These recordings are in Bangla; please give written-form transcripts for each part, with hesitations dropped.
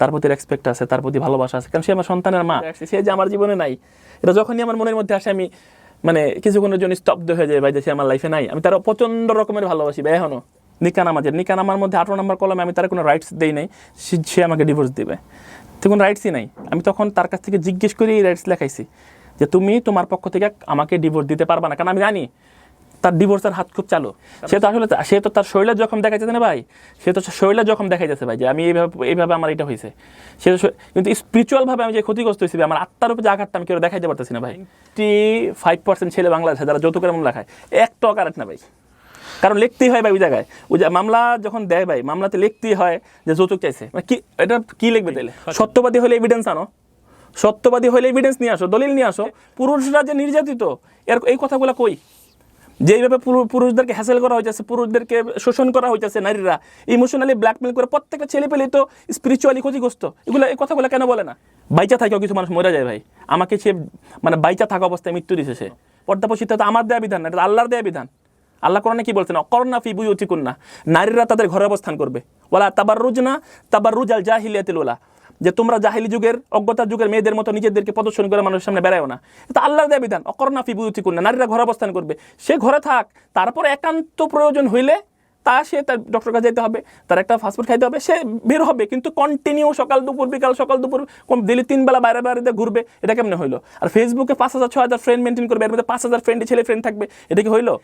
তার প্রতি রেসপেক্ট আছে, তার প্রতি ভালোবাসা আছে, কারণ সে আমার সন্তানের মা। সে যে আমার জীবনে নাই, এটা যখনই আমার মনের মধ্যে আসে আমি মানে কিছুক্ষণের জন্য স্তব্ধ হয়ে যায় ভাই, যে সে আমার লাইফে নাই। আমি তার প্রচন্ড রকমের ভালোবাসি ভাই। এখনো নিকা নামার মধ্যে 18 নম্বর কলমে আমি তার কোনো রাইটস দেই নাই সে আমাকে ডিভোর্স দিবে, তো কোনো রাইটসই নাই। আমি তখন তার কাছ থেকে জিজ্ঞেস করি এই রাইটস লেখাইছি যে তুমি তোমার পক্ষ থেকে আমাকে ডিভোর্স দিতে পারবা না, কারণ আমি জানি তার ডিভোর্সের হাত খুব চালু। সে তো তার শরীরের জখম দেখা যাচ্ছে না ভাই, সে তো শরীরের জখম দেখা যাচ্ছে ভাই, যে আমি এইভাবে আমার এটা হয়েছে। সে কিন্তু স্পিরিচুয়ালভাবে আমি যে ক্ষতিগ্রস্ত হয়েছি, আমার আত্মার উপরে যে আঘাতটা আমি কেউ দেখাইতে পারতেছি না ভাই। 95% ছেলে বাংলাদেশে যারা যৌতুকের মামলা খায়, একটা কারেক্ট না ভাই, কারণ লিখতেই হয় ভাই ওই জায়গায়। ওই যে মামলা যখন দেয় ভাই, মামলাতে লিখতেই হয় যে যৌতুক চাইছে, মানে কি এটা কি লিখবে তাইলে? সত্যবাদী হলে এভিডেন্স আনো, সত্যবাদী হলে এভিডেন্স নিয়ে আসো, দলিল নিয়ে আসো। পুরুষরা যে নির্যাতিত এই কথাগুলো কই? যেইভাবে পুরুষদেরকে হ্যাসেল করা হয়েছে, পুরুষদেরকে শোষণ করা হয়েছে, নারীরা ইমোশনালি ব্ল্যাকমেল করে প্রত্যেকটা ছেলে পেলে তো স্পিরিচুয়ালি ক্ষতিগ্রস্ত। এই কথাগুলো কেন বলে না? বাইচা থাকেও কিছু মানুষ মরে যায় ভাই। আমাকে সে মানে বাইচা থাকা অবস্থায় মৃত্যু দিছে সে। পর্দাপোষিতা তো আমার দেয়া বিধান না, এটা আল্লাহর দেয়া বিধান। আল্লাহ কোরআনে কি বলছেন? অকরনা ফি বুয়ুতিকুন্না, নারীরা তাদের ঘরে অবস্থান করবে। ওয়ালা তাবাররুজনা তাবাররুজাল জাহিলিয়াতিল উলা, যে তোমরা জাহিলি যুগের অজ্ঞতার যুগের মেয়েদের মতো নিজেদেরকে প্রদর্শন করে মানুষের সামনে বেড়ায়ও না। এটা আল্লাহর দেয়া বিধান। অকরনা ফি বুয়ুতিকুন্না, নারীরা ঘরে অবস্থান করবে। সে ঘরে থাক, তারপরে একান্ত প্রয়োজন হইলে সে তার ডক্টর কাছে যেতে হবে, তার একটা ফাস্টফুড খাইতে হবে, সে বের হবে, কিন্তু কন্টিনিউ সকাল দুপুর বিকাল সকাল দুপুর দিল্লি 3 বেলা বাইরে বাইরে ঘুরবে, এটা কেমনে হইলো? আর ফেসবুকে 5000-6000 ফ্রেন্ড মেনটেন করবে, এর মধ্যে 5000 ফ্রেন্ডে ছেলে ফ্রেন্ড থাকবে, এটা কি হইলো?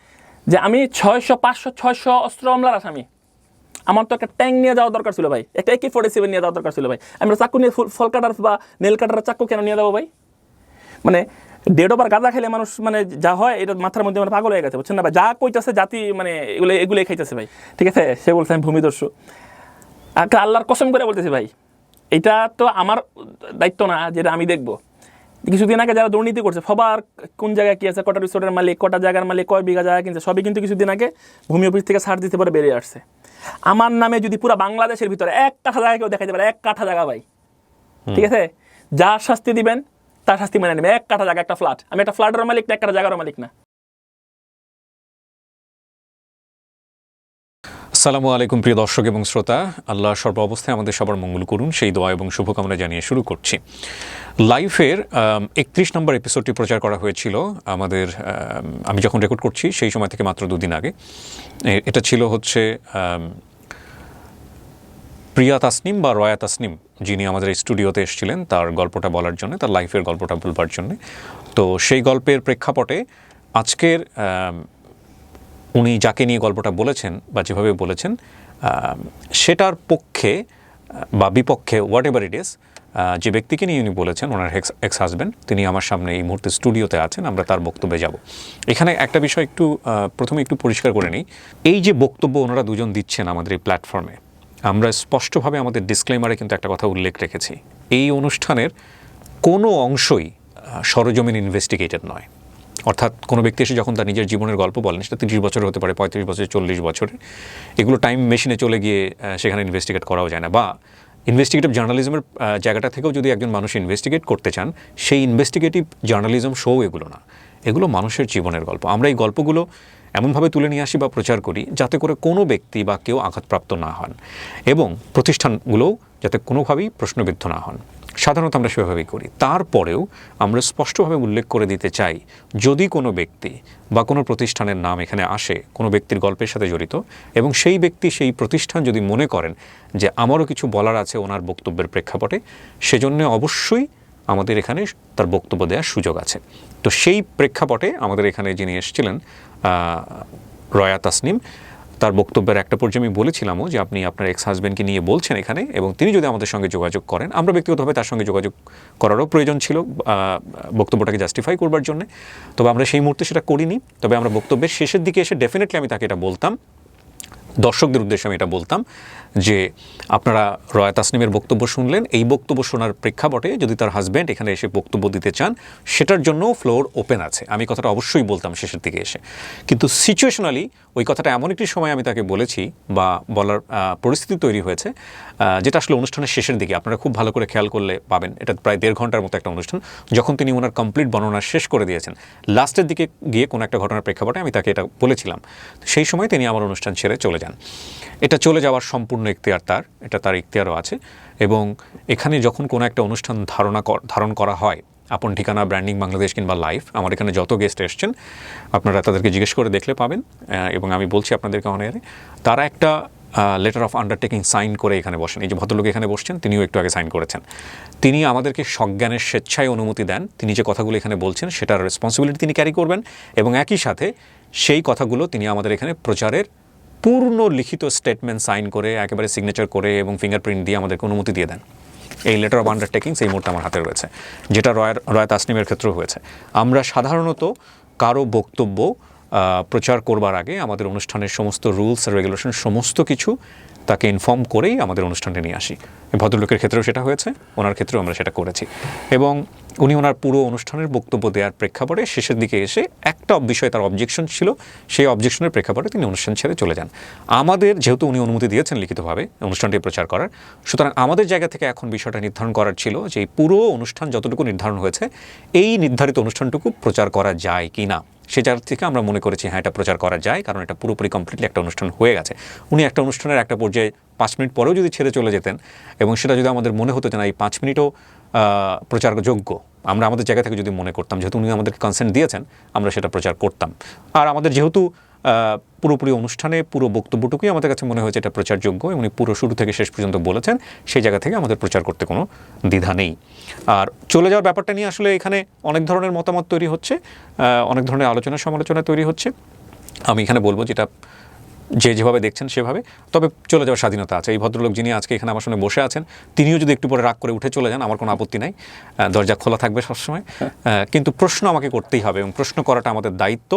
যে আমি 600, 500, 600 অস্ত্র মামলার আসামি, আমার তো একটা ট্যাঙ্ক নিয়ে যাওয়া দরকার ছিল ভাই, একটা AK-47 নিয়ে যাওয়া দরকার ছিল ভাই। আমি চাকু নিয়ে ফল কাটার বা নেল কাটার চাকু কেন নিয়ে যাবো ভাই? মানে 1.5 বার গাঁজা খেলে মানুষ মানে যা হয়, এটা মাথার মধ্যে মানে পাগল হয়ে গেছে, বুঝছেন না ভাই? যা কইতাছে জাতি মানে এগুলোই খাইতেছে ভাই, ঠিক আছে? সে বলছে আমি ভূমিদস্যু। আল্লাহর কসম করে বলতেছি ভাই, এটা তো আমার দায়িত্ব না যেটা আমি দেখবো। কিছুদিন আগে যারা দুর্নীতি করছে, সবার কোন জায়গায় কি আছে, কটা রিসোর্টের মালিক, কটা জায়গার মালিক, কয় বিঘা জায়গা কিনছে, সবই কিন্তু কিছুদিন আগে ভূমি অফিস থেকে ছাড় দিতে পারে বেরিয়ে আসছে। আমার নামে যদি পুরো বাংলাদেশের ভিতরে 1 কাঠা জায়গা কেউ দেখাইতে পারে, 1 কাঠা জায়গা ভাই, ঠিক আছে, যা শাস্তি দিবেন তার শাস্তি মেনে নেবে। 1 কাঠা জায়গা, একটা ফ্ল্যাট, আমি একটা ফ্ল্যাটের মালিক না, 1 কাঠা জায়গার মালিক না। আসসালামু আলাইকুম প্রিয় দর্শক এবং শ্রোতা, আল্লাহ সর্ব অবস্থায় আমাদের সবার মঙ্গল করুন সেই দোয়া এবং শুভকামনা জানিয়ে শুরু করছি। লাইফের 31 নম্বর এপিসোডটি প্রচার করা হয়েছিল আমাদের, আমি যখন রেকর্ড করছি সেই সময় থেকে মাত্র 2 দিন আগে। এটা ছিল হচ্ছে প্রিয়া তাসনিম বা রয়া তাসনিম, যিনি আমাদের স্টুডিওতে এসেছিলেন তার গল্পটা বলার জন্য, তার লাইফের গল্পটা বলবার জন্য। তো সেই গল্পের প্রেক্ষাপটে আজকের উনি যাকে নিয়ে গল্পটা বলেছেন বা যেভাবে বলেছেন, সেটার পক্ষে বা বিপক্ষে হোয়াট এভার ইট ইজ, যে ব্যক্তিকে নিয়ে উনি বলেছেন, ওনার এক্স হাজব্যান্ড, তিনি আমার সামনে এই মুহূর্তে স্টুডিওতে আছেন। আমরা তার বক্তব্যে যাব। এখানে একটা বিষয় প্রথমে একটু পরিষ্কার করে নিই। এই যে বক্তব্য ওনারা দুজন দিচ্ছেন আমাদের এই প্ল্যাটফর্মে, আমরা স্পষ্টভাবে আমাদের ডিসক্লেমারে কিন্তু একটা কথা উল্লেখ রেখেছি, এই অনুষ্ঠানের কোনো অংশই সরজমিন ইনভেস্টিগেটেড নয়। অর্থাৎ কোনো ব্যক্তি এসে যখন তার নিজের জীবনের গল্প বলেন, সেটা 30 বছরের হতে পারে, 35 বছর, 40 বছরের, এগুলো টাইম মেশিনে চলে গিয়ে সেখানে ইনভেস্টিগেট করাও যায় না। বা ইনভেস্টিগেটিভ জার্নালিজমের জায়গাটা থেকেও যদি একজন মানুষ ইনভেস্টিগেট করতে চান, সেই ইনভেস্টিগেটিভ জার্নালিজম শো এগুলো না, এগুলো মানুষের জীবনের গল্প। আমরা এই গল্পগুলো এমনভাবে তুলে নিয়ে আসি বা প্রচার করি যাতে করে কোনো ব্যক্তি বা কেউ আঘাতপ্রাপ্ত না হন এবং প্রতিষ্ঠানগুলোও যাতে কোনোভাবেই প্রশ্নবিদ্ধ না হন। সাধারণত আমরা সেভাবেই করি। তারপরেও আমরা স্পষ্টভাবে উল্লেখ করে দিতে চাই, যদি কোনো ব্যক্তি বা কোনো প্রতিষ্ঠানের নাম এখানে আসে, কোনো ব্যক্তির গল্পের সাথে জড়িত, এবং সেই ব্যক্তি সেই প্রতিষ্ঠান যদি মনে করেন যে আমারও কিছু বলার আছে ওনার বক্তব্যের প্রেক্ষাপটে, সেজন্য অবশ্যই আমাদের এখানে তার বক্তব্য দেওয়ার সুযোগ আছে। তো সেই প্রেক্ষাপটে আমাদের এখানে যিনি এসেছিলেন রয়া তাসনিম, তার বক্তব্যের একটা পর্যায়ে আমি বলেছিলামও যে আপনি আপনার এক্স হাজব্যান্ডকে নিয়ে বলছেন এখানে, এবং তিনি যদি আমাদের সঙ্গে যোগাযোগ করেন, আমরা ব্যক্তিগতভাবে তার সঙ্গে যোগাযোগ করারও প্রয়োজন ছিল বক্তব্যটাকে জাস্টিফাই করবার জন্য। তবে আমরা সেই মুহূর্তে সেটা করিনি। তবে আমরা বক্তব্যের শেষের দিকে এসে ডেফিনেটলি আমি তাকে এটা বলতাম, দর্শকদের উদ্দেশ্যে আমি এটা বলতাম যে আপনারা রয়া তাসনিমের বক্তব্য শুনলেন, এই বক্তব্য শোনার প্রেক্ষাপটে যদি তার হাজব্যান্ড এখানে এসে বক্তব্য দিতে চান, সেটার জন্য ফ্লোর ওপেন আছে। আমি কথাটা অবশ্যই বলতাম শেষের দিকে এসে, কিন্তু সিচুয়েশনালি ওই কথাটা এমন একটি সময় আমি তাকে বলেছি বা বলার পরিস্থিতি তৈরি হয়েছে, যেটা আসলে অনুষ্ঠানের শেষের দিকে, আপনারা খুব ভালো করে খেয়াল করলে পাবেন, এটা প্রায় 1.5 ঘন্টার মতো একটা অনুষ্ঠান। যখন তিনি ওনার কমপ্লিট বর্ণনা শেষ করে দিয়েছেন, লাস্টের দিকে গিয়ে কোনো একটা ঘটনার প্রেক্ষাপটে আমি তাকে এটা বলেছিলাম। সেই সময় তিনি আমার অনুষ্ঠান ছেড়ে চলে যান। এটা চলে যাওয়ার সম্পূর্ণ ইখতিয়ার তার, এটা তার ইখতিয়ারও আছে। এবং এখানে যখন কোনো একটা অনুষ্ঠান ধারণ করা হয়, আপন ঠিকানা, ব্র্যান্ডিং বাংলাদেশ কিংবা লাইভ, আমার এখানে যত গেস্ট এসছেন আপনারা তাদেরকে জিজ্ঞেস করে দেখলে পাবেন, এবং আমি বলছি আপনাদেরকে অনেকে, তারা একটা লেটার অফ আন্ডারটেকিং সাইন করে এখানে বসেন। এই যে ভদ্রলোক এখানে বসছেন, তিনিও একটু আগে সাইন করেছেন। তিনি আমাদেরকে সজ্ঞানের স্বেচ্ছায় অনুমতি দেন, তিনি যে কথাগুলো এখানে বলছেন সেটার রেসপন্সিবিলিটি তিনি ক্যারি করবেন, এবং একই সাথে সেই কথাগুলো তিনি আমাদের এখানে প্রচারের পূর্ণ লিখিত স্টেটমেন্ট সাইন করে একেবারে সিগনেচার করে এবং ফিঙ্গারপ্রিন্ট দিয়ে আমাদেরকে অনুমতি দিয়ে দেন। এই লেটার অফ আন্ডারটেকিংস এই মুহূর্তে আমার হাতে রয়েছে, যেটা রয় তাসনিমের ক্ষেত্রেও হয়েছে। আমরা সাধারণত কারো বক্তব্য প্রচার করবার আগে আমাদের অনুষ্ঠানের সমস্ত রুলস রেগুলেশন সমস্ত কিছু তাকে ইনফর্ম করেই আমাদের অনুষ্ঠানটা নিয়ে আসি। ভদ্রলোকের ক্ষেত্রেও সেটা হয়েছে, ওনার ক্ষেত্রেও আমরা সেটা করেছি, এবং উনি ওনার পুরো অনুষ্ঠানের বক্তব্য দেওয়ার প্রেক্ষাপটে শেষের দিকে এসে একটা বিষয়ে তার অবজেকশন ছিল, সেই অবজেকশনের প্রেক্ষাপটে তিনি অনুষ্ঠান ছেড়ে চলে যান। আমাদের যেহেতু উনি অনুমতি দিয়েছেন লিখিতভাবে অনুষ্ঠানটি প্রচার করার, সুতরাং আমাদের জায়গা থেকে এখন বিষয়টা নির্ধারণ করার ছিল যে এই পুরো অনুষ্ঠান যতটুকু নির্ধারণ হয়েছে এই নির্ধারিত অনুষ্ঠানটুকু প্রচার করা যায় কি না। সে জায়গা থেকে আমরা মনে করেছি হ্যাঁ, এটা প্রচার করা যায়, কারণ এটা পুরোপুরি কমপ্লিটলি একটা অনুষ্ঠান হয়ে গেছে। উনি একটা অনুষ্ঠানের একটা পর্যায়ে 5 মিনিট পরেও যদি ছেড়ে চলে যেতেন, এবং সেটা যদি আমাদের মনে হতো যে না এই 5 মিনিটও প্রচারযোগ্য, আমরা আমাদের জায়গা থেকে যদি মনে করতাম, যেহেতু উনি আমাদেরকে কনসেন্ট দিয়েছেন, আমরা সেটা প্রচার করতাম। আর আমাদের যেহেতু পুরোপুরি অনুষ্ঠানে পুরো বক্তব্যটুকুই আমাদের কাছে মনে হয়েছে এটা প্রচারযোগ্য, এবং উনি পুরো শুরু থেকে শেষ পর্যন্ত বলেছেন, সেই জায়গা থেকে আমাদের প্রচার করতে কোনো দ্বিধা নেই। আর চলে যাওয়ার ব্যাপারটা নিয়ে আসলে এখানে অনেক ধরনের মতামত তৈরি হচ্ছে, অনেক ধরনের আলোচনা সমালোচনা তৈরি হচ্ছে। আমি এখানে বলবো যেটা যেভাবে দেখছেন সেভাবে, তবে চলে যাওয়ার স্বাধীনতা আছে। এই ভদ্রলোক যিনি আজকে এখানে আমার সঙ্গে বসে আছেন, তিনিও যদি একটু পরে রাগ করে উঠে চলে যান, আমার কোনো আপত্তি নাই, দরজা খোলা থাকবে সবসময়। কিন্তু প্রশ্ন আমাকে করতেই হবে, এবং প্রশ্ন করাটা আমাদের দায়িত্ব।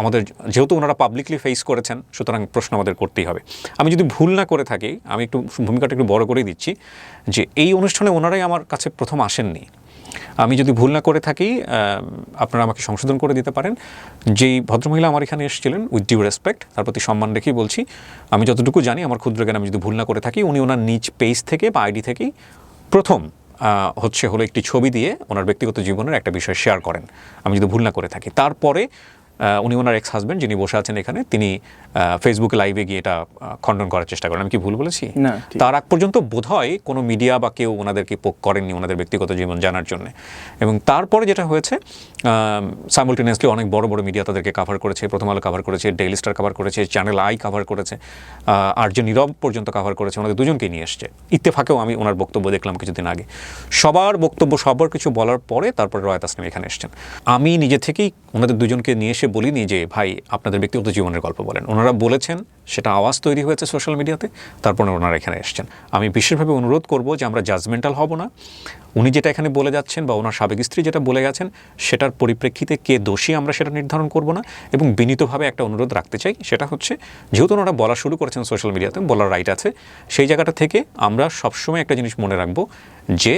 আমাদের যেহেতু ওনারা পাবলিকলি ফেস করেছেন, সুতরাং প্রশ্ন আমাদের করতেই হবে। আমি যদি ভুল না করে থাকি, আমি একটু ভূমিকাটা একটু বড় করেই দিচ্ছি, যে এই অনুষ্ঠানে ওনারাই আমার কাছে প্রথম আসেননি। আমি যদি ভুল না করে থাকি, আপনারা আমাকে সংশোধন করে দিতে পারেন। যেই ভদ্রমহিলা আমার এখানে এসেছিলেন, উইথ ডিউ রেসপেক্ট, তার প্রতি সম্মান রেখেই বলছি, আমি যতটুকু জানি, আমার ক্ষুদ্র জ্ঞান, আমি যদি ভুল না করে থাকি, উনি ওনার নিজ পেজ থেকে বা আইডি থেকেই প্রথম হলো একটি ছবি দিয়ে ওনার ব্যক্তিগত জীবনের একটা বিষয় শেয়ার করেন, আমি যদি ভুল না করে থাকি। তারপরে উনি ওনার এক্স হাজব্যান্ড যিনি বসে আছেন এখানে, তিনি ফেসবুকে লাইভে গিয়ে এটা খণ্ডন করার চেষ্টা করেন। আমি কি ভুল বলেছি? না, তার আগ পর্যন্ত বোধহয় কোনো মিডিয়া বা কেউ ওনাদেরকে পোক করেননি ওনাদের ব্যক্তিগত জীবন জানার জন্য। এবং তারপরে যেটা হয়েছে, সাইমultaneously অনেক বড় বড় মিডিয়া তাদেরকে কাভার করেছে, প্রথম আলো কাভার করেছে, ডেইলি স্টার কাভার করেছে, চ্যানেল আই কাভার করেছে, আর যে নীরব পর্যন্ত কাভার করেছে, ওনাদের দুজনকেই নিয়ে এসছে। ইত্তেফাকেও আমি ওনার বক্তব্য দেখলাম কিছুদিন আগে। সবার বক্তব্য সবার কিছু বলার পরে তারপরে রয় তাসনিম এখানে এসছেন। আমি নিজে থেকেই ওনাদের দুজনকে নিয়ে এসে বলিনি যে ভাই আপনাদের ব্যক্তিগত জীবনের গল্প বলেন। ওনারা বলেছেন, সেটা আওয়াজ তৈরি হয়েছে সোশ্যাল মিডিয়াতে, তারপরে ওনারা এখানে এসছেন। আমি বিশেষভাবে অনুরোধ করব যে আমরা জাজমেন্টাল হব না। উনি যেটা এখানে বলে যাচ্ছেন বা ওনার সাবেক স্ত্রী যেটা বলে গেছেন, সেটার পরিপ্রেক্ষিতে কে দোষী আমরা সেটা নির্ধারণ করব না। এবং বিনীতভাবে একটা অনুরোধ রাখতে চাই, সেটা হচ্ছে যেহেতু ওনারা বলা শুরু করেছেন সোশ্যাল মিডিয়াতে, বলার রাইট আছে, সেই জায়গাটা থেকে আমরা সবসময় একটা জিনিস মনে রাখবো যে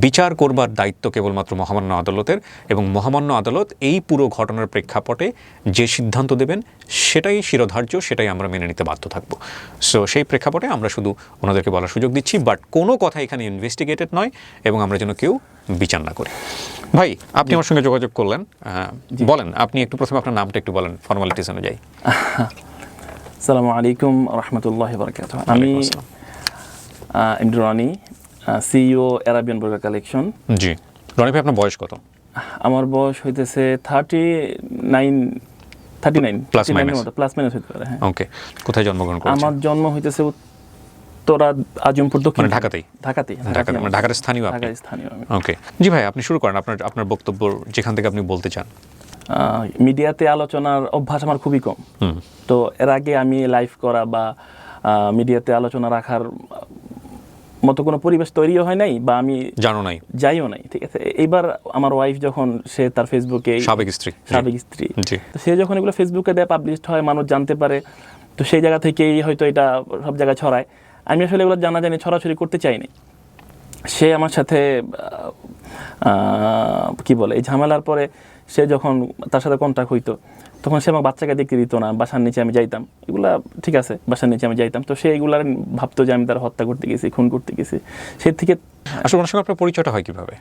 বিচার করবার দায়িত্ব কেবলমাত্র মহামান্য আদালতের, এবং মহামান্য আদালত এই পুরো ঘটনার প্রেক্ষাপটে যে সিদ্ধান্ত দেবেন সেটাই শিরোধার্য, সেটাই আমরা মেনে নিতে বাধ্য থাকবো। সো সেই প্রেক্ষাপটে আমরা শুধু ওনাদেরকে বলার সুযোগ দিচ্ছি, বাট কোনো কথা এখানে ইনভেস্টিগেটেড নয়, এবং আমরা যেন কেউ বিচার না করি। ভাই, আপনি আমার সঙ্গে যোগাযোগ করলেন, বলেন আপনি একটু প্রথমে আপনার নামটা একটু বলেন ফর্মালিটিস অনুযায়ী। আসসালামু আলাইকুম রাহমাতুল্লাহি ওয়া বারাকাতুহু। আমি এমডি রনি, সিইও অ্যারাবিয়ান বুরকা কালেকশন। জি, রনি ভাই, আপনার বয়স কত? আমার বয়স হইতেছে 39 প্লাস মাইনাস হইতে পারে। হ্যাঁ। ওকে, কোথায় জন্মগ্রহণ করেছেন? আমার জন্ম হইতেছে উত্তরা আজমপুর, দক্ষিণ ঢাকাতেই। মানে ঢাকার স্থানীয় আপনি? ঢাকার স্থানীয় আমি। ওকে, জি ভাই, আপনি শুরু করেন আপনার বক্তব্য যেখান থেকে আপনি বলতে চান। মিডিয়াতে আলোচনার অভ্যাস আমার খুবই কম। তো এর আগে আমি লাইভ করা বা মিডিয়াতে আলোচনা রাখার মতো কোনো পরিবেশ তৈরিও হয় নাই, বা আমি যাইও নাই। ঠিক আছে, এইবার আমার ওয়াইফ যখন সে তার ফেসবুকে, সাবেক স্ত্রী, তো সে যখন এগুলো ফেসবুকে দেয়, পাবলিশড হয়, মানুষ জানতে পারে, তো সেই জায়গা থেকেই হয়তো এটা সব জায়গায় ছড়ায়। আমি আসলে এগুলো জানাজানি ছড়াছড়ি করতে চাইনি। সে আমার সাথে কি বলে, এই ঝামেলার পরে সে যখন তার সাথে কন্ট্যাক্ট হইতো, তখন সে আমার বাচ্চাকে দেখতে দিত না, বাসার নিচে আমি যাইতাম, এগুলা ঠিক আছে, বাসার নিচে আমি যাইতাম, তো সে এগুলার ভাবতো যে আমি তার হত্যা করতে গেছি, খুন করতে গেছি। সে থেকে আসলে ওনার সঙ্গে আপনার পরিচয়টা হয় কিভাবে?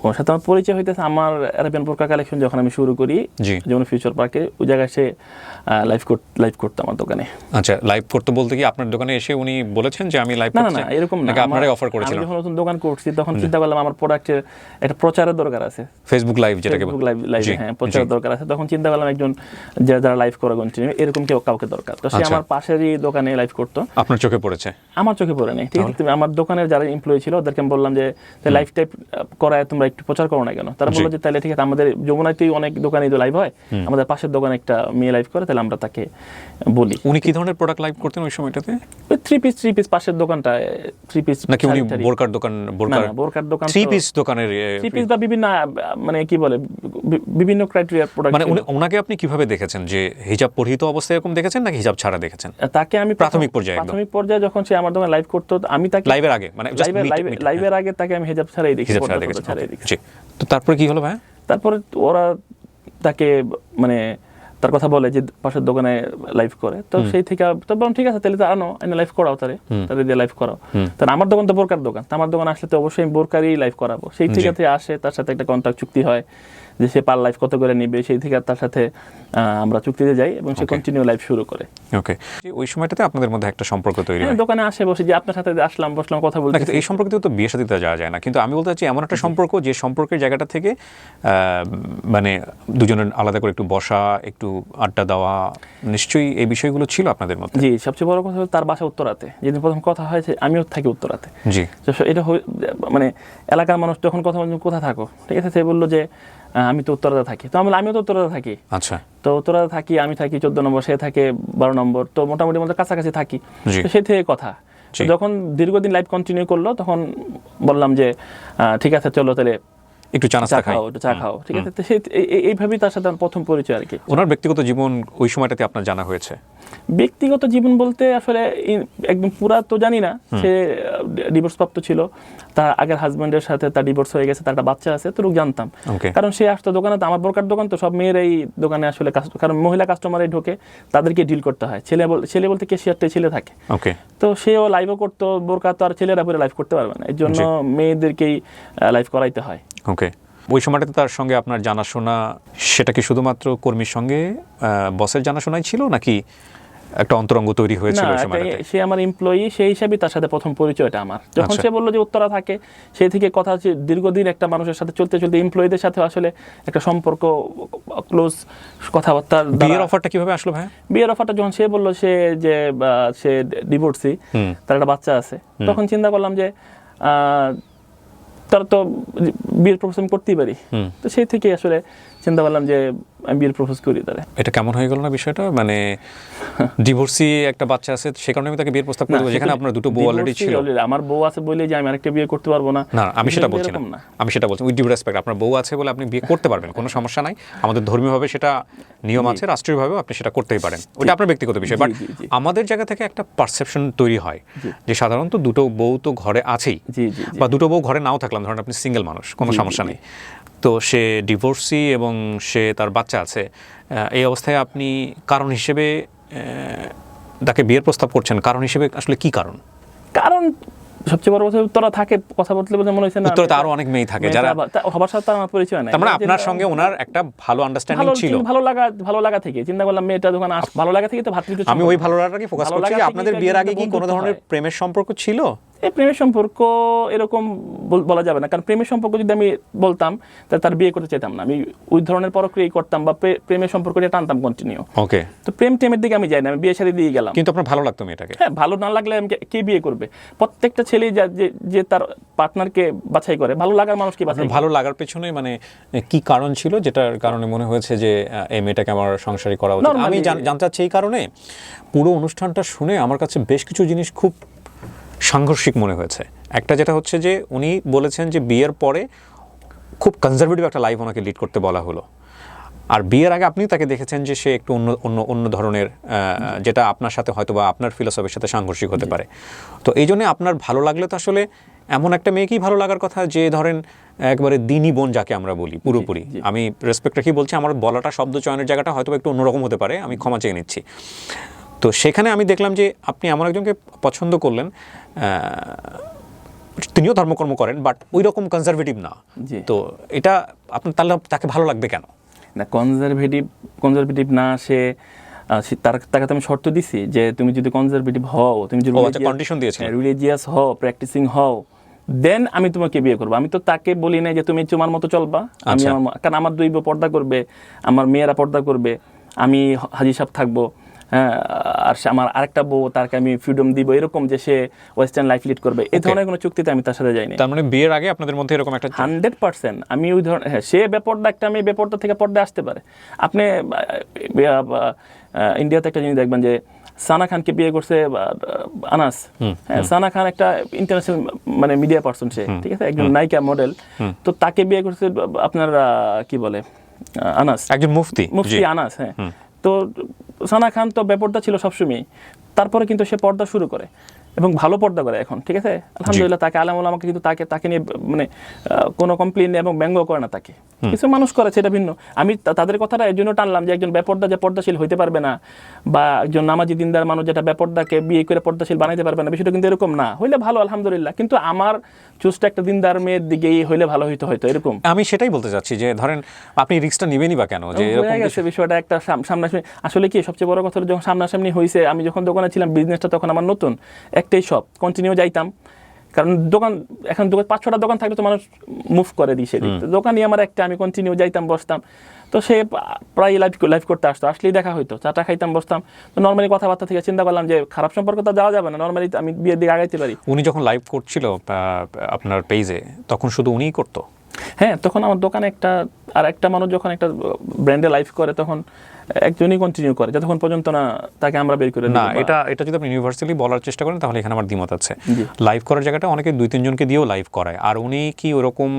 ওর সাথে আমার পরিচয় হইতেছে আমার আরাবিয়ান বোরকা কালেকশন যখন আমি শুরু করি, জি। যেমন ফিউচার পার্কে, ওই জায়গায় সে লাইভ করতো আমার দোকানে। আচ্ছা, লাইভ করতে বলতে কি আপনার দোকানে এসে উনি বলেছেন যে আমি লাইভ না করতে না চাই? এরকম না, নাকি আপনারাই অফার আমি করেছিলেন? যখন নতুন দোকান করছি তখন চিন্তা করলাম আমার প্রোডাক্টের একটা প্রচারের দরকার আছে, ফেসবুক লাইভ যেটাকে ফেসবুক লাইভ, হ্যাঁ প্রচারের দরকার আছে। তখন চিন্তা করলাম একজন যারা লাইভ করে কন্টিনিউ এরকম কাউকে দরকার, তো সে আচ্ছা। আমার পাশেরই দোকানে লাইভ করতো। আপনার চোখে পড়েছে? আমার চোখে পড়ে নাই, ঠিক আছে। তুমি আমার দোকানের যারা এমপ্লয়ি ছিল ওদেরকে আমি বললাম যে লাইভ টাইপ করায় তোমরা একটু প্রচার করো না কেন? তারা বললো যে তাহলে ঠিক আছে, আমাদের যমুনাতেই অনেক দোকানে তো লাইভ হয়, আমাদের পাশের দোকানে একটা মেয়ে লাইভ করে, তাহলে আমরা তাকে বলি। উনি কি ধরনের প্রোডাক্ট লাইভ করতেন ওই সময়টাতে? ওই থ্রি পিস পাশের দোকানটা, থ্রি পিস নাকি উনি বোরকার দোকান, বোরকার দোকান, থ্রি পিস দোকানের থ্রি পিস বা বিভিন্ন মানে কি বলে বিভিন্ন ক্রাইটেরিয়ার প্রোডাক্ট। মানে ওনাকে আপনি কিভাবে দেখেছেন, যে হিজাব পরিহিত অবস্থায় এরকম দেখেছেন নাকি হিজাব ছাড়া দেখেছেন? তাকে আমি প্রাথমিক পর্যায়ে যখন সে আমার দোকানে লাইভ করতো, আমি তাকে লাইভের আগে, মানে লাইভের আগে তাকে আমি হিজাব ছাড়াই দেখি, হিজাব ছাড়া দেখেছেন। জি। তো তারপরে কি হলো ভাই? তারপরে ওরা তাকে মানে তার কথা বলে যে পাশের দোকানে লাইভ করে, তো সেই থেকে তো বললাম ঠিক আছে তাহলে তো আনো, এনে লাইভ করাও, তাদের দিয়ে লাইভ করাও। তাহলে আমার দোকান তো বোরকার দোকান, আমার দোকান আসলে তো অবশ্যই আমি বোরকারই লাইভ করাবো। সেই থেকে আসে, তার সাথে একটা কন্ট্রাক্ট চুক্তি হয় যে সে পার লাইভ কত করে নিবে, সেই থেকে তার সাথে আমরা চুক্তিতে যাই এবং সে কন্টিনিউ লাইভ শুরু করে। ওকে। ওই সময়টাতে আপনাদের মধ্যে একটা সম্পর্ক তৈরি হয়? দোকানে আসে, বসে যে আপনার সাথে আসলাম, বসলাম, কথা বলতে। কিন্তু এই সম্পর্কে তো বিয়ে শাদীতে যাওয়া যায় না, কিন্তু আমি বলতে চাচ্ছি এমন একটা সম্পর্ক যে সম্পর্কের জায়গাটা থেকে মানে দুজনের আলাদা করে একটু বসা, একটু আড্ডা দেওয়া, নিশ্চয়ই এই বিষয়গুলো ছিল আপনাদের মধ্যে? জি, সবচেয়ে বড় কথা হলো তার বাসা উত্তরাতে, যেদিন প্রথম কথা হয়েছে আমিও থাকি উত্তরাতে। জি। এটা মানে এলাকার মানুষ যখন কথা বলছে কোথায় থাকো, ঠিক আছে, সে বললো যে আমি তো উত্তরাতে থাকি। তো আমি বললাম আমিও তো উত্তরাতে থাকি। আচ্ছা। তো উত্তরাতে থাকি, আমি থাকি 14 নম্বর, সে থাকে 12 নম্বর, তো মোটামুটি আমাদের কাছাকাছি থাকি। তো সে থেকে কথা, যখন দীর্ঘদিন লাইভ কন্টিনিউ করলো তখন বললাম যে ঠিক আছে চলো তাহলে একটু চা নাস্তা খাও, চা খাও, ঠিক আছে। তো এইভাবেই তার সাথে প্রথম পরিচয় আর কি। ওনার ব্যক্তিগত জীবন ওই সময়টাতে আপনার জানা হয়েছে? ব্যক্তিগত জীবন বলতে আসলে একদম পুরা তো জানি না। সে ডিভোর্স প্রাপ্ত ছিল, তার আগের হাজবেন্ডের সাথে তার ডিভোর্স হয়ে গেছে, তার একটা বাচ্চা আছে, তো জানতাম। কারণ সে আসতো দোকানে, তো আমার বোরকার দোকান তো সব মেয়েরাই দোকানে আসলে, কারণ মহিলা কাস্টমারই ঢোকে, তাদেরকে ডিল করতে হয়। ছেলে বলতে ক্যাশিয়ারটাই ছেলে থাকে। তো সেও লাইভও করতো, বোরকা তো আর ছেলেরা পরে লাইভ করতে পারবে না, এর জন্য মেয়েদেরকেই লাইভ করাইতে হয়। ওকে। ওই সময়টাতে তার সঙ্গে আপনার জানাশোনা, সেটা কি শুধুমাত্র কর্মীর সঙ্গে বসের জানাশোনাই ছিল, নাকি একটা অন্তরঙ্গ তৈরি হয়েছিল ওই সময়টাতে? সে আমার এমপ্লয়ি, সেই হিসাবে তার সাথে প্রথম পরিচয়টা আমার। যখন সে বললো যে উত্তরা থাকে, সেই থেকে কথা হচ্ছে দীর্ঘদিন একটা মানুষের সাথে চলতে চলতে এমপ্লয়ীদের সাথে আসলে একটা সম্পর্ক, ক্লোজ কথাবার্তা। বিয়ের অফারটা কিভাবে আসলো ভাই? বিয়ের অফারটা যখন সে বললো সে ডিভোর্সি, তার একটা বাচ্চা আছে, তখন চিন্তা করলাম যে তার তো বিয়ের প্রপোজ করতেই পারি। তো সেই থেকে আসলে চিন্তা করলাম যে আমি বিয়ের প্রপোজ করি তারে। এটা কেমন হয়ে গেল না বিষয়টা, মানে ডিভোর্সি একটা বাচ্চা আছে সে কারণে আমি তাকে বিয়ের প্রস্তাব করে দেব, যেখানে আপনার দুটো বউ অলরেডি ছিল। আমার বউ আছে বলে যে আমি আরেকটা বিয়ে করতে পারবো না, না আমি সেটা বলছি না, আমি সেটা বলছি উইথ ডিউ রেসপেক্ট, আপনার বউ আছে বলে আপনি বিয়ে করতে পারবেন, কোনো সমস্যা নাই। আমাদের ধর্মীয়ভাবে সেটা নিয়ম আছে, রাষ্ট্রীয়ভাবেও আপনি সেটা করতেই পারেন, ওটা আপনার ব্যক্তিগত বিষয়। বাট আমাদের জায়গা থেকে একটা পারসেপশন তৈরি হয় যে সাধারণত দুটো বউ তো ঘরে আছেই, বা দুটো বউ ঘরে নাও থাকলাম, ধরেন আপনি সিঙ্গেল মানুষ, কোনো সমস্যা নেই। তো সে ডিভোর্সি এবং সে তার বাচ্চা আছে, এই অবস্থায় আপনি কারণ হিসেবে তাকে বিয়ের প্রস্তাব করছেন, কারণ হিসেবে আসলে কি কারণ? কারণ সবচেয়ে বড় কথা উত্তরা থাকে, কথা বলতে বলতে মনে হচ্ছে না উত্তরাতে আরো অনেক মেয়ে থাকে যারা সবার সাথে আমার পরিচয় নাই। তার মানে আপনার সঙ্গে ওনার একটা ভালো আন্ডারস্ট্যান্ডিং ছিল, ভালো লাগা থেকে চিন্তা করলাম মেয়েটা যখন ভালো লাগা থেকে তো ভাতৃত্ব। আমি ওই ভালো লাগাটাকে ফোকাস করছি। আপনাদের বিয়ের আগে কি কোনো ধরনের প্রেমের সম্পর্ক ছিল? এই প্রেমের সম্পর্ক এরকম বলা যাবে না, কারণ প্রেমের সম্পর্ক যদি আমি বলতাম তাহলে তার বিয়ে করতে চাইতাম না। আমি ওই ধরনের পরক্রিয়া করতাম বা প্রেমের সম্পর্কটা টানতাম কন্টিনিউ। ওকে। তো প্রেমের দিকে আমি যাই না, আমি বিয়ে শাদী দিয়ে গেলাম। কিন্তু আপনার ভালো লাগতো মেয়েটাকে? হ্যাঁ, ভালো না লাগলে কে বিয়ে করবে? প্রত্যেকটা ছেলেই যে তার পার্টনারকে বাছাই করে, ভালো লাগার মানুষকে বাছাই। ভালো লাগার পেছনে মানে কি কারণ ছিল যেটার কারণে মনে হয়েছে যে এই মেয়েটাকে আমার সংসারী করা উচিত? আমি জানতে চাচ্ছি এই কারণে, পুরো অনুষ্ঠানটা শুনে আমার কাছে বেশ কিছু জিনিস খুব সাংঘর্ষিক মনে হয়েছে। একটা যেটা হচ্ছে যে উনি বলেছেন যে বিয়ের পরে খুব কনজারভেটিভ একটা লাইফ ওনাকে লিড করতে বলা হলো, আর বিয়ের আগে আপনি তাকে দেখেছেন যে সে একটু অন্য ধরনের, যেটা আপনার সাথে হয়তো বা আপনার ফিলোসফির সাথে সাংঘর্ষিক হতে পারে। তো এই জন্য আপনার ভালো লাগলে তো আসলে এমন একটা মেয়েকেই ভালো লাগার কথা যে ধরেন একবারে দিনী বোন যাকে আমরা বলি, পুরোপুরি আমি রেসপেক্ট রেখেই বলছি, আমার বলাটা শব্দ চয়নের জায়গাটা হয়তো একটু অন্যরকম হতে পারে, আমি ক্ষমা চেয়ে নিচ্ছি। তো সেখানে আমি দেখলাম যে আপনি এমন একজনকে পছন্দ করলেন, তিনিও ধর্মকর্ম করেন বাট ওই রকম কনজারভেটিভ না, জি। তো এটা আপনার তাহলে তাকে ভালো লাগবে কেন? না, কনজারভেটিভ না, তাকে তো আমি শর্ত দিছি যে তুমি যদি কনজারভেটিভ হও, তুমি যদি কন্ডিশন দিয়েছেন। রিলিজিয়াস হও, প্র্যাকটিসিং হও, দেন আমি তোমাকে বিয়ে করবো। আমি তো তাকে বলি না যে তুমি তোমার মতো চলবা, আমি কারণ আমার দুই বউ পর্দা করবে, আমার মেয়েরা পর্দা করবে, আমি হাজি সাহেব থাকবো, হ্যাঁ, আর আমার আরেকটা বউ, তাকে আমি ফ্রিডম দিব, এরকম যে সে ওয়েস্টার্ন লাইফ লিড করবে, এই ধরনের কোনো চুক্তিতে আমি তার সাথে যাইনি। তার মানে বিয়ের আগে আপনাদের মধ্যে এরকম একটা 100% আমি ওই ধরনের, হ্যাঁ, সে বেপর্দা একটা মেয়ে বেপর্দা থেকে পর্দায় আসতে পারে। আপনি ইন্ডিয়াতে একটা জিনিস দেখবেন যে সানা খানকে বিয়ে করছে আনাস। হ্যাঁ, সানা খান একটা ইন্টারন্যাশনাল মানে মিডিয়া পার্সন, সে ঠিক আছে, একজন নায়িকা মডেল, তো তাকে বিয়ে করছে আপনার কি বলে আনাস, একজন মুফতি আনাস। হ্যাঁ, তো সানা খান তো বেপর্দা ছিল সবসময়, তারপরে কিন্তু সে পর্দা শুরু করে এবং ভালো পর্দা করে এখন, ঠিক আছে, আলহামদুলিল্লাহ। তাকে আলেমুল আমাকে কিন্তু তাকে নিয়ে মানে কোনো কমপ্লেন এবং ব্যঙ্গ করে না তাকে, কিছু মানুষ করে সেটা ভিন্ন। আমি তাদের কথাটা এই জন্য টানলাম যে একজন বেপর্দা যে পর্দাশীল হইতে পারবে না, বা একজন নামাজি দিনদার মানুষ যেটা বেপর্দাকে বিয়ে করে পর্দাশীল বানাইতে পারবে না, বিষয়টা কিন্তু এরকম না। হইলে ভালো, আলহামদুলিল্লাহ, কিন্তু আমার চুজটা একটা দিনদার মেয়ের দিকেই হইলে ভালো হয়তো এরকম। আমি সেটাই বলতে চাচ্ছি যে ধরেন আপনি রিস্কটা নেবেনই বা কেন, যে এরকম বিষয়টা একটা সামনাসামনি। আসলে কি সবচেয়ে বড় কথা যখন সামনাসামনি হয়েছে, আমি যখন দোকানে ছিলাম, বিজনেসটা তখন আমার নতুন, একটাই শপ, কন্টিনিউ যাইতাম, কারণ এখন 5-6টা দোকান থাকলে তো মানুষ মুভ করে দিই, সেদিক দোকানই আমার একটা, আমি কন্টিনিউ যাইতাম, বসতাম, তো সে প্রায় লাইভ করতে আসলেই দেখা হইতো, চাটা খাইতাম, বসতাম, তো নর্মালি কথাবার্তা থেকে চিন্তা করলাম যে খারাপ সম্পর্ক তো যাওয়া যাবে না, নর্মালি আমি বিয়ের দিকে আগাইতে পারি। উনি যখন লাইভ করছিল আপনার পেজে, তখন শুধু উনিই করতো? হ্যাঁ, তখন আমার দোকানে একটা মানুষ যখন একটা ব্র্যান্ডে লাইভ করে, তখন একজনই কন্টিনিউ করে যতক্ষণ পর্যন্ত না তাকে আমরা বের করে দিই। না, এটা যদি আপনি ইউনিভার্সালি বলার চেষ্টা করেন, তাহলে এখানে আমার দ্বিমত আছে। লাইভ করার জায়গাটা অনেকে 2-3 জনকে দিয়েও লাইভ করায়, আর উনি কি ওরকম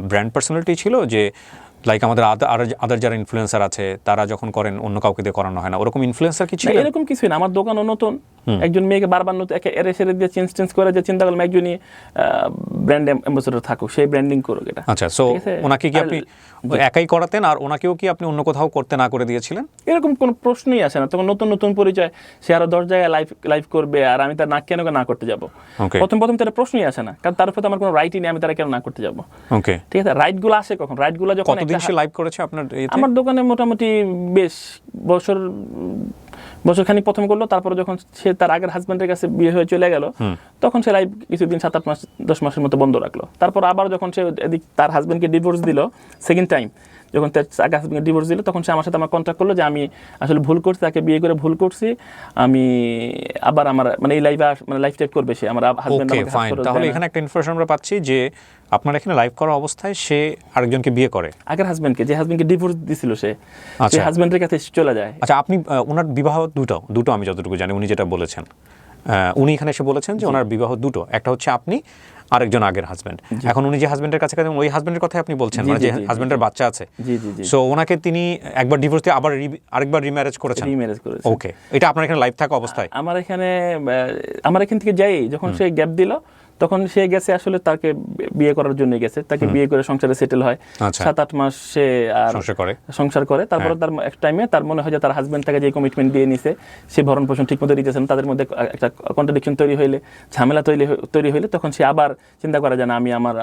ব্র্যান্ড পার্সোনালিটি ছিল যে লাইক আমাদের আদার যারা ইনফ্লুয়েন্সার আছে তারা যখন করেন অন্য কাউকে দিয়ে করানো হয় না, ওরকম ইনফ্লুয়েন্সার কি ছিল? এরকম কিছুই না, আমার দোকানও নতুন, একজন মেয়েকে বারবার নতুন এরে সেরে দিয়ে চেঞ্জ করে, যে চিন্তা করলাম একজনই ব্র্যান্ড অ্যাম্বাসেডর থাকুক, সেই ব্র্যান্ডিং করুক এটা। আচ্ছা, সো ওনাকে কি আপনি একাই করাতেন, আর ওনাকেও কি আপনি অন্য কোথাও করতে না করে দিয়েছিলেন? এরকম কোনো প্রশ্নই আসে না, তখন নতুন পরিচয়, সে আরো 10 জায়গায় লাইভ করবে, আর আমি তার কেন না করতে যাবো? প্রথম তো এটা প্রশ্নই আসে না, কারণ তার উপরে আমার কোনো রাইটই নেই, আমি তারা কেন না করতে যাবো? ওকে, ঠিক আছে, রাইটগুলো আসে কখন? রাইটগুলো যখন কতদিন সে লাইভ করেছে আপনার? আমার দোকানে মোটামুটি বেশ বছরখানিক প্রথম করলো, তারপরে যখন সে তার আগের হাজব্যান্ডের কাছে বিয়ে হয়ে চলে গেল, তখন সে লাইভ কিছুদিন 7-8 মাস 10 মাসের মতো বন্ধ রাখলো। তারপর আবার যখন সে তার হাজব্যান্ডকে ডিভোর্স দিল, সেকেন্ড টাইম যখন তার আগে হাজব্যান্ডকে ডিভোর্স দিল, তখন সে আমার সাথে আমার কন্ট্যাক্ট করলো যে আমি আসলে ভুল করছি, তাকে বিয়ে করে ভুল করছি, আমি আবার আমার মানে এই লাইফ টাইপ করবে সে আমার হাজব্যান্ড। তাহলে এখানে একটা ইনফরমেশন আমরা পাচ্ছি যে আপনার এখানে লাইভ করা অবস্থায় সে আরেকজনকে বিয়ে করে, আগের হাজব্যান্ডকে, যে হাজব্যান্ডকে ডিভোর্স দিছিল সে হাজব্যান্ডের কাছে চলে যায়। আচ্ছা, আপনি ওনার বিবাহ দুটো আমি যতটুকু জানি উনি যেটা বলেছেন, উনি এখানে এসে বলেছেন যে ওনার বিবাহ দুটো, একটা হচ্ছে আপনি, আরেকজন আগের হাজব্যান্ড। এখন উনি যে হাজব্যান্ডের কাছে ওই হাজব্যান্ডের কথাই আপনি বলছেন, মানে যে হাজব্যান্ডের বাচ্চা আছে, সো ওনাকে তিনি একবার ডিভোর্স দিয়ে আবার আরেকবার রিম্যারেজ করেছেন? ওকে, এটা আপনার এখানে লাইভ থাকা অবস্থায়? আমার এখান থেকে যাই, যখন সে গ্যাপ দিল, তখন সে গেছে আসলে তাকে বিয়ে করার জন্য গেছে, তাকে বিয়ে করে সংসারে সেটেল হয়, 7-8 মাস সে সংসার করে। তারপরে তার এক টাইমে তার মনে হয় যে তার হাজব্যান্ড তাকে যে কমিটমেন্ট দিয়ে নিছে, সে ভরণ পোষণ ঠিক মতো দিতেছেন, তাদের মধ্যে একটা কন্ট্রাডিকশন তৈরি হইলে, ঝামেলা তৈরি হইলে, তখন সে আবার চিন্তা করে যে না,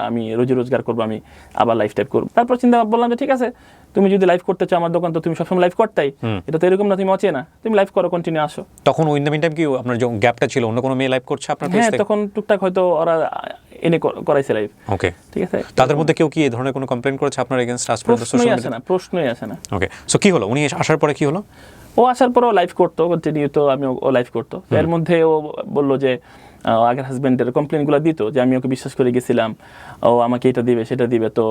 আমি রোজি রোজগার করবো, আমি আবার লাইফ টাইপ করবো। তারপর চিন্তা বললাম যে ঠিক আছে, তুমি যদি লাইভ করতে চাও আমার দোকান, তো তুমি সবসময় লাইভ করতেই, এটা তো এরকম না তুমি অচেনা, তুমি লাইভ করো, কন্টিনিউ আসো। তখন উইন দ্য মিন টাইম কি আপনার যে গ্যাপটা ছিল, অন্য কোনো মেয়ে লাইভ করছে আপনার? হ্যাঁ, তখন টুকটাক হয়তো ওরা এনে করাইছে লাইভ। ওকে, ঠিক আছে, তাদের মধ্যে কেউ কি এই ধরনের কোনো কমপ্লেইন করেছে আপনার এগেইনস্ট? প্রশ্নই আসে না। ওকে, সো কি হলো? উনি আসার পরে কি হলো? ও আসার পরে লাইভ করতো কন্টিনিউ, তো আমি ও লাইভ করতো, এর মধ্যে ও বললো যে আগের হাজব্যান্ডের কমপ্লেনগুলো দিত, যে আমি ওকে বিশ্বাস করে গেছিলাম, ও আমাকে এটা দিবে সেটা দিবে, তো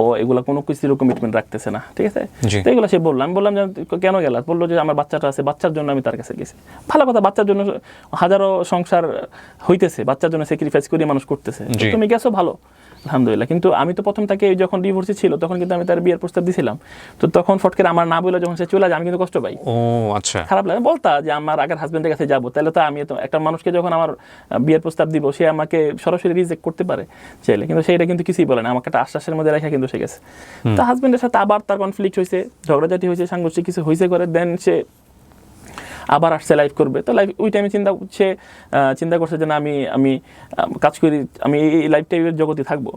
ও এগুলো কোনো কিছুর কমিটমেন্ট রাখতেছে না। ঠিক আছে, তো এগুলো সে বললাম যে কেন গেল? বললো যে আমার বাচ্চাটা আছে, বাচ্চার জন্য আমি তার কাছে গেছি। ভালো কথা, বাচ্চার জন্য হাজারো সংসার হইতেছে, বাচ্চার জন্য স্যাক্রিফাইস করে মানুষ করতেছে, তুমি গেছো ভালো, আলহামদুলিল্লাহ। কিন্তু আমি তো প্রথম থেকে যখন ডিভোর্সে ছিল, তখন কিন্তু আমি তার বিয়ের প্রস্তাব দিয়েছিলাম, তো তখন ফটকে আমার না বলে যখন সে চলে যায়, আমি কিন্তু কষ্ট পাই। ও আচ্ছা, খারাপ লাগে। বলতা যে আমার আগের হাজবেন্ডের কাছে যাবো, তাহলে তো আমি তো একটা মানুষকে যখন আমার বিয়ের প্রস্তাব দিব, সে আমাকে সরাসরি রিজেক্ট করতে পারে চাইলে, কিন্তু সেটা কিন্তু কিছুই বলে না, আমাকে একটা আশ্বাসের মধ্যে রেখে কিন্তু সে গেছে। তো হাজবেন্ডের সাথে আবার তার কনফ্লিক্ট হয়েছে, ঝগড়াঝাটি হয়েছে, সাংঘর্ষিক কিছু হয়েছে করে, দেন সে আবার আসছে লাইভ করবে, তো লাইভ ওই টাইমে চিন্তা করছে যে না আমি কাজ করি, আমি এই লাইভ টাইপের জগতে থাকবো।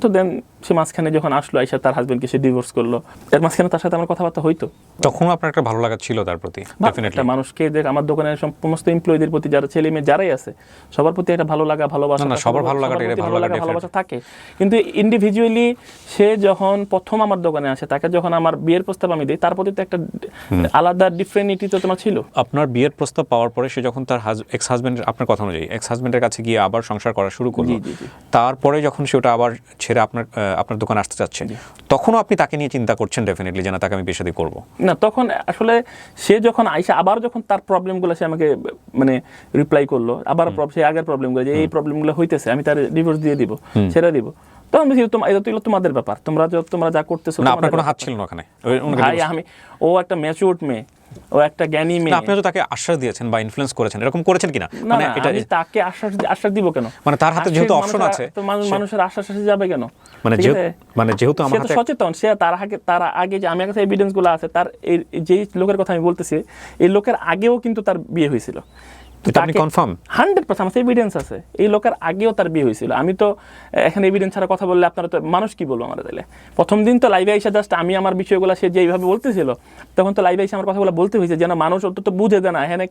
তো দেন সে মাঝখানে যখন আসলো আইসা তার হাজবেন্ডকে সে ডিভোর্স করলো, এর মাঝখানে তার সাথে আমার কথাবার্তা হইতো। তখন আপনার একটা ভালো লাগা ছিল তার প্রতি? একটা মানুষকে দেখ, আমার দোকানের সমস্ত এমপ্লয়ীদের প্রতি, যারা ছেলে মেয়ে যারাই আছে, সবার প্রতি একটা ভালো লাগা ভালোবাসা, সবার ভালো লাগা ভালোবাসা থাকে। কিন্তু ইন্ডিভিজুয়ালি সে যখন প্রথম আমার দোকানে আসে, তাকে যখন আমার বিয়ের প্রস্তাব আমি দিই, তার প্রতি তো একটা আলাদা ডিফারেন্টিটি তো তোমার ছিল। আপনার বিয়ের প্রস্তাব পাওয়ার পরে সে যখন তার এক্স হাজবেন্ডের, আপনার কথা অনুযায়ী এক্স হাজবেন্ডের কাছে গিয়ে আবার সংসার করা শুরু করলো, তারপরে যখন সে ওটা আবার ছেড়ে আপনার দোকানে আসতে চাচ্ছে, তখনও আপনি তাকে নিয়ে চিন্তা করছেন ডেফিনেটলি যে না, তাকে আমি বিয়ে শাদী করবো? না, তখন আসলে সে যখন আইসা আবার যখন তার প্রবলেমগুলো সে আমাকে মানে রিপ্লাই করলো, আবার সে আগের প্রবলেমগুলো, যে এই প্রবলেমগুলো হইতেছে, আমি তার ডিভোর্স দিয়ে দিব, ছেড়ে দিব, তখন এটা তোমাদের ব্যাপার, তোমরা যা করতেছো। না, আপনার কোনো হাত ছিল না ওখানে? ভাই ও একটা ম্যাচিউরড মেয়ে, ও একটা জ্ঞানী মেয়ে। আপনি তো তাকে আশ্বাস দিয়েছেন বা ইনফ্লুয়েন্স করেছেন, এরকম করেছেন কিনা? মানে আমি তাকে আশ্বাস দিব কেন? মানে তার হাতে যেহেতু অপশন আছে, তো মানুষের আশ্বাস যাবে কেন? যেহেতু আমার হাতে সচেতন সে, তার আগে যে আমার কাছে এভিডেন্স গুলো আছে, তার যেই লোকের কথা আমি বলতেছি, এই লোকের আগেও কিন্তু তার বিয়ে হয়েছিল। আপনি কনফার্ম? 100% আমার এভিডেন্স আছে, এই লোকের আগেও তার বিয়ে হয়েছিল। আমি তো এখানে এভিডেন্স ছাড়া কথা বললে আপনারা তো মানুষ কি বলবো আমার তাহলে? প্রথম দিন তো লাইভে এসে জাস্ট আমি আমার বিষয়গুলো সে যেইভাবে বলতেছিল, তখন তো লাইভে এসে আমার কথাগুলো বলতে হয়েছে, যেন মানুষ অন্তত বুঝে দেয় না এখানে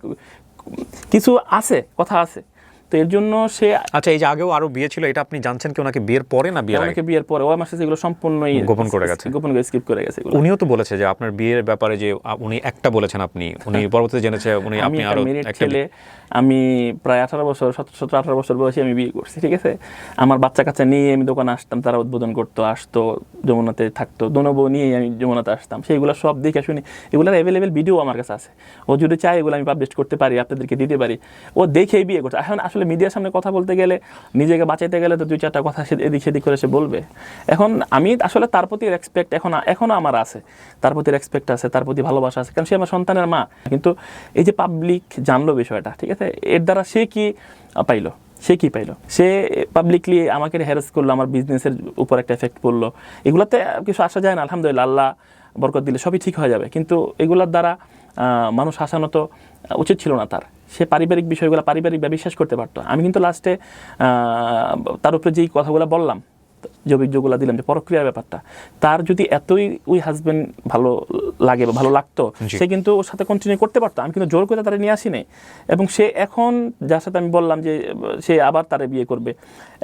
কিছু আছে, কথা আছে। তো এর জন্য সে, আচ্ছা, এই যে আগেও আরো বিয়ে ছিল, এটা আপনি জানছেন কি ওনাকে বিয়ের পরে না বিয়ের আগে? বিয়ের পরে। ও আমার সাথে এগুলো সম্পূর্ণই গোপন করে গেছে, গোপন করে স্কিপ করে গেছে। উনিও তো বলেছে যে আপনার বিয়ের ব্যাপারে যে উনি একটা বলেছেন, উনি পরবর্তীতে জেনেছে আপনি আরো একটা ছেলে। আমি প্রায় 17-18 বছর বয়সে আমি বিয়ে করছি, ঠিক আছে? আমার বাচ্চা কাচ্চা নিয়ে আমি দোকানে আসতাম, তারা উদ্বোধন করতো, আসতো, যমুনাতে থাকতো, দোনবো নিয়ে আমি যমুনাতে আসতাম, সেইগুলো সব দেখে শুনি। এগুলোর অ্যাভেলেবেল ভিডিও আমার কাছে আছে, ও যদি চায় এগুলো আমি পাবলিশ করতে পারি, আপনাদেরকে দিতে পারি। ও দেখেই বিয়ে করছে। এখন আসলে মিডিয়ার সামনে কথা বলতে গেলে, নিজেকে বাঁচাইতে গেলে তো 2-4টা কথা এদিক সেদিক করে সে বলবে। এখন আমি আসলে তার প্রতি রেসপেক্ট এখনো আমার আছে, তার প্রতি রেসপেক্ট আছে, তার প্রতি ভালোবাসা আছে, কারণ সে আমার সন্তানের মা। কিন্তু এই যে পাবলিক জানলো বিষয়টা, ঠিক আছে, এর দ্বারা সে কি পাইলো? সে পাবলিকলি আমাকে হ্যারাস করলো, আমার বিজনেসের উপর একটা এফেক্ট পড়লো। এগুলাতে কিছু আসা যায় না, আলহামদুলিল্লাহ, আল্লাহ বরকত দিলে সবই ঠিক হয়ে যাবে। কিন্তু এগুলার দ্বারা মানুষ হাসানো তো উচিত ছিল না তার। সে পারিবারিক বিষয়গুলো পারিবারিকভাবে বিশ্বাস করতে পারতো। আমি কিন্তু লাস্টে তার উপরে যেই কথাগুলো বললাম, যে অভিযোগগুলো দিলাম, যে পরক্রিয়ার ব্যাপারটা, তার যদি এতই ওই হাজবেন্ড ভালো লাগে বা ভালো লাগতো, সে কিন্তু ওর সাথে কন্টিনিউ করতে পারতো। আমি কিন্তু জোর করে তারা নিয়ে আসি নাই। এবং সে এখন যার সাথে আমি বললাম যে সে আবার তারা বিয়ে করবে,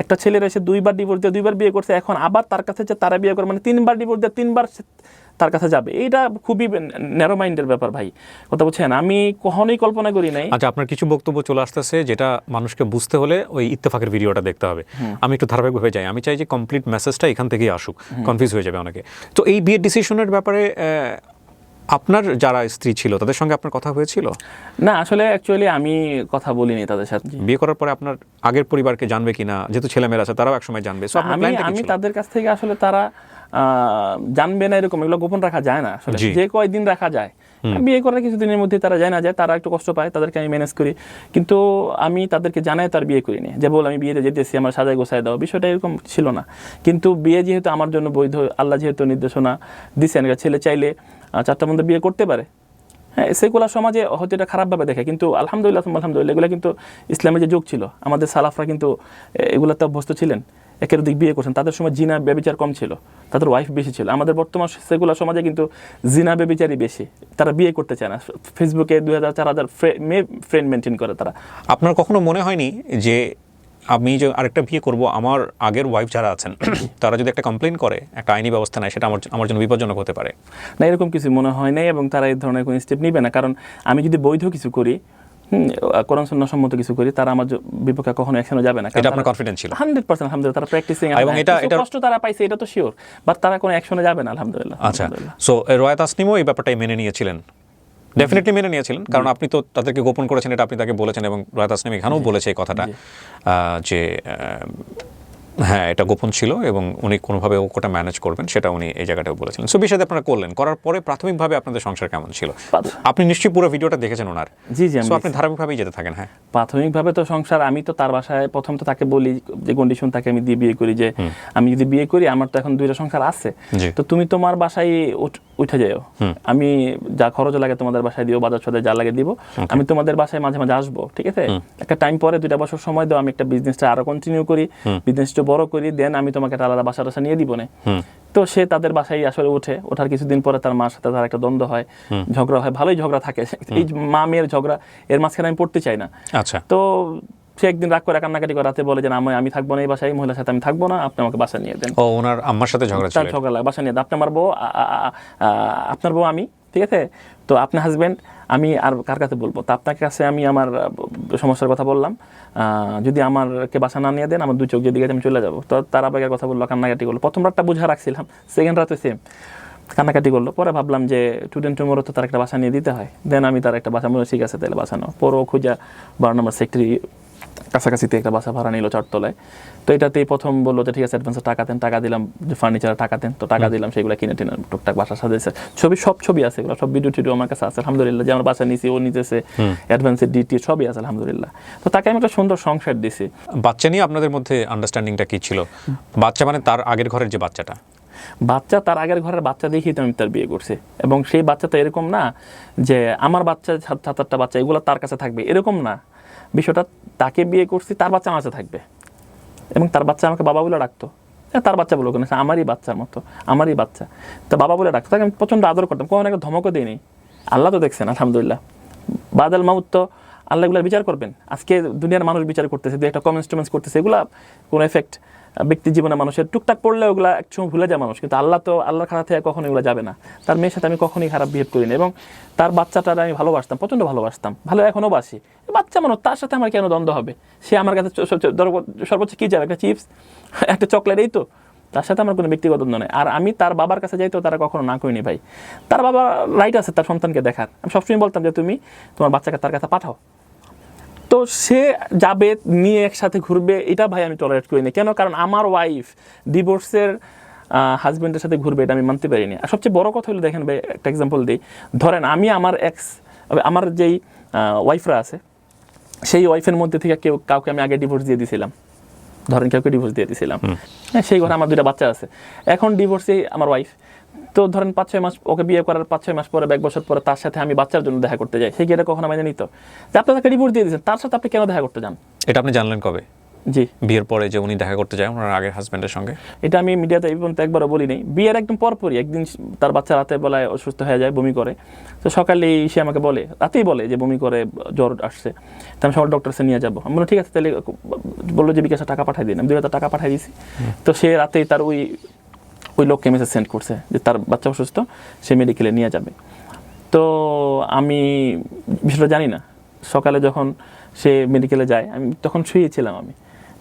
একটা ছেলের এসে 2বার ডিভোর্স দিয়ে 2বার বিয়ে করছে, এখন আবার তার কাছে যে তারা বিয়ে করে, মানে 3বার ডিভোর্স দিয়ে 3বার তার কাছে যাবে, এইটা খুবই ন্যারো মাইন্ডের ব্যাপার ভাই, কথা বলছেন। আমি কখনোই কল্পনা করি নাই। আচ্ছা, আপনার কিছু বক্তব্য চলে আসতেছে, যেটা মানুষকে বুঝতে হলে ওই ইত্তেফাকের ভিডিওটা দেখতে হবে। আমি একটু ধারাবাহিকভাবে যাই, আমি চাই যে কমপ্লিট মেসেজটা এখান থেকেই আসুক, কনফিউজ হয়ে যাবে অনেকে। তো এই বিয়ের ডিসিশনের ব্যাপারে আপনার যারা স্ত্রী ছিল তাদের সঙ্গে আপনার কথা হয়েছিল? না, আসলে অ্যাকচুয়ালি আমি কথা বলিনি তাদের সাথে। বিয়ে করার পরে আপনার আগের পরিবারকে জানবে কিনা, যেহেতু ছেলেমেয়েরা আছে তারাও একসময় জানবে, আমি তাদের কাছ থেকে আসলে তারা জানবে না এরকম এগুলো গোপন রাখা যায় না আসলে, যে কয়দিন রাখা যায়। বিয়ে করার কিছুদিনের মধ্যে তারা যায় না যায়, তারা একটু কষ্ট পায়, তাদেরকে আমি ম্যানেজ করি। কিন্তু আমি তাদেরকে জানাই তার বিয়ে করিনি, যে বল আমি বিয়েতে যেতেছি, আমার সাজায় গোছায় দাও, বিষয়টা এরকম ছিল না। কিন্তু বিয়ে যেহেতু আমার জন্য বৈধ, আল্লাহ যেহেতু নির্দেশনা দিচ্ছেন, ছেলে চাইলে 4টার মধ্যে বিয়ে করতে পারে। হ্যাঁ, সেকুলার সমাজে হয়তো এটা খারাপভাবে দেখে, কিন্তু আলহামদুলিল্লাহ এগুলো কিন্তু ইসলামের যে যুগ ছিল, আমাদের সালাফরা কিন্তু এগুলোতে অভ্যস্ত ছিলেন, একের দিক বিয়ে করছেন। তাদের সময় জিনা ব্যভিচার কম ছিল, তাদের ওয়াইফ বেশি ছিল। আমাদের বর্তমান সেকুলার সমাজে কিন্তু জিনা ব্যভিচারই বেশি, তারা বিয়ে করতে চায় না। ফেসবুকে 2000-4000 ফ্রেন্ড মেনটেন করে তারা। আপনার কখনো মনে হয়নি যে আমি যে আরেকটা বিয়ে করব, আমার আগের ওয়াইফ যারা আছেন তারা যদি একটা কমপ্লেন করে, একটা আইনি ব্যবস্থা নেয়, সেটা আমার জন্য বিপজ্জনক হতে পারে? না, এরকম কিছু মনে হয় নাই, এবং তারা এই ধরনের কোনো স্টেপ নিবে না। কারণ আমি যদি বৈধ কিছু করি, কোরআন সুন্নাহ সম্মত কিছু করি, তারা আমার বিপক্ষে কখনো অ্যাকশনে যাবে না। এটা আপনার কনফিডেন্স ছিল? 100% আলহামদুলিল্লাহ, তারা প্র্যাকটিসিং, এবং এটা কষ্ট তারা পাইছে, এটা তো শিওর, বাট তারা কোনো অ্যাকশনে যাবে না আলহামদুলিল্লাহ। আচ্ছা, সো রোয়া তাসনিমও এই ব্যাপারটাই মেনে নিয়েছিলেন? ডেফিনেটলি মেনে নিয়েছিলেন, কারণ আপনি তো তাদেরকে গোপন করেছেন, এটা আপনি তাকে বলেছেন, এবং রোয়া তাসনিম এখানেও বলেছে এই কথাটা, যে হ্যাঁ, এটা গোপন ছিল এবং উনি কোনোভাবে ওটা ম্যানেজ করবেন সেটা উনি এই জায়গাটাও বলেছিলেন। সো বিষয়টা আপনারা করলেন, করার পরে প্রাথমিকভাবে আপনাদের সংসার কেমন ছিল? আপনি নিশ্চয়ই পুরো ভিডিওটা দেখেছেন ওনার। জি জি, সো আপনি ধারাবাহিকভাবেই যেতে থাকেন। হ্যাঁ, প্রাথমিকভাবে তো সংসার, আমি তো তার বাসায় প্রথম তো তাকে বলি যে কন্ডিশন তাকে আমি দিয়ে বিয়ে করি, যে আমি যদি বিয়ে করি আমার তো এখন 2টা সংসার আছে, তো তুমি তোমার বাসায় উঠে যাও, আমি যা খরচ লাগে তোমাদের বাসায় দিও, বাজার সদায় যা লাগে দিব, আমি তোমাদের বাসায় মাঝে মাঝে আসবো, ঠিক আছে? একটা টাইম পরে 2টা বছর সময় দাও, আমি একটা বিজনেসটা আরো কন্টিনিউ করি, বিজনেসটা বড় করি, দেন আমি তোমাকে একটা আলাদা বাসা টাসা নিয়ে দিব না। তো সে তাদের বাসায় আসলে ওঠার কিছুদিন পরে তার মার সাথে তার একটা দ্বন্দ্ব হয়, ঝগড়া হয়, ভালোই ঝগড়া থাকে, এই মা মেয়ের ঝগড়া, এর মাঝখানে আমি পড়তে চাই না। আচ্ছা। তো সে একদিন রাগ করে কান্নাকাটি করে রাতে বলে যে আমি থাকবো না এই বাসায়, মহিলার সাথে আমি থাকবো না, আপনি আমাকে বাসা নিয়ে দেন। ও, ওনার আম্মার সাথে ঝগড়া ছিল? তার ঝগড়া লাগে, বাসা নিয়ে দেন, আপনি আমার বউ, আপনার বউ আমি, ঠিক আছে? তো আপনি হাজবেন্ড, আমি আর কার কাছে বলবো? তো আপনার কাছে আমি আমার সমস্যার কথা বললাম, যদি আমারকে বাসা না নিয়ে দেন আমার 2 চোখ যেদিকে আমি চলে যাবো। তো তার আবেগের কথা বললো, কান্নাকাটি করলো। প্রথম রাতটা বুঝা রাখছিলাম, সেকেন্ড রাতে সেম কান্নাকাটি করলো। পরে ভাবলাম যে টুডেন্ট টুমোরো তো তার একটা বাসা নিয়ে দিতে হয়, দেন আমি তার একটা বাসা বলে ঠিক আছে তাহলে বাসা নাও। পরও খুঁজা 12 নম্বর সেক্টরি কাছাকাছিতে একটা বাসা ভাড়া নিল 4 তলায়। তো এটাতেই প্রথম বললো যে ঠিক আছে অ্যাডভান্সে টাকা দেন, টাকা দিলাম, যে ফার্নিচার টাকা দেন, তো টাকা দিলাম, সেগুলো কিনে টিনে টুকটাক বাসা সাজাইছে, সব ছবি আছে, এগুলো সব ভিডিও টিডিও আমার কাছে আছে আলহামদুলিল্লাহ, যে আমার বাসা নিছি, ও নিতেছে, অ্যাডভান্সের ডিটি সবই আছে আলহামদুলিল্লাহ। তো তাকে আমি একটা সুন্দর সংসার দিছি। বাচ্চা নিয়ে আপনাদের মধ্যে আন্ডারস্ট্যান্ডিংটা কি ছিল? বাচ্চা মানে তার আগের ঘরের যে বাচ্চাটা? বাচ্চা তার আগের ঘরের বাচ্চা দেখেই তো আমি তার বিয়ে করছি, এবং সেই বাচ্চা তো এরকম না যে আমার বাচ্চা 7-8টা বাচ্চা এগুলো তার কাছে থাকবে, এরকম না বিষয়টা। তাকে বিয়ে করছি, তার বাচ্চা আমার কাছে থাকবে, এবং তার বাচ্চা আমাকে বাবা বলে ডাকতো। তার বাচ্চা বলো কেন, আমারই বাচ্চার মতো, আমারই বাচ্চা, তো বাবা বলে ডাকতো। তাকে আমি প্রচণ্ড আদর করতাম, কোনো একটা ধমকও দিইনি। আল্লাহ তো দেখছেন আলহামদুলিল্লাহ, বাদাল মাউত তো আল্লাহ এগুলো বিচার করবেন। আজকে দুনিয়ার মানুষ বিচার করতেছে, দু একটা কমেন্টস টমেন্টস করতেছে, এগুলা কোনো এফেক্ট ব্যক্তি জীবনে মানুষের টুকটাক পড়লে ওগুলা একসময় ভুলে যায় মানুষ, কিন্তু আল্লাহ তো আল্লাহর খারাপ থেকে কখনো এগুলো যাবে না। তার মেয়ের সাথে আমি কখনোই খারাপ বিহেভ করিনি, এবং তার বাচ্চাটার আমি ভালোবাসতাম, প্রচণ্ড ভালোবাসতাম, ভালো এখনও বাসি। বাচ্চা মানুষ, তার সাথে আমার কেন দ্বন্দ্ব হবে? সে আমার কাছে সর্বোচ্চ কী যাবে, একটা চিপস, একটা চকলেট, এই তো। তার সাথে আমার কোনো ব্যক্তিগত দ্বন্দ্ব নেই। আর আমি তার বাবার কাছে যাইতেও তারা কখনো না করিনি ভাই। তার বাবা রাইট আছে তার সন্তানকে দেখার, আমি সবসময় বলতাম যে তুমি তোমার বাচ্চাকে তার কাছে পাঠাও। তো সে যাবে, নিয়ে একসাথে ঘুরবে, এটা ভাই আমি টলারেট করি না। কেন? কারণ আমার ওয়াইফ ডিভোর্সের হাজব্যান্ডের সাথে ঘুরবে, এটা আমি মানতে পারিনি। আর সবচেয়ে বড় কথা হলো, দেখেন ভাই একটা এক্সাম্পল দিই, ধরেন আমি আমার যেই ওয়াইফরা আছে, সেই ওয়াইফের মধ্যে থেকে কাউকে আমি আগে ডিভোর্স দিয়ে দিয়েছিলাম, ধরেন কাউকে ডিভোর্স দিয়ে দিয়েছিলাম, হ্যাঁ, সেই ঘরে আমার 2টা বাচ্চা আছে, এখন ডিভোর্সে আমার ওয়াইফ। তো ধরেন 5-6 মাস, ওকে বিয়ে করার 5-6 মাস পরে, 1 বছর পরে তার সাথে আমি বাচ্চার জন্য দেখা করতে যাই, সে কি এটা কখনো মেনে নিত? যে আপনি তাকে ডিভোর্স দিয়ে দিয়েছেন, তার সাথে আপনি কেন দেখা করতে যান? এটা আপনি জানলেন কবে? জি, বিয়ের পরে যে উনি দেখা করতে যায় ওনার আগের হাজবেন্ডের সঙ্গে? এটা আমি মিডিয়াতে এই পর্যন্ত একবারও বলি নাই। বিয়ের একদম পরপরই একদিন তার বাচ্চা রাতে বেলায় অসুস্থ হয়ে যায়, বমি করে। তো সকালেই সে আমাকে বলে, রাতেই বলে যে বমি করে, জ্বর আসছে। তো আমি সকাল ডক্টর কাছে নিয়ে যাবো। আমি বললাম ঠিক আছে, তাহলে বললো যে বিকাশে টাকা পাঠিয়ে দিন। আমি 2,000 টাকা পাঠিয়ে দিয়েছি। তো সে রাতেই তার ওই লোককে মেসেজ সেন্ড করছে যে তার বাচ্চা অসুস্থ, সে মেডিকেলে নিয়ে যাবে। তো আমি বিষয়টা জানি না। সকালে যখন সে মেডিকেলে যায়, আমি তখন শুয়েছিলাম আমি।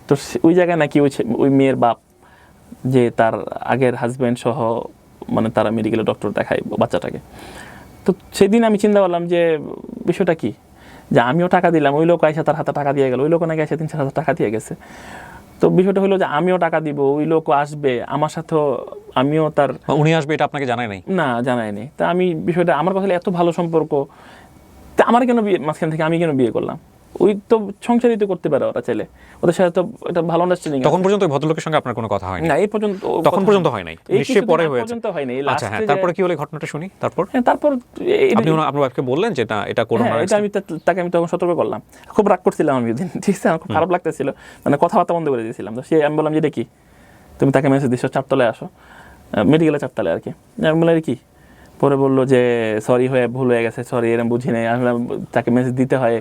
তো ওই জায়গায় নাকি ওই মেয়ের বাপ, যে তার আগের হাজব্যান্ড সহ, মানে তারা মেডিকেলে ডক্টর দেখায় বাচ্চাটাকে। তো সেদিন আমি চিন্তা করলাম যে বিষয়টা কি, যে আমিও টাকা দিলাম, ওই লোক আইসা তার হাতে টাকা দিয়ে গেল, ওই লোক নাকি এসে 3-4 হাজার টাকা দিয়ে গেছে। তো বিষয়টা হলো যে আমিও টাকা দিব, ওই লোকও আসবে আমার সাথেও, আমিও তার, উনি আসবে এটা আপনাকে জানায় নাই? না, জানায়নি। তা আমি বিষয়টা, আমার কথা এত ভালো সম্পর্ক, তা আমার কেন বিয়ে, মাঝখান থেকে আমি কেন বিয়ে করলাম? ওই তো সংসারই তো করতে পারে ওরা ছেলে, ওদের সাথে তো এটা ভালো আন্ডারস্ট্যান্ডিং। তখন পর্যন্ত ওই ভদ্রলোকের সঙ্গে আপনার কোনো কথা হয়নি? না, এই পর্যন্ত, তখন পর্যন্ত হয় নাই, নিশ্চয়ই পরে হয়েছে। পর্যন্ত হয়নি। আচ্ছা, হ্যাঁ, তারপরে কি হলো ঘটনাটা শুনি। তারপর তারপর আপনি আপনার ওয়াইফকে বললেন যে এটা করো না? এটা আমি তাকে আমি তখন সতর্ক করলাম। খুব রাগ করছিলাম আমি ওইদিন, ঠিক আছে, আমার খুব খারাপ লাগতেছিল, মানে কথাবার্তা বন্ধ করে দিয়েছিলাম। তো আমি বললাম যে দেখি, তুমি তাকে মেসেজ দিচ্ছ 4 তলায় আসো, মেডিকেলে 4 তলায় আর কি। আমি বললাম কি, পরে বললো যে সরি, ভুল হয়ে গেছে, সরি, এরকম বুঝি নাই, আসলে তাকে মেসেজ দিতে হয়,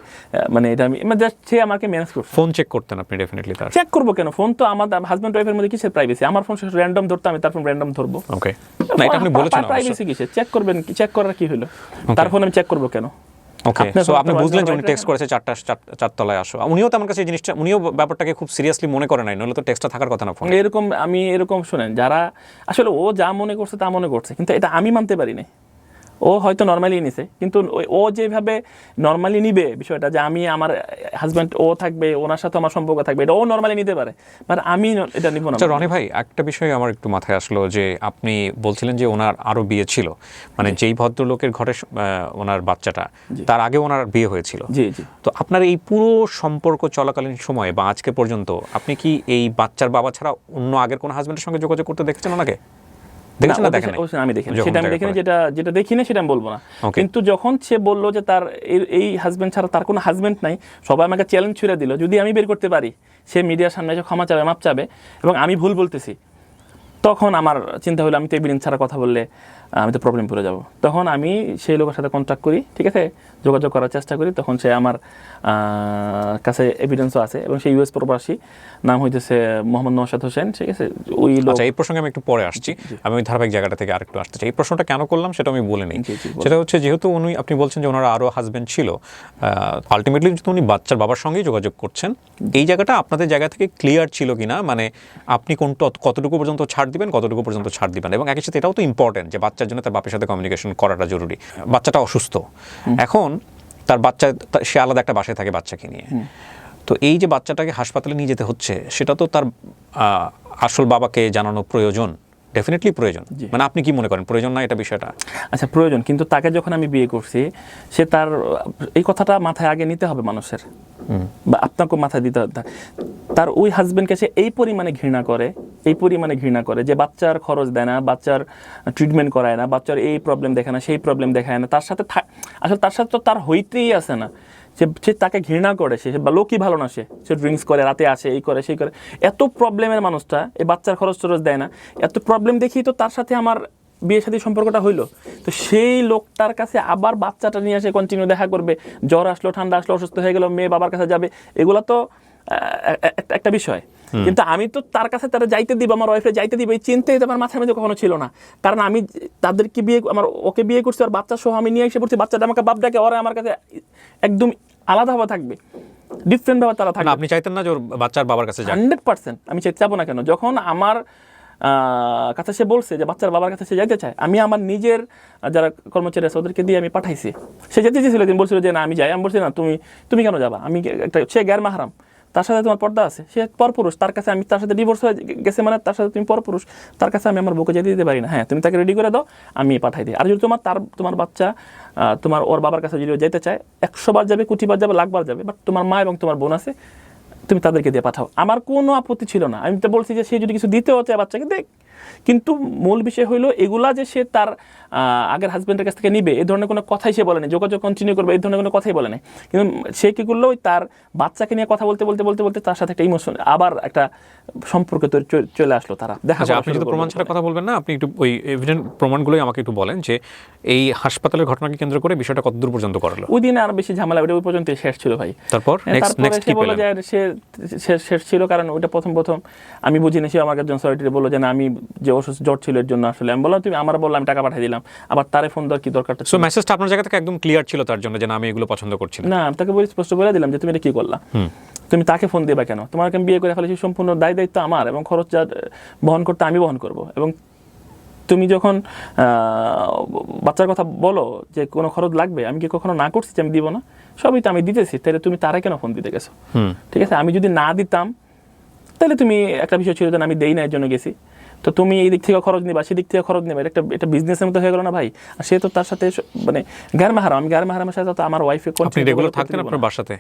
মানে এটা আমি জাস্ট, সে আমাকে ম্যানেজ করছে। ফোন চেক করতেন আপনি? ডেফিনেটলি। তার চেক করবো কেন? ফোন তো আমার হাজব্যান্ড ওয়াইফের মধ্যে কিসের প্রাইভেসি? আমার ফোন র্যান্ডম ধরতো, আমি তার ফোন র্যান্ডম ধরবো। ওকে, না, এটা আপনি বলেছেন, প্রাইভেসি কিসের? চেক করবেন কি? চেক করার কি হলো? তার ফোন আমি চেক করবো কেন? ওকে, সো আপনি বুঝলেন যে উনি টেক্সট করেছে 4 তলায় আসো। উনিও তো আমার কাছে এই জিনিসটা, উনিও ব্যাপারটাকে খুব সিরিয়াসলি মনে করে নাই, নইলে তো টেক্সটটা থাকার কথা না ফোনে। এরকম শুনেন, যারা আসলে ও যা মনে করছে তা মনে করছে, কিন্তু এটা আমি মানতে পারি না। ও হয়তো নর্মালি নিছে, কিন্তু ও যেভাবে নর্মালি নিবে বিষয়টা, যে আমি আমার হাজব্যান্ড ও থাকবে, ওনার সাথে আমার সম্পর্ক থাকবে, এটা ও নর্মালি নিতে পারে, বাট আমি এটা নিব না। আচ্ছা রনি ভাই, একটা বিষয় আমার একটু মাথায় আসলো, যে আপনি বলছিলেন যে ওনার আরো বিয়ে ছিল, মানে যেই ভদ্রলোকের ঘরে ওনার বাচ্চাটা, তার আগে ওনার বিয়ে হয়েছিল। জি জি। তো আপনার এই পুরো সম্পর্ক চলাকালীন সময়ে বা আজকে পর্যন্ত আপনি কি এই বাচ্চার বাবা ছাড়া অন্য আগের কোনো হাজবেন্ডের সঙ্গে যোগাযোগ করতে দেখেছেন ওনাকে? দেখেছেন না? দেখেন নাই? অবশ্যই আমি দেখিনি, যখন সেটা আমি দেখা দেখিনি, করে। যেটা দেখি না সেটা আমি বলবো না। Okay. কিন্তু যখন সে বললো যে তার এই হাজবেন্ড ছাড়া তার কোনো হাজবেন্ড নাই, সবাই আমাকে চ্যালেঞ্জ ছুড়ে দিল, যদি আমি বের করতে পারি, সে মিডিয়ার সামনে এসে ক্ষমা চাবে, মাপ চাবে, এবং আমি ভুল বলতেছি, তখন আমার চিন্তা হলো আমি তো এভিডেন্স ছাড়া কথা বললে আমি তো প্রবলেম পড়ে যাব। তখন আমি সেই লোকের সাথে কন্ট্যাক্ট করি, ঠিক আছে, যোগাযোগ করার চেষ্টা করি। তখন সে আমার কাছে এভিডেন্সও আছে, এবং সেই ইউএস প্রবাসী, নাম হইতেছে মোহাম্মদ নওশাদ হোসেন, ঠিক আছে। ওই লোক, আচ্ছা, এই প্রসঙ্গে আমি একটু পরে আসছি, আমি ওই ধারাবাহিক জায়গাটা থেকে আরেকটু আসতে চাই। এই প্রশ্নটা কেন করলাম সেটা আমি বলে নিই। জি, জি, বলুন। সেটা হচ্ছে, যেহেতু আপনি বলছেন যে ওনার আরও হাজবেন্ড ছিল, আলটিমেটলি যদি উনি বাচ্চার বাবার সঙ্গেই যোগাযোগ করছেন, এই জায়গাটা আপনাদের জায়গা থেকে ক্লিয়ার ছিল কিনা, মানে আপনি কতটুকু পর্যন্ত ছাড় দিবেন, কতটুকু পর্যন্ত ছাড় দিবেন, এবং একই সাথে এটাও তো ইম্পর্টেন্ট যে বাচ্চার জন্য তার বাপের সাথে কমিউনিকেশন করাটা জরুরি। বাচ্চাটা অসুস্থ, এখন তার বাচ্চা, সে আলাদা একটা বাসায় থাকে বাচ্চাকে নিয়ে, তো এই যে বাচ্চাটাকে হাসপাতালে নিয়ে যেতে হচ্ছে, সেটা তো তার আসল বাবাকে জানানো প্রয়োজন, ডেফিনেটলি প্রয়োজন। মানে আপনি কি মনে করেন, প্রয়োজন না এটা বিষয়টা? আচ্ছা, প্রয়োজন, কিন্তু তাকে যখন আমি বিয়ে করছি, সে তার এই কথাটা মাথায় আগে নিতে হবে মানুষের, বা আপনাকে মাথায় দিতে হবে। তার ওই হাজবেন্ডকে সে এই পরিমাণে ঘৃণা করে যে বাচ্চার খরচ দেয় না, বাচ্চার ট্রিটমেন্ট করায় না, বাচ্চার এই প্রবলেম দেখায় না, সেই প্রবলেম দেখায় না, তার সাথে আসলে তার সাথে তো তার হইতেই আসে না, সে তাকে ঘৃণা করে, সে লোকই ভালো না, সে ড্রিঙ্কস করে, রাতে আসে, এই করে সেই করে, এত প্রবলেমের মানুষটা এই বাচ্চার খরচ টরচ দেয় না, এত প্রবলেম দেখি তো তার সাথে আমার বিয়ে সাথে সম্পর্কটা হইলো। তো সেই লোকটার কাছে আবার বাচ্চাটা নিয়ে এসে কন্টিনিউ দেখা করবে, জ্বর আসলো, ঠান্ডা আসলো, অসুস্থ হয়ে গেল, মেয়ে বাবার কাছে যাবে, এগুলো তো একটা বিষয়। কিন্তু আমি তো তার কাছে তারা যাইতে দিব, আমার ওয়াইফে যাইতে দিব, এই চিন্তাই তো আমার মাথার মধ্যে কখনো ছিল না। কারণ আমি তাদেরকে ওকে বিয়ে করছি, আর বাচ্চা সহ আমি নিয়ে এসে পড়ছি, বাচ্চাটা আমাকে বাপ ডাকে, ওরা আমার কাছে একদম আলাদাভাবে থাকবে, ডিফারেন্ট ভাবে তারা থাকবে। আপনি চাইতেন না যে ওর বাচ্চার বাবার কাছে যান? 100% আমি চাবো না কেন? যখন আমার কাছে সে বলছে যে বাচ্চার বাবার কাছে সে যাইতে চায়, আমি আমার নিজের যারা কর্মচারী আছে ওদেরকে দিয়ে আমি পাঠাইছি। সে যেতে চেয়েছিল, দিন বলছিল যে না আমি যাই, আমি বলছি না, তুমি কেন যাবা, আমি সে গ্যার মাহরাম, তার সাথে তোমার পর্দা আছে, সে পরপুরুষ, তার কাছে আমি, তার সাথে ডিভোর্স হয়ে গেছে, মানে তার সাথে তুমি পরপুরুষ, তার কাছে আমি আমার বউকে যেতে দিতে পারি না। হ্যাঁ, তুমি তাকে রেডি করে দাও, আমি পাঠাই দিই। আর যদি তোমার বাচ্চা ওর বাবার কাছে যদি যেতে চায়, 100 বার যাবে, কোটি বার যাবে, লাখ বার যাবে, বাট তোমার মা এবং তোমার বোন আছে, তুমি তাদেরকে দিয়ে পাঠাও, আমার কোনো আপত্তি ছিল না। আমি তো বলছি যে সে যদি কিছু দিতেও চায় বাচ্চাকে দেখ, কিন্তু মূল বিষয় হইলো এগুলা যে সে তার আগের হাজবেন্ডের কাছ থেকে নিবে, এই ধরনের কোনো কথাই সে বলে না, যোগাযোগ কন্টিনিউ করবে এই ধরনের কোনো কথাই বলে না। কিন্তু সে কি করলো, তার বাচ্চাকে নিয়ে কথা বলতে বলতে বলতে বলতে তার সাথে একটা ইমোশন, আবার একটা সম্পর্ক চলে আসলো, তারা দেখা। আপনি যদি প্রমাণ ছাড়া কথা বলবেন না, আপনি একটু ওই এভিডেন্ট প্রমাণগুলোই আমাকে একটু বলেন, যে এই হাসপাতালের ঘটনাকে কেন্দ্র করে বিষয়টা কতদূর পর্যন্ত করালো? ওই দিনে আর বেশি ঝামেলা, ওই পর্যন্ত শেষ ছিল ভাই। তারপর সে বললো যে সে শেষ ছিল, কারণ ওইটা প্রথম আমি বুঝিনি, সে আমার কাছে সরিটি বললো যে না, আমি যে অসুস্থ জ্বর ছিল এর জন্য আসলে, আমি বললাম তুমি আমার বললাম, আমি টাকা পাঠিয়ে দিলাম, আবার তারে ফোন দেওয়ার কি দরকারটা? সো মেসেজটা আপনার জায়গা থেকে একদম ক্লিয়ার ছিল তার জন্য, যে না আমি এগুলো পছন্দ করছি না? না, আমি তাকে স্পষ্ট বলে দিলাম যে তুমি এটা কি করলা, তুমি তাকে ফোন দিবা কেন, তোমাকে আমি বিয়ে করে ফেলেছি, সম্পূর্ণ দায়িত্ব আমার, এবং খরচ যা বহন করতে আমি বহন করব, এবং তুমি যখন বাচ্চার কথা বলো যে কোনো খরচ লাগবে, আমি কি কখনো না করছি যে আমি দিব না? সবই তো আমি দিতেছি, তাহলে তুমি তারে কেন ফোন দিতে গেছো? ঠিক আছে, আমি যদি না দিতাম তাহলে তুমি একটা বিষয় ছিল যে আমি দেই না এর জন্য গেছি, তো তুমি এই দিক থেকে খরচ নিবা, সেদিক থেকে খরচ নেবে, এটা বিজনেসের মতো হয়ে গেল না ভাই? আর সে তো তার সাথে মানে গ্যার মাহারাম, আমি গ্যার মাহারামের সাথে তো আমার ওয়াইফে রেগুলার থাকতেন আপনার বাসাতে?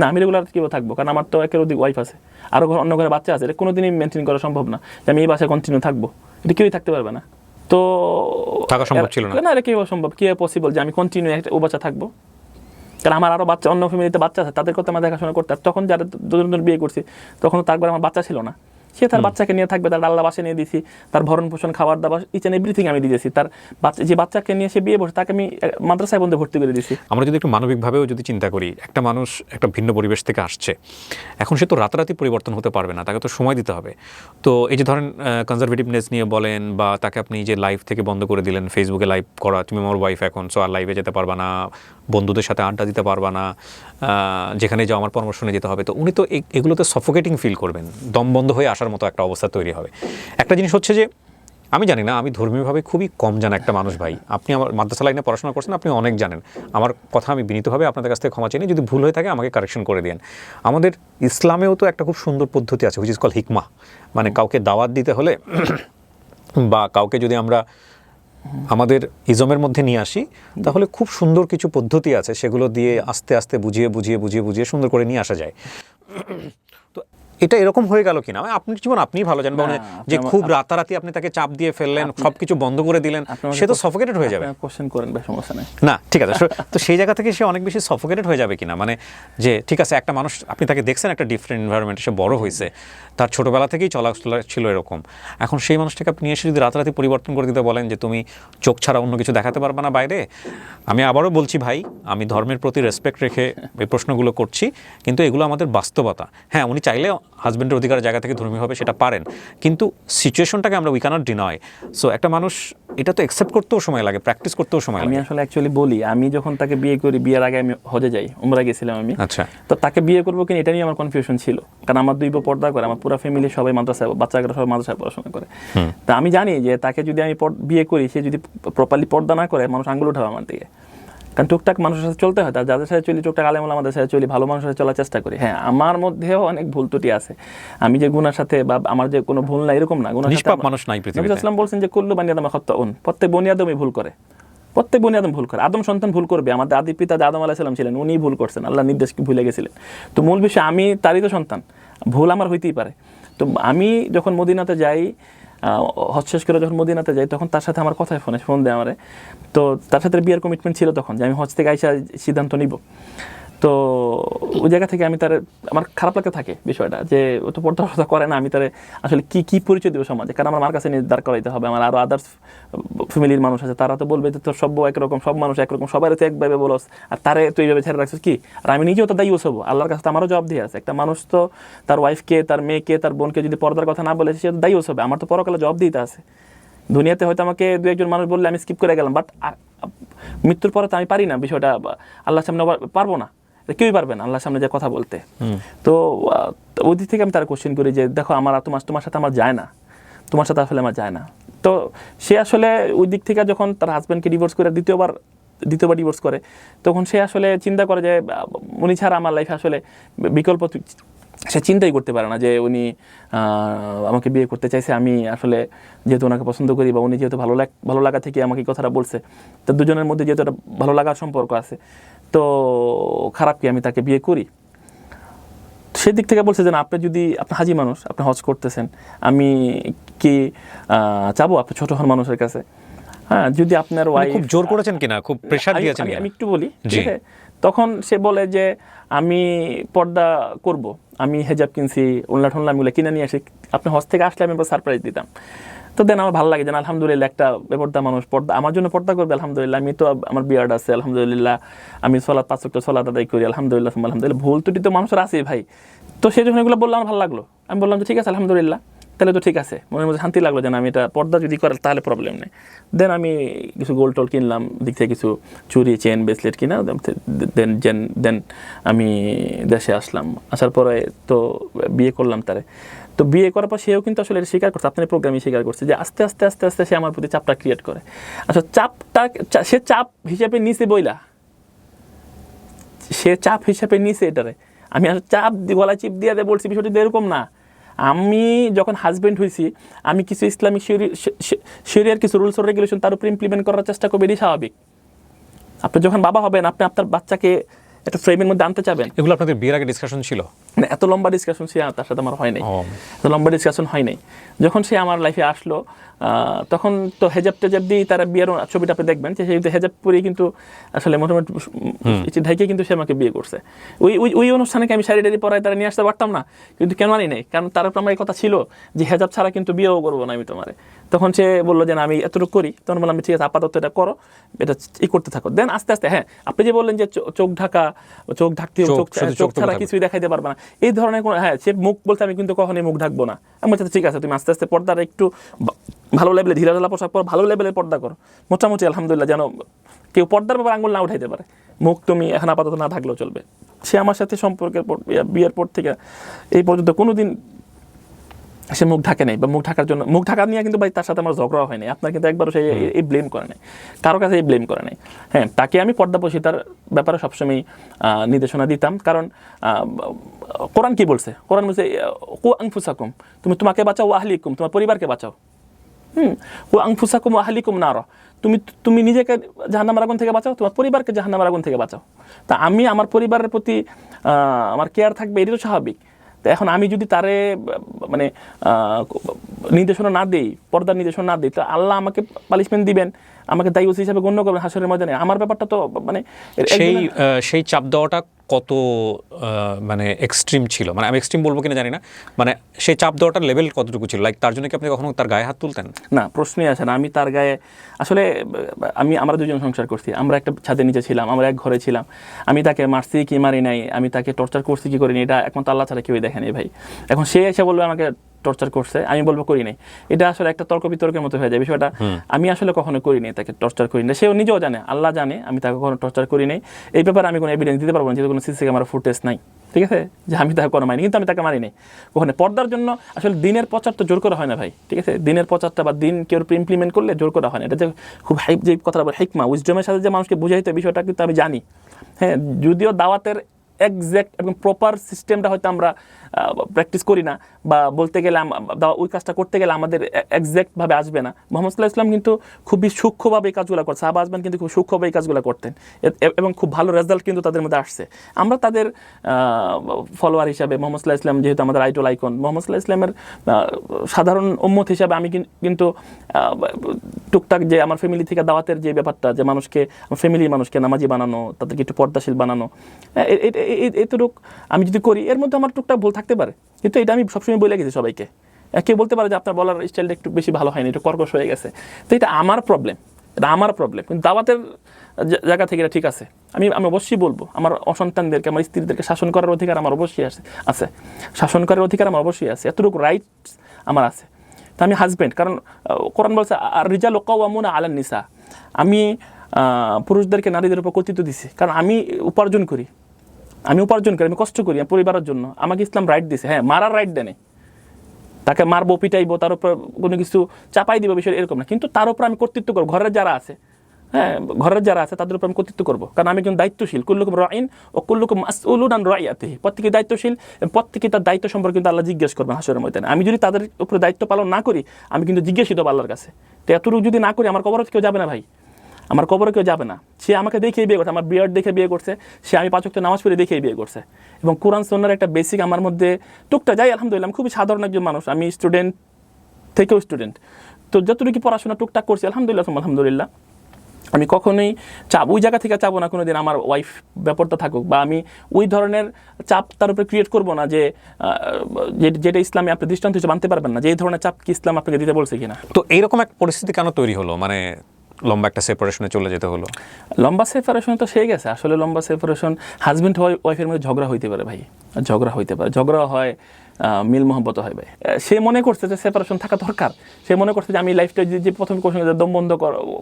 না, আমি রেগুলার কিভাবে থাকবো, কারণ আমার তো একের অধিক ওয়াইফ আছে, আরো অন্য ঘরে বাচ্চা আছে, এটা কোনোদিনই মেনটেন করা সম্ভব না যে আমি এই বাসায় কন্টিনিউ থাকবো, এটা কেউই থাকতে পারবে না। তো থাকা সম্ভব ছিল না। না, এটা কিভাবে সম্ভব, কি পসিবল যে আমি কন্টিনিউ ও বাচ্চা থাকবো? কারণ আমার আরো বাচ্চা, অন্য ফ্যামিলিতে বাচ্চা আছে, তাদের কথা আমার দেখাশোনা করতে, তখন যারা দুজন বিয়ে করছি তখন তার আমার বাচ্চা ছিল না, সে তার বাচ্চাকে নিয়ে থাকবে, তার আল্লাহ বাসে নিয়ে দিয়েছি, তার ভরণ পোষণ, খাবার দাবার, ইচ এন্ড এভরিথিং আমি দিয়েছি। তার যে বাচ্চাকে নিয়ে সে বিয়ে বসে, তাকে আমি মাদ্রাসায় বন্ধে ভর্তি করে দিয়েছি। আমরা যদি একটু মানবিকভাবেও যদি চিন্তা করি, একটা মানুষ একটা ভিন্ন পরিবেশ থেকে আসছে, এখন সে তো রাতারাতি পরিবর্তন হতে পারবে না, তাকে তো সময় দিতে হবে। তো এই যে ধরেন কনজারভেটিভনেস নিয়ে বলেন, বা তাকে আপনি যে লাইভ থেকে বন্ধ করে দিলেন, ফেসবুকে লাইভ করা, তুমি আমার ওয়াইফ এখন, সো আর লাইভে যেতে পারবা না, বন্ধুদের সাথে আড্ডা দিতে পারবা না, যেখানে যাও আমার পরামর্শ নিয়ে যেতে হবে, তো উনি তো এগুলোতে সফোকেটিং ফিল করবেন, দম বন্ধ হয়ে আসার মতো একটা অবস্থা তৈরি হবে। একটা জিনিস হচ্ছে যে আমি জানি না, আমি ধর্মীয়ভাবে খুবই কম জানা একটা মানুষ ভাই। আপনি আমার মাদ্রাসা লাইনে পড়াশোনা করছেন, আপনি অনেক জানেন। আমার কথা আমি বিনীতভাবে আপনাদের কাছ থেকে ক্ষমা চাই, যদি ভুল হয়ে থাকে আমাকে কারেকশন করে দিন। আমাদের ইসলামেও তো একটা খুব সুন্দর পদ্ধতি আছে, হুইচ ইজ কল হিকমা, মানে কাউকে দাওয়াত দিতে হলে বা কাউকে যদি আমরা আমাদের ইজমের মধ্যে নিয়ে আসি, তাহলে খুব সুন্দর কিছু পদ্ধতি আছে, সেগুলো দিয়ে আস্তে আস্তে বুঝিয়ে সুন্দর করে নিয়ে আসা যায়। তো এটা এরকম হয়ে গেল কিনা, আপনি জীবন আপনিই ভালো জানবেন, মানে যে খুব রাতারাতি আপনি তাকে চাপ দিয়ে ফেললেন, সবকিছু বন্ধ করে দিলেন, সে তো সফোকেটেড হয়ে যাবে। কোশ্চেন করেন ভাই, সমস্যা নেই। না ঠিক আছে, তো সেই জায়গা থেকে সে অনেক বেশি সফোকেটেড হয়ে যাবে কিনা, মানে যে ঠিক আছে একটা মানুষ আপনি তাকে দেখছেন একটা ডিফারেন্ট এনভায়রনমেন্টে সে বড় হয়েছে, তার ছোটবেলা থেকেই চলা ছিল এরকম, এখন সেই মানুষটাকে আপনি এসে যদি রাতারাতি পরিবর্তন করে দিতে বলেন যে তুমি চোখ ছাড়া অন্য কিছু দেখাতে পারবে না বাইরে। আমি আবারও বলছি ভাই, আমি ধর্মের প্রতি রেসপেক্ট রেখে এই প্রশ্নগুলো করছি, কিন্তু এগুলো আমাদের বাস্তবতা। হ্যাঁ, উনি চাইলে হাজব্যান্ডের অধিকারের জায়গা থেকে ধর্মীয় হবে সেটা পারেন, কিন্তু সিচুয়েশনটাকে আমরা উই ক্যানট ডিনাই। সো একটা মানুষ এটা তো অ্যাকসেপ্ট করতেও সময় লাগে, প্র্যাকটিস করতেও সময় লাগে। আমি আসলে অ্যাকচুয়ালি বলি, আমি যখন তাকে বিয়ে করি, বিয়ের আগে আমি হজে যাই, উমরা গেছিলাম আমি। আচ্ছা, তো তাকে বিয়ে করবো কিনা এটা নিয়ে আমার কনফিউশন ছিল, কারণ আমার দুই বউ পর্দা করে, আমার পুরো ফ্যামিলি সবাই মাদ্রাসায়, বাচ্চারা সবাই মাদ্রাসায় পড়াশোনা করে। তা আমি জানি যে তাকে যদি আমি বিয়ে করি, সে যদি প্রপারলি পর্দা না করে, মানুষ আঙ্গুল উঠাবে আমার দিকে, কারণ টুকটাক মানুষের সাথে চলতে হয়, তার যাদের সাথে চলি টুকটাক আলেমুল আমাদের সাথে চলি, ভালো মানুষের সাথে চলার চেষ্টা করি। হ্যাঁ, আমার মধ্যেও অনেক ভুল ত্রুটি আছে, আমি যে গুনার সাথে বা আমার যে কোনো ভুল না এরকম না, গুনার নিষ্পাপ মানুষ নাই পৃথিবীতে। নবী সাল্লাল্লাহু বলছেন যে কুল্লু বানি আদম খাত্তাউন, প্রত্যেক বনি আদমই ভুল করে, প্রত্যেক বনি আদম ভুল করে, আদম সন্তান ভুল করবে। আমাদের আদি পিতা আদম আলাইহিস সালাম ছিলেন, উনি ভুল করছেন, আল্লাহর নির্দেশকে ভুলে গেছিলেন। তো মূল বিষয়, আমি তারই তো সন্তান, ভুল আমার হইতেই পারে। তো আমি যখন মদিনাতে যাই, হজ শেষ করে যখন মদিনাতে যাই, তখন তার সাথে আমার কথায় ফোন দেয় আমারে। তো তার সাথে বিয়ের কমিটমেন্ট ছিল তখন, যে আমি হজ থেকে আইসা সিদ্ধান্ত নিব। তো ওই জায়গা থেকে আমি তার, আমার খারাপ লাগতে থাকে বিষয়টা, যে ও তো পর্দা করে না, আমি তার আসলে কি পরিচয় দেবো সমাজে, কারণ আমার কাছে দাঁড় করাইতে হবে। আমার আরও আদার্স ফ্যামিলির মানুষ আছে, তারা তো বলবে যে তোর সব একরকম, সব মানুষ একরকম, সবাই তো একভাবে বলস, আর তারে তুই এইভাবে ছেড়ে রাখছিস কি। আর আমি নিজেও তো দায়ী হবো, আল্লাহর কাছে তো আমারও জবাব দিয়ে আছে। একটা মানুষ তো তার ওয়াইফকে, তার মেয়েকে, তার বোনকে যদি পর্দার কথা না বলে, সে তো দায়ী হবে, আমার তো পরকালে জবাব দিতে আছে। দুনিয়াতে হয়তো আমাকে দু একজন মানুষ বললে আমি স্কিপ করে গেলাম, বাট মৃত্যুর পরে তো আমি পারি না বিষয়টা, আল্লাহর সামনে পারবো না, কেউই পারবে না আল্লাহর সামনে যে কথা বলতে। তো ওই দিক থেকে আমি তার কোশ্চেন করি যে দেখো, আমার তোমার সাথে আমার যায় না, তোমার সাথে আসলে আমার যায় না। তো সে আসলে ওই দিক থেকে যখন তার হাজব্যান্ডকে ডিভোর্স করে দ্বিতীয়বার ডিভোর্স করে, তখন সে আসলে চিন্তা করে যে উনি ছাড়া আমার লাইফে আসলে বিকল্প, সে চিন্তাই করতে পারে না যে উনি আমাকে বিয়ে করতে চাইছে। আমি আসলে যেহেতু ওনাকে পছন্দ করি, বা উনি যেহেতু ভালো লাগা থেকে আমাকে কথাটা বলছে, তো দুজনের মধ্যে যেহেতু একটা ভালো লাগার সম্পর্ক আছে, তো খারাপ কি আমি তাকে বিয়ে করি। সেদিক থেকে বলছে যে আপনি যদি, আপনি হাজি মানুষ, আপনি হজ করতেছেন, আমি কি চাবো আপনি ছোট হন মানুষের কাছে। হ্যাঁ, যদি আপনার ওয়াইফ খুব জোর করেছেন কিনা, খুব প্রেসার দিয়েছেন কিনা, আমি একটু বলি। তখন সে বলে যে আমি পর্দা করব, আমি হেজাব কিনছি, ওলনা ঠোনলা মিলে কিনে নিয়ে আসি, আপনি হজ থেকে আসলে আমি সারপ্রাইজ দিতাম। তো দেন আমার ভালো লাগে যে আলহামদুলিল্লাহ একটা বেপর্দা মানুষ পর্দা আমার জন্য পর্দা করবে, আলহামদুলিল্লাহ। আমি তো, আমার বিয়ার্ড আছে আলহামদুলিল্লাহ, আমি সালাত 5 ওয়াক্ত সালাত আদায় করি আলহামদুলিল্লাহ, আলহামদুলিল্লাহ। ভুল ত্রুটি তো মানুষের আছে ভাই। তো সে যখন এগুলো বললাম, আমার ভালো লাগলো, আমি বললাম যে ঠিক আছে আলহামদুলিল্লাহ, তাহলে তো ঠিক আছে, মনের মধ্যে শান্তি লাগলো যে আমি এটা পর্দা যদি করে তাহলে প্রবলেম নেই। দেন আমি কিছু গোল্ড টোল কিনলাম, দিক থেকে কিছু চুরি, চেন, ব্রেসলেট কিনা, দেন আমি দেশে আসলাম। আসার পরে তো বিয়ে করলাম তারে। তো বিয়ে করার পর সেও কিন্তু আসলে এটা স্বীকার করছে, আপনার প্রোগ্রামে স্বীকার করছে যে আস্তে আস্তে আস্তে আস্তে সে আমার প্রতি চাপটা ক্রিয়েট করে। আচ্ছা, সে চাপ হিসাবে নিছে বইলা, সে চাপ হিসাবে নিছে এটারে, আমি আসলে চাপ গলা চিপ দিয়ে বলছি বিষয়টি এরকম না। আমি যখন হাজব্যান্ড হয়েছি, আমি কিছু ইসলামিক শরিয়ার কিছু রুলস ও রেগুলেশন তার উপরে ইমপ্লিমেন্ট করার চেষ্টা করবো, এটাই স্বাভাবিক। আপনি যখন বাবা হবেন, আপনি আপনার বাচ্চাকে একটা ফ্রেমের মধ্যে আনতে চাবেন। এগুলো আপনাদের বিয়ের আগে ডিসকাশন ছিল? না, এত লম্বা ডিসকাশন সে তার সাথে আমার হয় নাই, এত লম্বা ডিসকাশন হয় নাই। যখন সে আমার লাইফে আসলো, তখন তো হেজাব টেজাব দিয়ে তারা বিয়ের ছবিটা আপনি দেখবেন, যে সেই হেজাব পরেই কিন্তু আসলে মোটামুটি ঢাইকে কিন্তু সে আমাকে বিয়ে করছে। ওই অনুষ্ঠানে আমি শাড়ি টাড়ি পরাই তারা নিয়ে আসতে পারতাম না, কিন্তু কেন মানি নাই, কারণ তার উপর আমার এই কথা ছিল যে হেজাব ছাড়া কিন্তু বিয়েও করবো না আমি তোমারে। তখন সে বললো যে না, আমি এতটুকু করি। তখন বললাম ঠিক আছে, আপাতত এটা করো, এটা করতে থাকো। দেন আস্তে আস্তে, হ্যাঁ, আপনি যে বললেন যে চোখ ঢাকতে, চোখ ছাড়া কিছুই দেখাইতে পারবে না, এই ধরনের কোনো, হ্যাঁ, সে মুখ বলতে আমি কিন্তু কখনোই মুখ ঢাকবো না। আমি বলছি ঠিক আছে, তুমি আস্তে আস্তে পর্দাটা একটু ভালো লেভেলে, ধীরে ঢালা পোশাক পর ভালো লেভেলের পর্দা করো, মোটামুটি আলহামদুলিল্লাহ, যেন কেউ পর্দার ব্যাপারে আঙুল না উঠাইতে পারে। মুখ তুমি এখন আপাতত না থাকলেও চলবে। সে আমার সাথে সম্পর্কের পর, বিয়ের পর থেকে এই পর্যন্ত কোনোদিন সে মুখ ঢাকে নাই, বা মুখ ঢাকার জন্য, মুখ ঢাকা নিয়ে কিন্তু ভাই তার সাথে আমার ঝগড়া হয় নাই, আপনার কিন্তু একবারও সে এই ব্লেম করে নাই, কারো কাছে এই ব্লেম করে নাই। হ্যাঁ, তাকে আমি পর্দাপোষিতার ব্যাপারে সবসময় নির্দেশনা দিতাম, কারণ কোরআন কি বলছে? কোরআন বলছে কু আনফুসাকুম, তুমি তোমাকে বাঁচাও, আহলিকুম, তোমার পরিবারকে বাঁচাও। কু আনফুসাকুম আহলিকুম নারা, তুমি নিজেকে জাহান্নামের আগুন থেকে বাঁচাও, তোমার পরিবারকে জাহান্নামের আগুন থেকে বাঁচাও। তা আমি আমার পরিবারের প্রতি আমার কেয়ার থাকবে, এটাই তো স্বাভাবিক। তো এখন আমি যদি তারে মানে নির্দেশনা না দিই, পর্দার নির্দেশনা না দিই, তো আল্লাহ আমাকে পানিশমেন্ট দিবেন, আমাকে দায়ী ওসি হিসাবে গণ্য করবেন হাসরের ময়দানে। আমার ব্যাপারটা তো মানে সেই চাপ দেওয়াটা কত মানে এক্সট্রিম ছিল, মানে আমি এক্সট্রিম বলবো কিনা জানি না, মানে সেই চাপ দেওয়াটার লেভেল কতটুকু ছিল? লাইক তার জন্য কি আপনি কখনো তার গায়ে হাত তুলতেন? না, প্রশ্নই আসে না। আমি তার গায়ে আসলে আমরা দুজন সংসার করছি, আমরা একটা ছাদের নিচে ছিলাম, আমরা এক ঘরে ছিলাম। আমি তাকে মারছি কি মারি নাই, আমি তাকে টর্চার করছি কি করিনি, এটা একমাত্র আল্লাহ ছাড়া কেউই দেখেনি ভাই। এখন সে এসে বলবে আমাকে টর্চার করছে, আমি বলবো করি নাই, এটা আসলে একটা তর্ক বিতর্কের মতো হয়ে যায় বিষয়টা। আমি আসলে কখনো করিনি, তাকে টর্চার করি না, সেও নিজেও জানে, আল্লাহ জানে আমি তাকে কখনো টর্চার করি নাই। এই ব্যাপারে আমি কোনো এভিডেন্স দিতে পারবো না, যেহেতু কোনো সিসি ক্যামেরা ফুটেজ নাই, ঠিক আছে, যে আমি তাকে কোনো মারিনি, কিন্তু আমি তাকে মারি নাই ওখানে। পর্দার জন্য আসলে দিনের প্রচার তো জোর করা হয় না ভাই, ঠিক আছে, দিনের প্রচারটা বা দিন কেউ ইমপ্লিমেন্ট করলে জোর করা হয় না। এটা যে খুব যে কথাটা বলে হিকমা, উইজডমের সাথে যে মানুষকে বুঝাইতে, বিষয়টা কিন্তু আমি জানি। হ্যাঁ, যদিও দাওয়াতের এক্স্যাক্ট এবং প্রপার সিস্টেমটা হয়তো আমরা প্র্যাকটিস করি না, বা বলতে গেলে ওই কাজটা করতে গেলে আমাদের এক্স্যাক্টভাবে আসবে না। মুহাম্মদ সাল্লাল্লাহু আলাইহি ওয়াসাল্লাম কিন্তু খুবই সূক্ষ্মভাবে এই কাজগুলো করতেন, সাহাবা আজমান কিন্তু খুব সূক্ষ্মভাবে এই কাজগুলো করতেন, এবং খুব ভালো রেজাল্ট কিন্তু তাদের মধ্যে আসছে। আমরা তাদের ফলোয়ার হিসাবে, মুহাম্মদ সাল্লাল্লাহু আলাইহি ওয়াসাল্লাম যেহেতু আমাদের আইডল আইকন, মুহাম্মদ সাল্লাল্লাহু আলাইহি ওয়াসাল্লামের সাধারণ উম্মত হিসাবে আমি কিন্তু টুকটাক যে আমার ফ্যামিলি থেকে দাওয়াতের যে ব্যাপারটা, যে মানুষকে, আমার ফ্যামিলির মানুষকে নামাজি বানানো, তাদেরকে একটু পর্দাশীল বানানো, এতটুক আমি যদি করি, এর মধ্যে আমার টুকটাক ভুল থাকতে পারে, কিন্তু এটা আমি সবসময় বলে গেছি সবাইকে। কেউ বলতে পারে যে আপনার বলার স্টাইলটা একটু বেশি ভালো হয়নি, একটু কর্কশ হয়ে গেছে, তো এটা আমার প্রবলেম, এটা আমার প্রবলেম। কিন্তু দাওয়াতের জায়গা থেকে এটা ঠিক আছে। আমি অবশ্যই বলবো, আমার অসন্তানদেরকে, আমার স্ত্রীদেরকে শাসন করার অধিকার আমার অবশ্যই আছে, শাসন করার অধিকার আমার অবশ্যই আছে, এতটুকু রাইটস আমার আছে। তা আমি হাজব্যান্ড, কারণ কোরআন বলছে আর রিজালু কাওয়ামুনা আলান নিসা, আমি পুরুষদেরকে নারীদের উপর কর্তৃত্ব দিছি, কারণ আমি উপার্জন করি, আমি কষ্ট করি আমার পরিবারের জন্য, আমাকে ইসলাম রাইট দিছে। হ্যাঁ, মারার রাইট দেয়, তাকে মারবো, পিটাইবো, তার উপর কোনো কিছু চাপাই দিব, বিষয় এরকম না, কিন্তু তার উপর আমি কর্তৃত্ব করবো। ঘরের যারা আছে, হ্যাঁ, ঘরের যারা আছে তাদের উপর আমি কর্তৃত্ব করবো, কারণ আমি একজন দায়িত্বশীল। কুল্লুকুম রাইন ও কুল্লুকুম মাসউলুন আন রাইয়াতিহি, প্রত্যেকে দায়িত্বশীল, প্রত্যেকে তার দায়িত্ব সম্পর্কে কিন্তু আল্লাহ জিজ্ঞেস করবেন হাশরের ময়দানে। আমি যদি তাদের উপরে দায়িত্ব পালন না করি, আমি কিন্তু জিজ্ঞাসিত হব আল্লাহর কাছে। তো এতটুকু যদি না করি, আমার কবরে কেউ যাবে না ভাই, আমার কবরে কেউ যাবে না। সে আমাকে দেখেই বিয়ে করছে, আমার বিয়ার্ড দেখে বিয়ে করছে, সে আমি 5 ওয়াক্ত নামাজ পড়ে দেখেই বিয়ে করছে, এবং কোরআন সুন্নাহর একটা বেসিক আমার মধ্যে টুকটা যাই। আলহামদুলিল্লাহ, আমি খুবই সাধারণ একজন মানুষ, আমি স্টুডেন্ট থেকেও স্টুডেন্ট, তো যতটুকু পড়াশোনা টুকটাক করছি আলহামদুলিল্লাহ। আমি কখনোই ওই জায়গা থেকে চাবো না কোনোদিন আমার ওয়াইফ ব্যাপারটা থাকুক, বা আমি ওই ধরনের চাপ তার উপরে ক্রিয়েট করবো না, যে যেটা ইসলামে আপনি দৃষ্টান্ত হিসেবে আনতে পারবেন না, যে এই ধরনের চাপ কি ইসলাম আপনাকে দিতে বলছে কিনা। তো এইরকম এক পরিস্থিতি কেন তৈরি হলো, মানে লম্বা একটা সেপারেশনে চলে যেতে হলো? লম্বা সেপারেশন তো সেই গেছে, আসলে লম্বা সেপারেশন হাজব্যান্ড ওয়াইফের মধ্যে ঝগড়া হইতে পারে ভাই, ঝগড়া হয়, মিল মোহাম্মত হয় ভাই। সে মনে করছে যে সেপারেশন থাকা দরকার, সে মনে করছে যে আমি লাইফটা যে প্রথম কোশ্চেন দম বন্ধ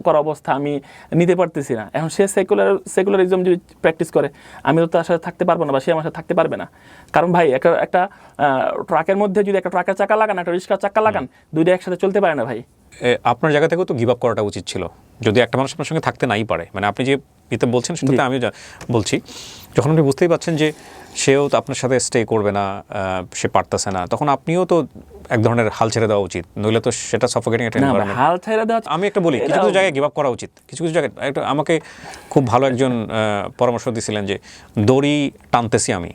করা অবস্থা আমি নিতে পারতেছি না। এখন সে সেকুলারিজম যদি প্র্যাকটিস করে, আমি তো তার সাথে থাকতে পারবো না, বা সে আমার সাথে থাকতে পারবে না। কারণ ভাই একটা ট্রাকের মধ্যে যদি একটা ট্রাকের চাকা লাগান, একটা রিক্সার চাকা লাগান, দুইটা একসাথে চলতে পারে না ভাই। আপনার জায়গা থেকেও তো গিভ আপ করাটা উচিত ছিল, যদি একটা মানুষ আপনার সঙ্গে থাকতে নাই পারে। মানে আপনি যে এতে বলছেন সেটাতে আমিও বলছি, যখন আপনি বুঝতেই পারছেন যে সেও তো আপনার সাথে স্টে করবে না, সে পারতেছে না, তখন আপনিও তো এক ধরনের হাল ছেড়ে দেওয়া উচিত, নইলে তো সেটা সাফোকেটিং একটা এনভায়রনমেন্ট। হাল ছেড়ে দেওয়া, আমি একটা বলি, কিছু কিছু জায়গায় গিভ আপ করা উচিত, কিছু কিছু জায়গায়। একটা আমাকে খুব ভালো একজন পরামর্শ দিয়েছিলেন যে দড়ি টানতেছি আমি,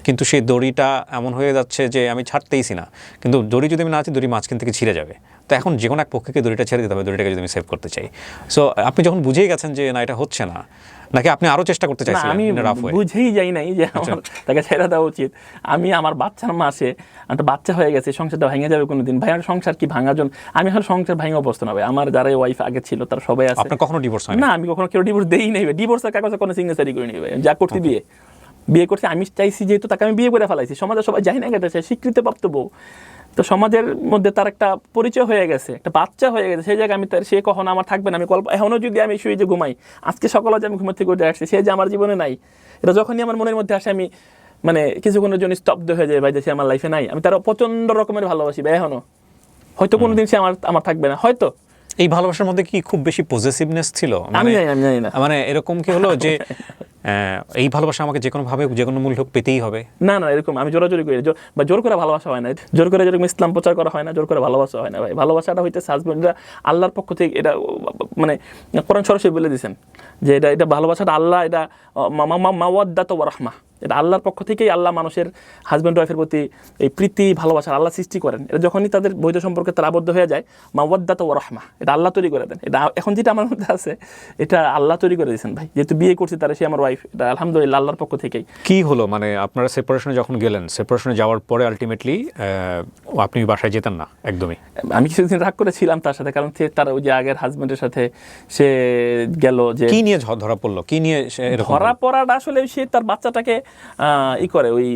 কিন্তু সেই দড়িটা এমন হয়ে যাচ্ছে যে আমি ছাড়তেইছি না, কিন্তু দড়ি যদি আমি না আছি, দড়ি মাঝখান থেকে ছিঁড়ে যাবে। তো এখন যে কোনো এক পক্ষকে দড়িটা ছেড়ে দিতে হবে, দড়িটাকে যদি আমি সেভ করতে চাই। সো আপনি যখন বুঝেই গেছেন যে না, এটা হচ্ছে না, নাকি আপনি আরো চেষ্টা করতে চাইছেন? আমি বুঝেই যাই নাই যে আমার তাকে ছেড়ে দেওয়া উচিত। আমি আমার বাচ্চার মাসে একটা বাচ্চা হয়ে গেছে, সংসারটা ভেঙে যাবে কোনোদিন ভাই। আমার সংসার কি ভাঙার জন্য? আমি এখন সংসার ভাঙা অবস্থা না ভাই, আমার যারা ওয়াইফ আগে ছিল তার সবাই আছে। আপনার কখনো ডিভোর্স হয় না? আমি কখনো কেউ ডিভোর্স দেই নাই, ডিভোর্সের কাগজে কোনো সিগনেচারই করি নাই ভাই। যা করতে বিয়ে করছি, আমি চাইছি যেহেতু তাকে আমি বিয়ে করে ফেলাইছি, সমাজে সবাই যাই না গেছে, স্বীকৃতিপ্রাপ্ত বউ, তো সমাজের মধ্যে তার একটা পরিচয় হয়ে গেছে, একটা বাচ্চা হয়ে গেছে, সেই জায়গায় আমি সে কখনো আমার থাকবে না। আমি এখনও যদি আমি শুয়ে যে ঘুমাই, আজকে সকালে যে আমি ঘুমাতে করে আসছি, সে যে আমার জীবনে নাই, এটা যখনই আমার মনের মধ্যে আসে আমি মানে কিছুক্ষণের জন্য স্তব্ধ হয়ে যায় ভাই যে সে আমার লাইফে নাই, আমি তারা প্রচন্ড রকমের ভালোবাসি ভাই এখনো। হয়তো কোনোদিন সে আমার থাকবে না হয়তো। এই ভালোবাসার মধ্যে কি খুব বেশি পজেসিভনেস ছিল? আমি জানি না। মানে এরকম কি হলো যে এই ভালোবাসা আমাকে যে কোনো ভাবে যে কোনো মূল্য পেতেই হবে? না এরকম আমি জোরাজোরি করি বা জোর করে ভালোবাসা হয় না, জোর করে যেরকম ইসলাম প্রচার করা হয় না, জোর করে ভালোবাসা হয় না ভাই। ভালোবাসাটা হইতেছে হাজবেন্ডরা আল্লাহর পক্ষ থেকে, এটা মানে কোরআন সরাসরি বলে দিয়েছেন যে এটা ভালোবাসাটা আল্লাহ, এটা মাওয়াদ্দাত ওয়া রাহমা, এটা আল্লাহর পক্ষ থেকেই আল্লাহ মানুষের হাজব্যান্ড ওয়াইফের প্রতি এই প্রীতি ভালোবাসা আল্লাহ সৃষ্টি করেন। এটা যখনই তাদের বৈধ সম্পর্কে তারা আবদ্ধ হয়ে যায়, মাওয়াদ্দাত ওয়া রাহমা, এটা আল্লাহ তৈরি করে দেন। এটা এখন যেটা আমার মধ্যে আছে এটা আল্লাহ তৈরি করে দিয়েছেন ভাই। যেহেতু বিয়ে করছি তারা, সে আমার ওয়াইফ, এটা আলহামদুলিল্লাহ আল্লাহর পক্ষ থেকেই। কি হলো মানে আপনারা সেপারেশনে যখন গেলেন, সেপারেশনে যাওয়ার পরে আলটিমেটলি আপনি বাসায় যেতেন না একদমই? আমি কিছুদিন রাগ করেছিলাম তার সাথে, কারণ তার ওই যে আগের হাজবেন্ডের সাথে সে গেল, যে কি নিয়ে ধরা পড়লো, কি নিয়ে ধরা পড়াটা আসলে সে তার বাচ্চাটাকে করে ওই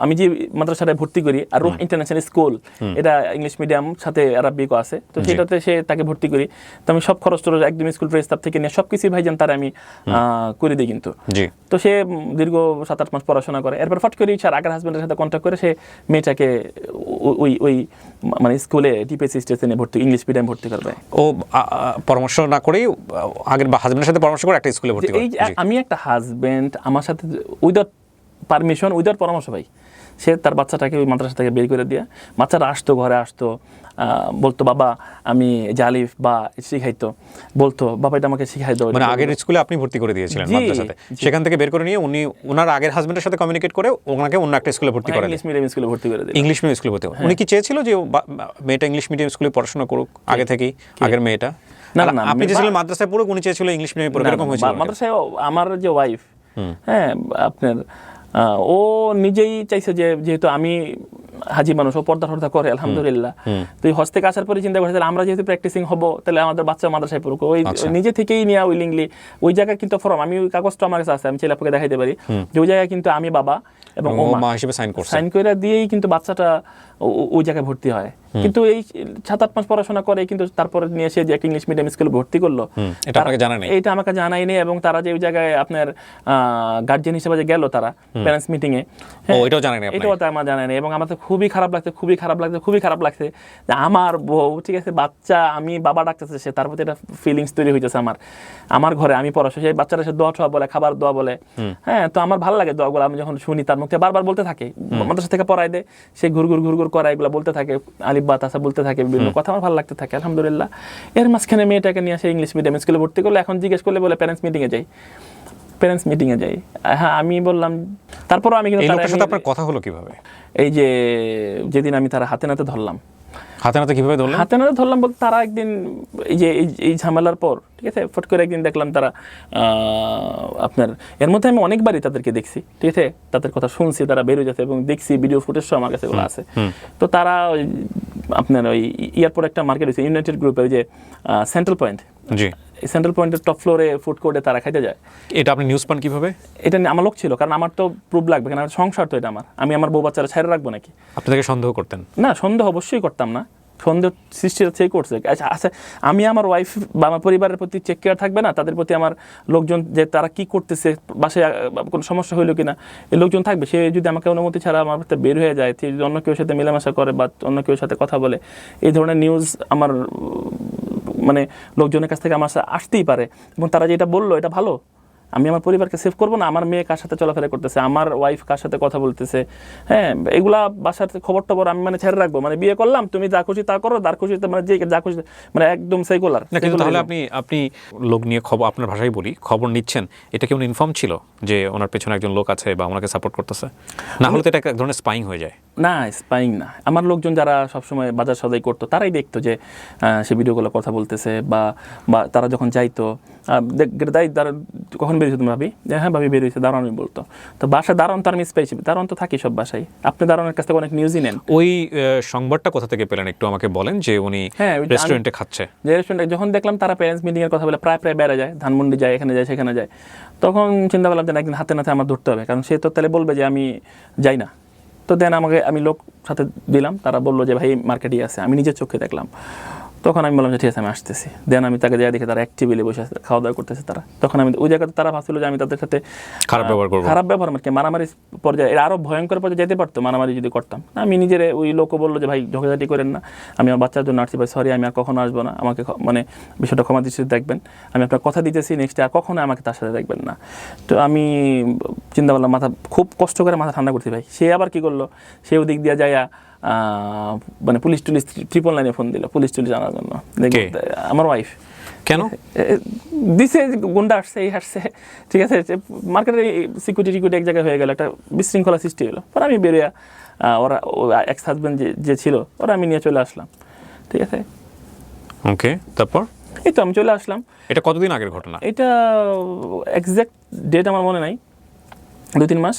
আমি যে মাদ্রাসাটায় ভর্তি করি, আর রুহ ইন্টারন্যাশনাল স্কুল, এটা ইংলিশ মিডিয়াম সাথে আরবিকও আছে, তো সেটাতে সে তাকে ভর্তি করি। তো আমি সব খরচ টরচ একদম স্কুল ফ্রেস তার থেকে নিয়ে সবকিছু ভাইজান তার আমি করে দিই কিন্তু। তো সে দীর্ঘ 7-8 মাস পড়াশোনা করে, এরপর ফট করে আর আগের হাজবেন্ডের সাথে কন্ট্যাক্ট করে সে মেয়েটাকে ওই মানে স্কুলে টিপিএসসি স্টেশনে ভর্তি, ইংলিশ মিডিয়াম ভর্তি করবে। ও পরামর্শ না করেই আগের হাজবেন্ডের সাথে পরামর্শ করে একটা স্কুলে ভর্তি করে। আমি একটা হাজবেন্ড আমার সাথে উইদাউট পারমিশন, উইদাউট পরামর্শ ভাই, সে তার বাচ্চাটাকে ওই মাদ্রাসা থেকে বের করে দিয়ে, বাচ্চারা আসতো ঘরে, আসতো বলতো বাবা আমি জালিফ বা শিখাইতো, বলতো বাবা এটা আমাকে শিখাই দাও। মানে আগের স্কুলে আপনি ভর্তি করে দিয়েছিলেন মাদ্রাসাতে, সেখান থেকে বের করে নিয়ে উনি ওনার আগের হাজবেন্ডের সাথে কমিউনিকেট করে ওনাকে অন্য একটা স্কুলে ভর্তি করে, ইংলিশ মিডিয়াম স্কুলে ভর্তি করে দেয়। ইংলিশ মিডিয়াম স্কুলে ভর্তি। উনি কি চেয়েছিল যে মেয়েটা ইংলিশ মিডিয়াম স্কুলে পড়াশোনা করুক আগে থেকেই, আগের মেয়েটা? না আপনি চেয়েছিলেন মাদ্রাসায় পড়ুক, উনি চেয়েছিল ইংলিশ মিডিয়ামে পড়ুক, এরকম হয়েছিল? মাদ্রাসায় আমার যে ওয়াইফ, হ্যাঁ আপনার ও নিজেই চাইছে যে যেহেতু আমি হাজি মানুষ, ও পর্দা টর্দা করে আলহামদুলিল্লাহ, তো এই হজ থেকে আসার পরে চিন্তা করছে আমরা যেহেতু প্র্যাকটিসিং হবো, তাহলে আমাদের বাচ্চা মাদ্রাসায় পড়ুক। ওই নিজে থেকেই নিয়ে উইলিংলি ওই জায়গায় কিন্তু ফর্ম, আমি ওই কাগজটা আমার কাছে আছে, আমি ছেলে আপনাকে দেখাইতে পারি, যে ওই জায়গায় কিন্তু আমি বাবা এবং ও মা হিসেবে সাইন করে দিয়েই কিন্তু বাচ্চাটা ওই জায়গায় ভর্তি হয়। কিন্তু এই 7-8 মাস পড়াশোনা করে কিন্তু তারপরে নিয়ে এসে যে ইংলিশ মিডিয়াম স্কুলে ভর্তি করলো, এটা আমাকে জানাই নেই। এবং তারা যে ওই জায়গায় আপনার গার্জিয়ান হিসেবে যে গেল তারা প্যারেন্টস মিটিং এ, এটাও আমার জানাই নেই। এবং আমার তো খুবই খারাপ লাগছে যে আমার বউ, ঠিক আছে, বাচ্চা আমি বাবা ডাকতেছে, সে তার প্রতি একটা ফিলিংস তৈরি হইতেছে আমার ঘরে, আমি পড়াশোনা, সেই বাচ্চারা সে দোয়া টোয়া বলে, খাবার দোয়া বলে, হ্যাঁ, তো আমার ভালো লাগে দোয়াগুলো। আমি যখন শুনি তার মুখে বারবার বলতে থাকে, মাদ্রাসা থেকে পড়াই দেয়, সে ঘুর করা এগুলো বলতে থাকে, আলিফ বা তাসা বলতে থাকে, বিভিন্ন কথা আমার ভালো লাগতে থাকে আলহামদুলিল্লাহ। এর মাঝখানে মেয়েটাকে নিয়ে আসে ইংলিশ মিডিয়াম স্কুলে ভর্তি করলে, এখন জিজ্ঞেস করলে বলে প্যারেন্টস মিটিংয়ে যাই। হ্যাঁ, আমি বললাম, তারপরও আমি কিন্তু আপনার কথা হলো কিভাবে? এই যে যেদিন আমি তারা হাতে নাতে ধরলাম, কিভাবে ধরলাম বলতে, তারা একদিন এই যে এই ঝামেলার পর, ঠিক আছে, ফট করে একদিন দেখলাম তারা আপনার, এর মধ্যে আমি অনেকবারই তাদেরকে দেখছি, ঠিক আছে, তাদের কথা শুনছি, তারা বেরোয় যাচ্ছে এবং দেখছি ভিডিও ফুটেজ সব আমার কাছে এগুলো আছে। তো তারা আপনার ওই এয়ারপোর্ট একটা মার্কেট হয়েছে ইউনাইটেড গ্রুপের যে সেন্ট্রাল পয়েন্ট, সেন্ট্রাল পয়েন্টের টপ ফ্লোরে ফুড কোর্টে তারা খাইতে যায়। এটা আপনি নিউজ পান কিভাবে? এটা আমার লোক ছিল, কারণ আমার তো প্রুফ লাগবে, কারণ আমার সংসার তো, এটা আমি আমার বউ বাচ্চারা ছেড়ে রাখবো নাকি? আপনাদেরকে সন্দেহ করতেন? না, সন্দেহ অবশ্যই করতাম না, সন্দেহ সৃষ্টি সেই করছে। আচ্ছা, আমি আমার ওয়াইফ বা আমার পরিবারের প্রতি চেক কেয়ার থাকবে না, তাদের প্রতি আমার লোকজন, যে তারা কি করতেছে, বাসায় কোনো সমস্যা হইলো কিনা, এই লোকজন থাকবে। সে যদি আমাকে অনুমতি ছাড়া আমার বের হয়ে যায়, যদি অন্য কেউ সাথে মেলামেশা করে বা অন্য কেউ সাথে কথা বলে, এই ধরনের নিউজ আমার মানে লোকজনের কাছ থেকে আমার আসতেই পারে। এবং তারা যেটা বললো এটা ভালো, আমি আমার পরিবারকে সেভ করবো না, আমার মেয়ে কার সাথে চলাফেরা করতেছে, আমার ওয়াইফ কার সাথে কথা বলতেছে, হ্যাঁ, এগুলা বাসার খবর টবর আমি ছেড়ে রাখবো। বিয়ে করলাম, তুমি যা খুশি তা করো, তার খুশি যে যা খুশি, একদম সেকুলার। তাহলে আপনি লোক নিয়ে খবর, আপনার ভাষায় বলি, খবর নিচ্ছেন, এটা কি ইনফর্ম ছিল যে ওনার পেছনে একজন লোক আছে বা ওনাকে সাপোর্ট করতেছে? না হলে তো এটা এক ধরনের স্পাইং হয়ে যায়। না, স্পাইং না, আমার লোকজন যারা সবসময় বাজার সদাই করতো তারাই দেখতো যে সে ভিডিওগুলো কথা বলতেছে, বা তারা যখন যাইতো কখন বেরিয়েছে তুমি ভাবি, হ্যাঁ ভাবি বেরিয়েছে, দাঁড়ানোই বলতো। তো বাসায় দাঁড়ান তো আমি স্পেশাল দাঁড়ান তো থাকি সব বাসায়, আপনি দাঁড়ানোর কাছ থেকে অনেক নিউজই নেন। ওই সংবাদটা কোথা থেকে পেলেন একটু আমাকে বলেন, যে উনি রেস্টুরেন্টে খাচ্ছে? যে রেস্টুরেন্টে যখন দেখলাম তারা প্যারেন্টস মিটিং এর কথা বলে প্রায় বেড়ে যায়, ধানমন্ডি যায়, এখানে যায় সেখানে যায়, তখন চিন্তা করলাম যে একদিন হাতে নাতে আমার ধরতে হবে, কারণ সে তো তাহলে বলবে যে আমি যাই না। তো দেন আমি লোক সাথে দিলাম, তারা বললো যে ভাই মার্কেটই আছে, আমি নিজের চোখে দেখলাম। তখন আমি বললাম যে ঠিক আছে আমি আসতেছি। দেন আমি তাকে দেখি তারা এক টেবিলে বসে আছে, খাওয়া দাওয়া করতেছে তারা। তখন আমি ওই জায়গাতে তারা ভাবছিল যে আমি তাদের সাথে খারাপ ব্যবহার করবো, খারাপ ব্যবহার মানে মারামারি পর্যায়ে, এর আরো ভয়ঙ্কর পর্যায়ে যেতে পারতো মারামারি যদি করতাম। আমি নিজের ওই লোকও বললো যে ভাই ঝগড়াঝাটি করেন না, আমি আমার বাচ্চার জন্য আসছি ভাই, সরি আমি আর কখনো আসবো না, আমাকে মানে বিষয়টা ক্ষমা দৃষ্টিতে দেখবেন, আমি আপনার কথা দিতেছি নেক্সট আর কখনো আমাকে তার সাথে দেখবেন না। তো আমি চিন্তা করলাম, মাথা খুব কষ্ট করে মাথা ঠান্ডা করছি ভাই। সে আবার কি করলো, সে ওদিক দিয়ে যাইয়া মানে পুলিশ টুলিশ 999 ফোন দিল পুলিশ টুলিশ আনার জন্য। আমার ওয়াইফ। কেন দিছে, গুন্ডা আসছে, এই আসছে, ঠিক আছে, মার্কেটের সিকিউরিটি এক জায়গায় হয়ে গেল, একটা বিশৃঙ্খলা সৃষ্টি হলো। পরে আমি বেরিয়ে ওরা এক্স হাজব্যান্ড যে ছিল ওরা আমি নিয়ে চলে আসলাম, ঠিক আছে। ওকে, তারপর এই তো আমি চলে আসলাম। এটা কতদিন আগের ঘটনা? এটা এক্সাক্ট ডেট আমার মনে নাই, 2-3 মাস।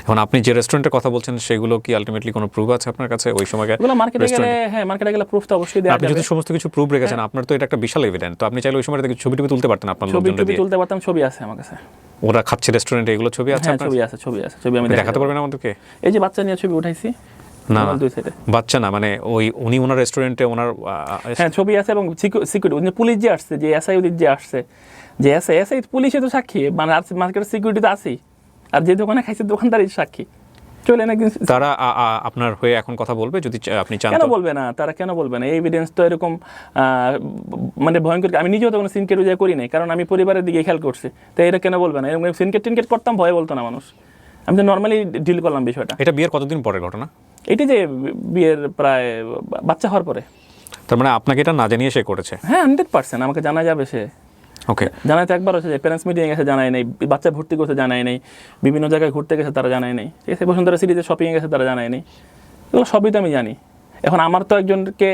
এখন আপনি যে রেস্টুরেন্টের কথা বলছেন সেগুলো কি আলটিমেটলি কোনো প্রুফ আছে আপনার কাছে ওই সময়কার? এগুলো মার্কেটে গেলে, হ্যাঁ মার্কেটে গেলে প্রুফ তো অবশ্যই দেওয়া আপনি যাবে। যদি সমস্ত কিছু প্রুফ রেখেছেন, আপনার তো এটা একটা বিশাল এভিডেন্স, তো আপনি চাইলে ওই সময় থেকে ছবি তুলতে পারতেন আপনার লোকজনকে দিয়ে। তুলতে পারতাম, ছবি আছে আমার কাছে। ওরা খাচ্ছে রেস্টুরেন্টে, এগুলো ছবি আছে আপনার? ছবি আমি দেখাতে পারবেন আমাদেরকে? এই যে বাচ্চা নিয়ে ছবি উঠাইছি। না দুই সাইডে বাচ্চা না, মানে উনি ওনার রেস্টুরেন্টে ওনার হ্যাঁ ছবি আছে, এবং সিকিউরিটি পুলিশ যে আসছে, যে এসআই যে আসছে, যে এসআই পুলিশে তো সাক্ষী, মানে আর মার্কেটের সিকিউরিটি তো আছেই, আর যে দোকানে খাইছে দোকানদারই সাক্ষী। চলেন একদিন তারা আপনার হয়ে এখন কথা বলবে যদি আপনি চান। কেন বলবে না, তারা কেন বলবে না? এই এভিডেন্স তো এরকম মানে ভয়ঙ্কর। আমি নিজেও তো কোনো সিনকেট উজায় করি নাই, কারণ আমি পরিবারের দিকে খেয়াল করছি। তো এটা কেন বলবে না? এরকম সিনকেট করতাম, ভয় বলতো না মানুষ। আমি তো নর্মালি ডিল করলাম বিষয়টা। এটা বিয়ের কতদিন পরের ঘটনা? এটি যে বিয়ের প্রায় বাচ্চা হওয়ার পরে। তার মানে আপনাকে এটা না জানিয়ে সে করেছে? হ্যাঁ 100% আমাকে জানা যাবে। সে ওকে, জানাইতে একবার হচ্ছে যে প্যারেন্টস মিটিং গেছে, জানাই নাই। বাচ্চা ভর্তি করতে জানাই নাই। বিভিন্ন জায়গায় ঘুরতে গেছে, তারা জানাই নাই। ঠিক আছে, বসুন্ধরা সিটিতে শপিংয়ে গেছে, তারা জানাই নাই। এগুলো সবই তো আমি জানি। এখন আমার তো একজনকে,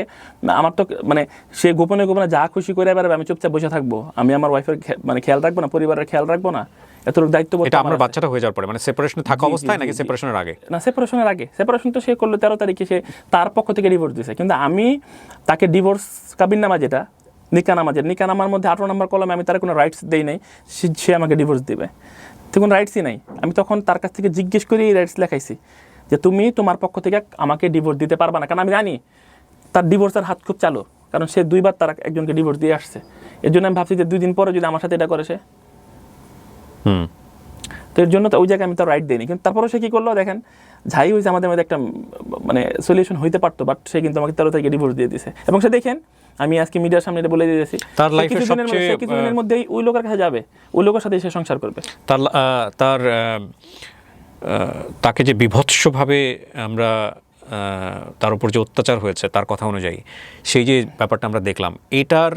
আমার তো মানে সে গোপনে গোপনে যা খুশি করে বেড়াবে, আমি চুপচাপ বসে থাকবো? আমি আমার ওয়াইফের মানে খেয়াল রাখবো না, পরিবারের খেয়াল রাখবো না? এতটুকু দায়িত্ব এটা আপনার বাচ্চাটা হয়ে যাওয়ার পরে, মানে সেপারেশনে থাকা অবস্থায় নাকি সেপারেশনের আগে? না, সেপারেশনের আগে। সেপারেশন তো সে করলো 13 তারিখে, সে তার পক্ষ থেকে ডিভোর্স দিয়েছে। কিন্তু আমি তাকে ডিভোর্স কাবিননামা, যেটা নিকানামার মধ্যে 18 নম্বর কলমে আমি তার কোনো রাইটস দেই নাই সে আমাকে ডিভোর্স দিবে। তো কোনো রাইটসই নাই। আমি তখন তার কাছ থেকে জিজ্ঞেস করে এই রাইটস লেখাইছি যে তুমি তোমার পক্ষ থেকে আমাকে ডিভোর্স দিতে পারবা না, কারণ আমি জানি তার ডিভোর্সের হাত খুব চালু, কারণ সে 2বার তার একজনকে ডিভোর্স দিয়ে আসছে। এর জন্য আমি ভাবছি যে 2 দিন পরে যদি আমার সাথে এটা করে সে, তো এর জন্য তো ওই জায়গায় আমি তার রাইট দিইনি। কিন্তু তারপরে সে কী করলো দেখেন, যাই হয়েছে আমাদের মধ্যে একটা মানে সলিউশন হইতে পারতো, বাট সে কিন্তু আমাকে 13 তারিখে ডিভোর্স দিয়ে দিয়েছে। এবং সে দেখেন, আমি আজকে মিডিয়ার সামনে এটা বলে দিয়েছি, তার লাইফের সবচেয়ে কিছুদিনের মধ্যেই ওই লোকের কাছে যাবে, ওই লোকের সাথে সে সংসার করবে। তাকে যে বিভৎসভাবে আমরা তার উপর যে অত্যাচার হয়েছে তার কথা অনুযায়ী, সেই যে ব্যাপারটা আমরা দেখলাম, এটার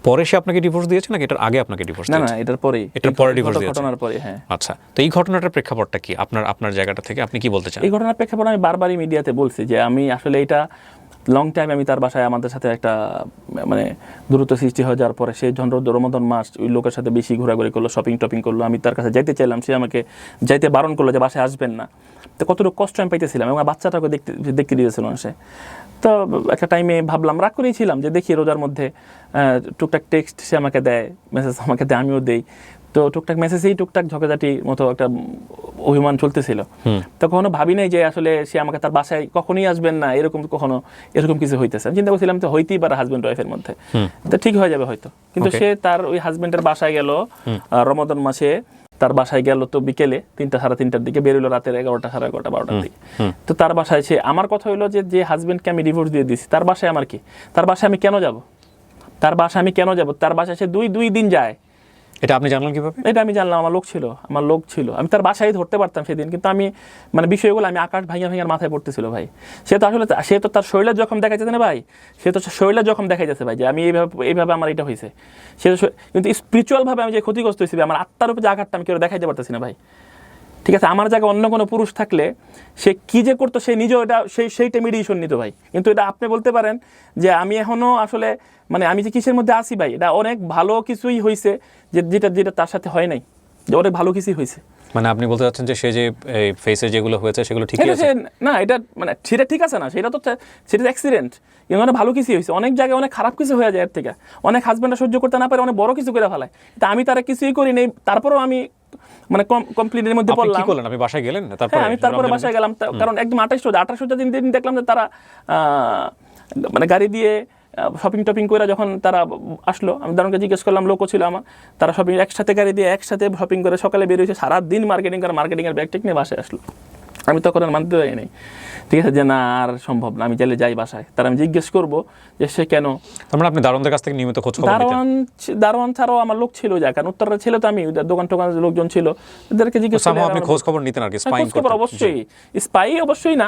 পরে সে আপনাকে ডিভোর্স দিয়েছে নাকি এটার আগে আপনাকে ডিভোর্স দিয়েছে? না, এটার পরেই, এটার পরে ডিভোর্স দিয়েছে, ঘটনার পরে। হ্যাঁ, আচ্ছা। তো এই ঘটনাটার প্রেক্ষাপটটা কি আপনার জায়গাটা থেকে আপনি কি বলতে চান? এই ঘটনার প্রেক্ষাপটে আমি বারবারই মিডিয়াতে বলছি যে আমি আসলে এটা লং টাইম আমি তার বাসায়, আমাদের সাথে একটা মানে দূরত্ব সৃষ্টি হয়ে যাওয়ার পরে সে রমজান মাস ওই লোকের সাথে বেশি ঘোরাঘুরি করলো, শপিং করলো। আমি তার কাছে যাইতে চাইলাম, সে আমাকে যাইতে বারণ করলো যে বাসায় আসবেন না। তো কতটুকু কষ্ট আমি পাইতেছিলাম, এবং বাচ্চাটাকে দেখতে দিয়েছিল না সে। তো একটা টাইমে ভাবলাম, রাগ করেছিলাম যে দেখি রোজার মধ্যে টুকটাক টেক্সট সে আমাকে দেয়, মেসেজ আমাকে দেয়, আমিও দেই। তো টুকটাক মেসেজেই টুকটাক ঝগড়াঝাটির মতো একটা অভিমান চলতেছিল। তো কখনো ভাবি নাই যে আসলে সে আমাকে তার বাসায় কখনোই আসবেন না, এরকম কিছু হইতেছে। চিন্তা করছিলাম তো হইতেই পারে হাজব্যান্ড ওয়াইফের মধ্যে, তো ঠিক হয়ে যাবে হয়তো। কিন্তু সে তার ওই হাজব্যান্ডের বাসায় গেল রমাদান মাসে, তার বাসায় গেল তো বিকেলে 3টা সাড়ে 3টার দিকে, বেরোলো রাতের 11টা সাড়ে 11টা 12টার দিকে। তো তার বাসায় সে, আমার কথা হইলো যে হাজব্যান্ডকে আমি ডিভোর্স দিয়ে দিয়েছি, তার বাসায় আমার কি, তার বাসায় আমি কেন যাব? তার বাসায় সে 2 দিন যায়। এটা আপনি জানলেন কিভাবে? এটা আমি জানলাম, আমার লোক ছিল। আমি তার বাসায় ধরতে পারতাম সেদিন, কিন্তু আমি মানে বিষয়গুলো আমি আকাশ ভাঙিয়া মাথায় পড়তেছিল ভাই। সে তো তার শরীরের জখম দেখা যাচ্ছে না ভাই, সে তো শরীরের জখম দেখা যাচ্ছে ভাই, যে আমি এইভাবে আমার এটা হয়েছে। সে তো কিন্তু স্পিরিচুয়ালভাবে আমি যে ক্ষতিগ্রস্ত হয়েছি, আমার আত্মার উপরে যে আঘাতটা আমি কেউ দেখাইতে পারতেছি না ভাই। ঠিক আছে, আমার জায়গায় অন্য কোনো পুরুষ থাকলে সে কি যে করতো, সে নিজেও এটা সেইটা মেডিয়েশন নিত ভাই। কিন্তু এটা আপনি বলতে পারেন যে আমি এখনও আসলে মানে আমি যে কিসের মধ্যে আসি ভাই, এটা অনেক ভালো কিছুই হয়েছে, যেটা তার সাথে হয় নাই, যে অনেক ভালো কিছুই হয়েছে। মানে আপনি বলতে চাচ্ছেন যে সে যে ফেসে যেগুলো হয়েছে সেগুলো ঠিকই আছে না? এটা মানে সেটা ঠিক আছে না, সেটা অ্যাক্সিডেন্ট। কিন্তু অনেক ভালো কিছু হয়েছে, অনেক জায়গায় অনেক খারাপ কিছু হয়ে যায় এর থেকে। অনেক হাজব্যান্ডরা সহ্য করতে না পারে, অনেক বড় কিছু করে ফেলায়। তা আমি তারা কিছুই করি নেই, তারপরেও আমি মানে কমপ্লিটের মধ্যে পড়লাম। কি করলেন? আপনি বাসায় গেলেন? আমি তারপরে বাসায় গেলাম, কারণ একদম 28 দিন দেখলাম যে তারা মানে গাড়ি দিয়ে শপিং টপিং করে যখন তারা আসলো, আমি দারুণকে জিজ্ঞেস করলাম, লোকও ছিল আমার, তারা শপিং একসাথে গাড়ি দিয়ে একসাথে শপিং করে সকালে বেরিয়েছে, সারাদিন মার্কেটিং করে মার্কেটিংয়ের ব্যাগ টেক নিয়ে বাসায় আসলো। আমি তখন আর মানতে পারি নাই, ঠিক আছে, যে না আর সম্ভব না, আমি চাইলে যাই বাসায়। তার আমি জিজ্ঞেস করবো যে সে কেন। তার মানে আপনি দারোয়ানদের কাছ থেকে নিয়মিত খোঁজ খবর নিতেন? দারোয়ান ছাড়াও আমার লোক ছিল, যা কারণ উত্তরের ছিল তো আমি, দোকান টোকান লোকজন ছিল, এদেরকে জিজ্ঞেস করে আপনি খোঁজ খবর নিতেন আর কি, স্পাইং খবর অবশ্যই, স্পাই অবশ্যই না,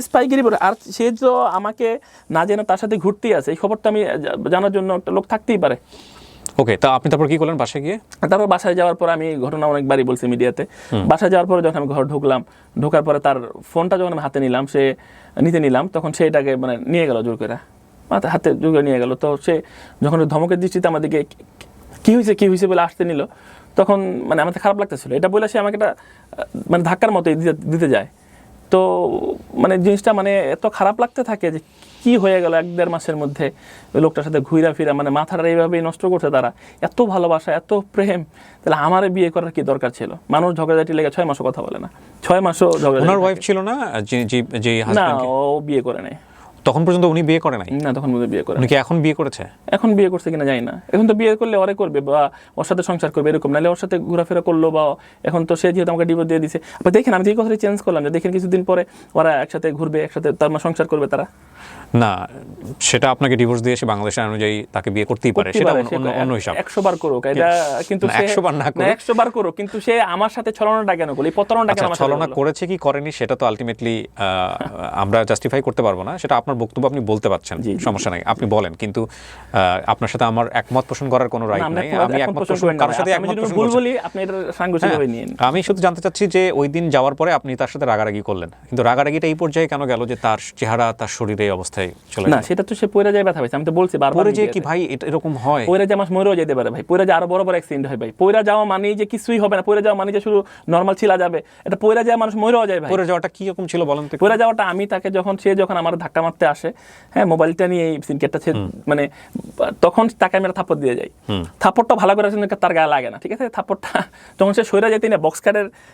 স্পাইগিরি বলে। আর সে তো আমাকে না জেনে তার সাথে ঘুরতেই আছে, এই খবরটা আমি জানার জন্য একটা লোক থাকতেই পারে। ওকে, তা আপনি তারপর কি করলেন বাসায় গিয়ে? তারপর বাসায় যাওয়ার পর আমি ঘটনা অনেকবারই বলছি মিডিয়াতে, বাসায় যাওয়ার পরে যখন আমি ঘর ঢুকলাম, ঢোকার পরে তার ফোনটা যখন আমি হাতে নিলাম, নিতে নিলাম, তখন সে এটাকে মানে নিয়ে গেল জোর করে, হাতে জোর করে নিয়ে গেল। তো সে যখন ধমকের দৃষ্টিতে আমাদেরকে কী হয়েছে বলে আসতে নিল, তখন মানে আমাদের খারাপ লাগতেছিল। এটা বলে সে আমাকে একটা মানে ধাক্কার মতো দিতে যায়। তো মানে জিনিসটা মানে এত খারাপ লাগতে থাকে যে কি হয়ে গেল 1-1.5 মাসের মধ্যে ওই লোকটার সাথে ঘুরা ফিরা, মানে মাথাটা এইভাবেই নষ্ট করছে তারা। এত ভালোবাসা, এত প্রেম, তাহলে আমার বিয়ে করার কি দরকার ছিল? মানুষ ঝগড়াঝাটি লেগে 6 মাসও কথা বলে না, 6 মাসও ঝগড়া। ওনার ওয়াইফ ছিল না যে না, হাজবেন্ড? ও বিয়ে করে নাই তখন পর্যন্ত উনি বিয়ে করে নাই? না, তখন পর্যন্ত বিয়ে করে। উনি কি এখন বিয়ে করেছে? এখন বিয়ে করছে কিনা জানি না। এখন তো বিয়ে করলে ওরে করবে বা ওর সাথে সংসার করবে এরকম, নাহলে ওর সাথে ঘোরাফেরা করলো, বা এখন তো সে যেহেতু আমাকে ডিভোর্স দিয়ে দিছে। আপনি দেখেন, আমি যে কথাটা চেঞ্জ করলাম, যে দেখেন কিছুদিন পরে ওরা একসাথে ঘুরবে, একসাথে তার সংসার করবে তারা। না, সেটা আপনাকে ডিভোর্স দিয়ে সে বাংলাদেশের অনুযায়ী তাকে বিয়ে করতেই পারে, সেটা অন্য হিসাব। 100 বার করুক এটা, কিন্তু 100 বার না করুক, 100 বার করুক, কিন্তু সে আমার সাথে ছলনাটা কেন করলো, এই প্রতারণাটা কেন আমার সাথে ছলনা করলো? করেছে কি করেনি সেটা তো আলটিমেটলি আমরা জাস্টিফাই করতে পারবো না, সেটা আপনার বক্তব্য, আপনি বলতে পারছেন, সমস্যা নাই, আপনি বলেন। কিন্তু আপনার সাথে আমার একমত পোষণ করার কোনো রাইট নাই। আমি একমত পোষণ কারোর সাথে একমত পোষণ ভুল বলি, আপনি এটা সাংঘর্ষিকভাবে নিয়েন। আমি শুধু জানতে চাচ্ছি যে ওই দিন যাওয়ার পরে আপনি তার সাথে রাগারাগি করলেন, কিন্তু রাগারাগিটা এই পর্যায়ে কেন গেল যে তার চেহারা, তার শরীরে এই অবস্থায় চলে না, সেটা তো সে পয়রা যায় ব্যথা পাইছে, আমি তো বলছি বারবার। পরে যে কি ভাই এরকম হয়? পয়রা যায় আমার মরেও যেতে পারে ভাই, পয়রা যায় আরো বড় বড় অ্যাক্সিডেন্ট হয় ভাই। পয়রা যাওয়া মানে যে কিছুই হবে না, পয়রা যাওয়া মানে যে শুধু নরমাল ছিলা যাবে, এটা পয়রা যায় মানুষ মরেও যায় ভাই। পরে যাওয়াটা কি রকম ছিল বলেন তো? পয়রা যাওয়াটা আমি তাকে যখন আমার ধাক্কা মারতে আসে, হ্যাঁ, মোবাইলটা নিয়ে এই সিনকেটটা মানে তখন তাকে আমি একটা থাপ্পড় দিয়ে যাই। থাপ্পড়টা ভালো করে তার গায়ে লাগে না, ঠিক আছে, থাপ্পড়টা তখন সে সইরা যেতেই না,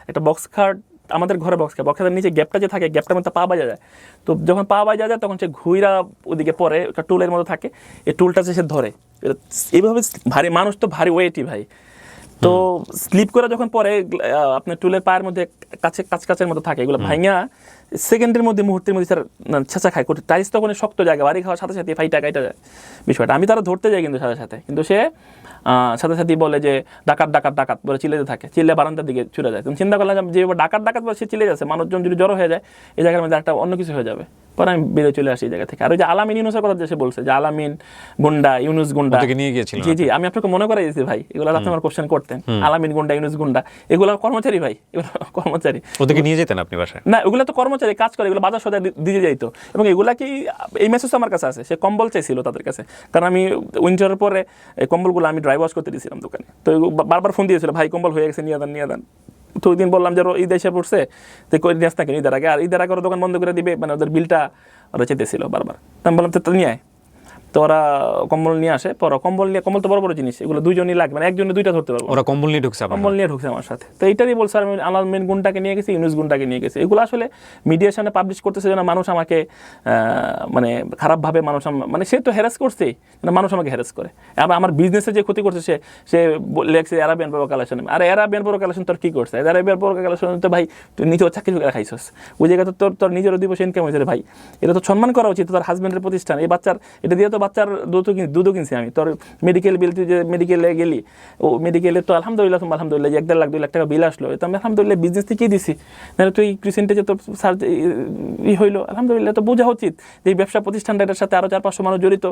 একটা বক্স খাট আমাদের ঘরে বক্সের নিচে গ্যাপটা যে থাকে, গ্যাপটার মধ্যে পা বাজা যায়। তো যখন পা বাজা যায় তখন সে ঘুইরা ওদিকে পরে, একটা টুলের মতো থাকে, এই টুলটা সে ধরে এইভাবে। ভারী মানুষ তো, ভারী ওয়েটই ভাই। তো স্লিপ করে যখন পরে আপনার টুলের পায়ের মধ্যে কাছের মতো থাকে, এগুলো ভাঙা সেকেন্ডের মধ্যে, মুহূর্তের মধ্যে স্যার ছেঁচা খায়। টাইলস তখন শক্ত জায়গা, বাড়ি খাওয়ার সাথে সাথে ফাইটা কাইটা যায় বিষয়টা। আমি তারা ধরতে যাই কিন্তু সাথে, কিন্তু সে সাথে বলে যে ডাকাত বলে চিল্লাতে থাকে, চিল্লে বারান্দার দিকে ছুটে যায়। তুমি চিন্তা করলাম যে ডাকাত বলে সে চিল্লে যাচ্ছে, মানুষজন যদি জড়ো হয়ে যায় এই জায়গার মধ্যে একটা অন্য কিছু হয়ে যাবে। পরে আমি বেরিয়ে চলে আসি এই জায়গা থেকে। আর ওই যে আলামিন ইউনুসের কথা যে সে বলছে, যে আলামিন গুন্ডা, ইউনুস গুন্ডা নিয়ে গিয়েছিল। জি, আমি আপনাকে মনে করাই দিয়েছি ভাই, এগুলো আপনি আমার কোশ্চেন করতেন। আলামিন গুন্ডা, ইউনুস গুন্ডা, এগুলো কর্মচারী ভাই, এগুলো কর্মচারী। ওদেরকে নিয়ে যেতেন আপনি বাসায়? না, ওগুলো তো কর্মচারী, কাজ করে, এগুলো বাজার সদায় দিয়ে যাইতো। এবং এগুলা কি, এই মেসেজ আমার কাছে আছে, সে কম্বল চাইছিল তাদের কাছে, কারণ আমি উইন্টারের পরে এই কম্বলগুলো আমি ড্রাই ওয়াশ করতে দিয়েছিলাম দোকানে। তো বারবার ফোন দিয়েছিল, ভাই কম্বল হয়ে গেছে, নিয়ে দেন। তো ওই দিন বললাম যে ঈদ এসে পড়ছে, তো কই নিয়ে আসতাম ঈদের আগে, আর ঈদের আগে ওরা দোকান বন্ধ করে দিবে, মানে ওদের বিলটা ওরা চেতেছিল বারবার। তো আমি বললাম তো নিয়ে আয়। তো ওরা কম্বল নিয়ে আসে, কম্বল তো বড় বড় জিনিস, এগুলো দুইজনই লাগবে, মানে একজনে দুইটা ধরতে পারবো। ওরা কম্বল নিয়ে ঢুকছে আমার সাথে। তো এইটারই বলছে, আমি আলামিন গুণটাকে নিয়ে গেছি, ইউনুস গুণটাকে নিয়ে গেছি। এগুলো আসলে মিডিয়ার সামনে পাবলিশ করতেছে যেন মানুষ আমাকে মানে খারাপভাবে মানে সে তো হ্যারাস করছে, মানুষ আমাকে হ্যারাস করে। আবার আমার বিজনেসে যে ক্ষতি করছে, সে লেগছে অ্যারাবিয়ান প্রো কালেকশন। আর অ্যারাবিয়ান প্রো কালেকশন তোর কি করছে? অ্যারাবিয়ান প্রো কালেকশন তো ভাই তুই নিজেও চাকরি করে খাইছস, ওই জায়গায় তো তোর নিজেরও দিবস ইনকাম হয়েছে ভাই। এটা তো সম্মান করা উচিত, তোর হাজব্যান্ডের প্রতিষ্ঠান, এই বাচ্চার, এটা দিয়ে তো বাচ্চার দুধও কিনছি আমি। তোর মেডিকেল বিল, তুই যে মেডিকেলে গেলি, ও মেডিকেলে তো আলহামদুলিল্লাহ 1.5 লাখ 2 লাখ টাকা বিল আসলো, তো আমি আলহামদুলিল্লাহ বিজনেস থেকেই দিছি। নাহলে তুই রিসেন্টে তোর হইলো, আলহামদুলিল্লাহ। তো বোঝা উচিত যে এই ব্যবসা প্রতিষ্ঠানটা, এটার সাথে আরও 400-500 মানুষ জড়িত,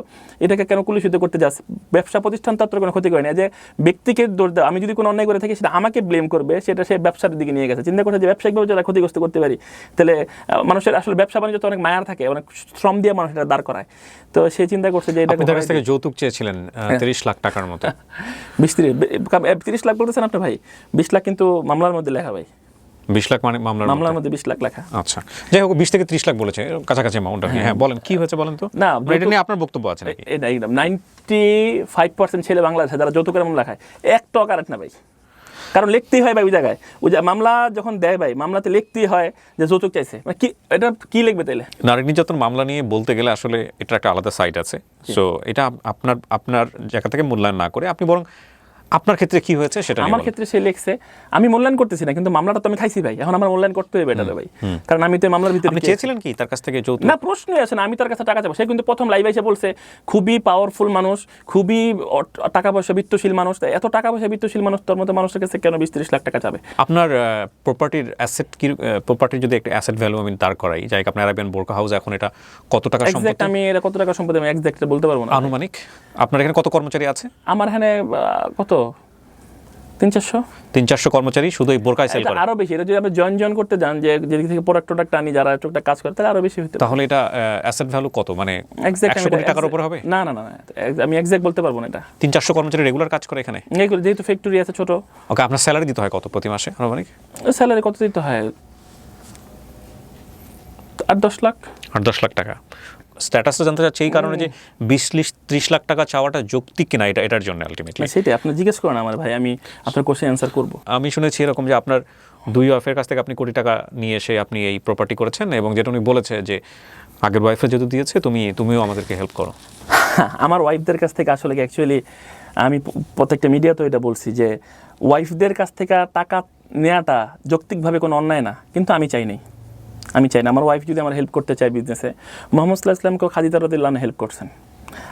এটাকে কেন কুলুষিত করতে যাস? ব্যবসা প্রতিষ্ঠান তো তোর কোনো ক্ষতি করে না, যে ব্যক্তিকে দোষ দেওয়া, আমি যদি কোনো অন্যায় করে থাকি সেটা আমাকে ব্লেম করবে, সেটা সে ব্যবসার দিকে নিয়ে গেছে। চিন্তা করছে যে ব্যবসায়িকভাবে যারা ক্ষতিগ্রস্ত করতে পারি, তাহলে মানুষের আসলে ব্যবসা বাণিজ্য তো অনেক মায়ার থাকে, অনেক শ্রম দিয়ে মানুষ এটা দাঁড় করায়। তো সে চিন্তা করছে যে এটা থেকে যৌতুক চেয়েছিলেন 30 লাখ টাকার মতো। 30 লাখ বলতেছেন আপনি ভাই, 20 লাখ কিন্তু মামলার মধ্যে লেখা ভাই। 20 লাখ মানে মামলার মধ্যে 20 লাখ লেখা। আচ্ছা, যাই হোক, 20 থেকে 30 লাখ বলেছে, কাছাকাছি অ্যামাউন্ট। হ্যাঁ, বলেন কি হয়েছে বলেন তো। না, এটা নিয়ে আপনার বক্তব্য আছে নাকি? 95% ছেলে বাংলাদেশে যারা যৌতুকের মামলা খায় 1 টাকা কারেন্ট না ভাই। কারণ লিখতেই হয় ভাই ওই জায়গায়, ওই যে মামলা যখন দেয় ভাই, মামলাতে লিখতেই হয় যে যৌতুক চাইছে, মানে কি এটা কি লিখবে তাইলে? নারী নির্যাতন মামলা নিয়ে বলতে গেলে আসলে এটা একটা আলাদা সাইড আছে। সো এটা আপনার জায়গা থেকে মূল্যায়ন না করে আপনি বরং আপনার ক্ষেত্রে কি হয়েছে সেটা নিয়ে আমার বলেন। ক্ষেত্রে সে লিখছে, আমি মূল্যায়ন করতেছি না, কিন্তু মামলাটা তো আমি খাইছি ভাই, এখন আমার মূল্যায়ন করতে হবে এটা ভাই, কারণ আমি তো এই মামলার ভিতরে আপনি চেয়েছিলেন কি তার কাছ থেকে যৌতুক? না, প্রশ্নই আসে না আমি তার কাছে টাকা চাবো। সে কিন্তু প্রথম লাইভ এসে বলছে খুবই পাওয়ারফুল মানুষ, খুবই টাকা পয়সা বিত্তশীল মানুষ, তাই এত টাকা পয়সা বিত্তশীল মানুষ তোর মতো মানুষের কাছে কেন 20-30 লাখ টাকা চাবে? আপনার প্রপার্টির অ্যাসেট কি, প্রপার্টির যদি একটা অ্যাসেট ভ্যালু আমি দাঁড় করাই, যাই আপনার অ্যারাবিয়ান বোরকা হাউস, এখন এটা কত টাকা এক্সাক্ট সম্পত্তি? আমি এটা কত টাকা সম্পত্তি আমি এক্সাক্ট বলতে পারবো না। আনুমানিক আপনার এখানে কত কর্মচারী আছে? আমার এখানে কত 300-400 300-400 কর্মচারী শুধু এই বোরকায় সেল করে? আরো বেশি। এটা যদি আপনি জয়েন করতে যান, যে যেদিক থেকে প্রোডাক্ট আনি, যারা একটা কাজ করে, তাহলে আরো বেশি হতে পারে। তাহলে এটা অ্যাসেট ভ্যালু কত, মানে এক্সাক্ট 100 কোটি টাকার উপর হবে? না, আমি এক্সাক্ট বলতে পারবো না এটা। 300-400 কর্মচারী রেগুলার কাজ করে এখানে? এইগুলো যেহেতু ফ্যাক্টরি আছে ছোট। ওকে, আপনার স্যালারি দিতে হয় কত প্রতি মাসে আনুমানিক? স্যালারি কত দিতে হয়? 8-10 লাখ। 8-10 লাখ টাকা। স্ট্যাটাসটা জানতে চাচ্ছি এই কারণে যে 20-30 লাখ টাকা চাওয়াটা যৌক্তিক কিনা, এটার জন্য আলটিমেটলি। সেটাই আপনি জিজ্ঞেস করেন আমার ভাই, আমি আপনার কোশ্চেন অ্যান্সার করবো। আমি শুনেছি এরকম যে আপনার দুই ওয়াইফের কাছ থেকে আপনি কোটি টাকা নিয়ে এসে আপনি এই প্রপার্টি করেছেন, এবং যেটা উনি বলেছে যে আগের ওয়াইফে যেহেতু দিয়েছে তুমিও আমাদেরকে হেল্প করো। আমার ওয়াইফদের কাছ থেকে আসলে অ্যাকচুয়ালি আমি প্রত্যেকটা মিডিয়াতেও এটা বলছি যে ওয়াইফদের কাছ থেকে টাকা নেওয়াটা যৌক্তিকভাবে কোনো অন্যায় না, কিন্তু আমি চাই না। আমার ওয়াইফ যদি আমার হেল্প করতে চায় বিজনেসে, মোহাম্মদ সাল্লাল্লাহু আলাইহি ওয়াসাল্লামকে খাদিজা রাদিয়াল্লাহু আনহা হেল্প করছেন।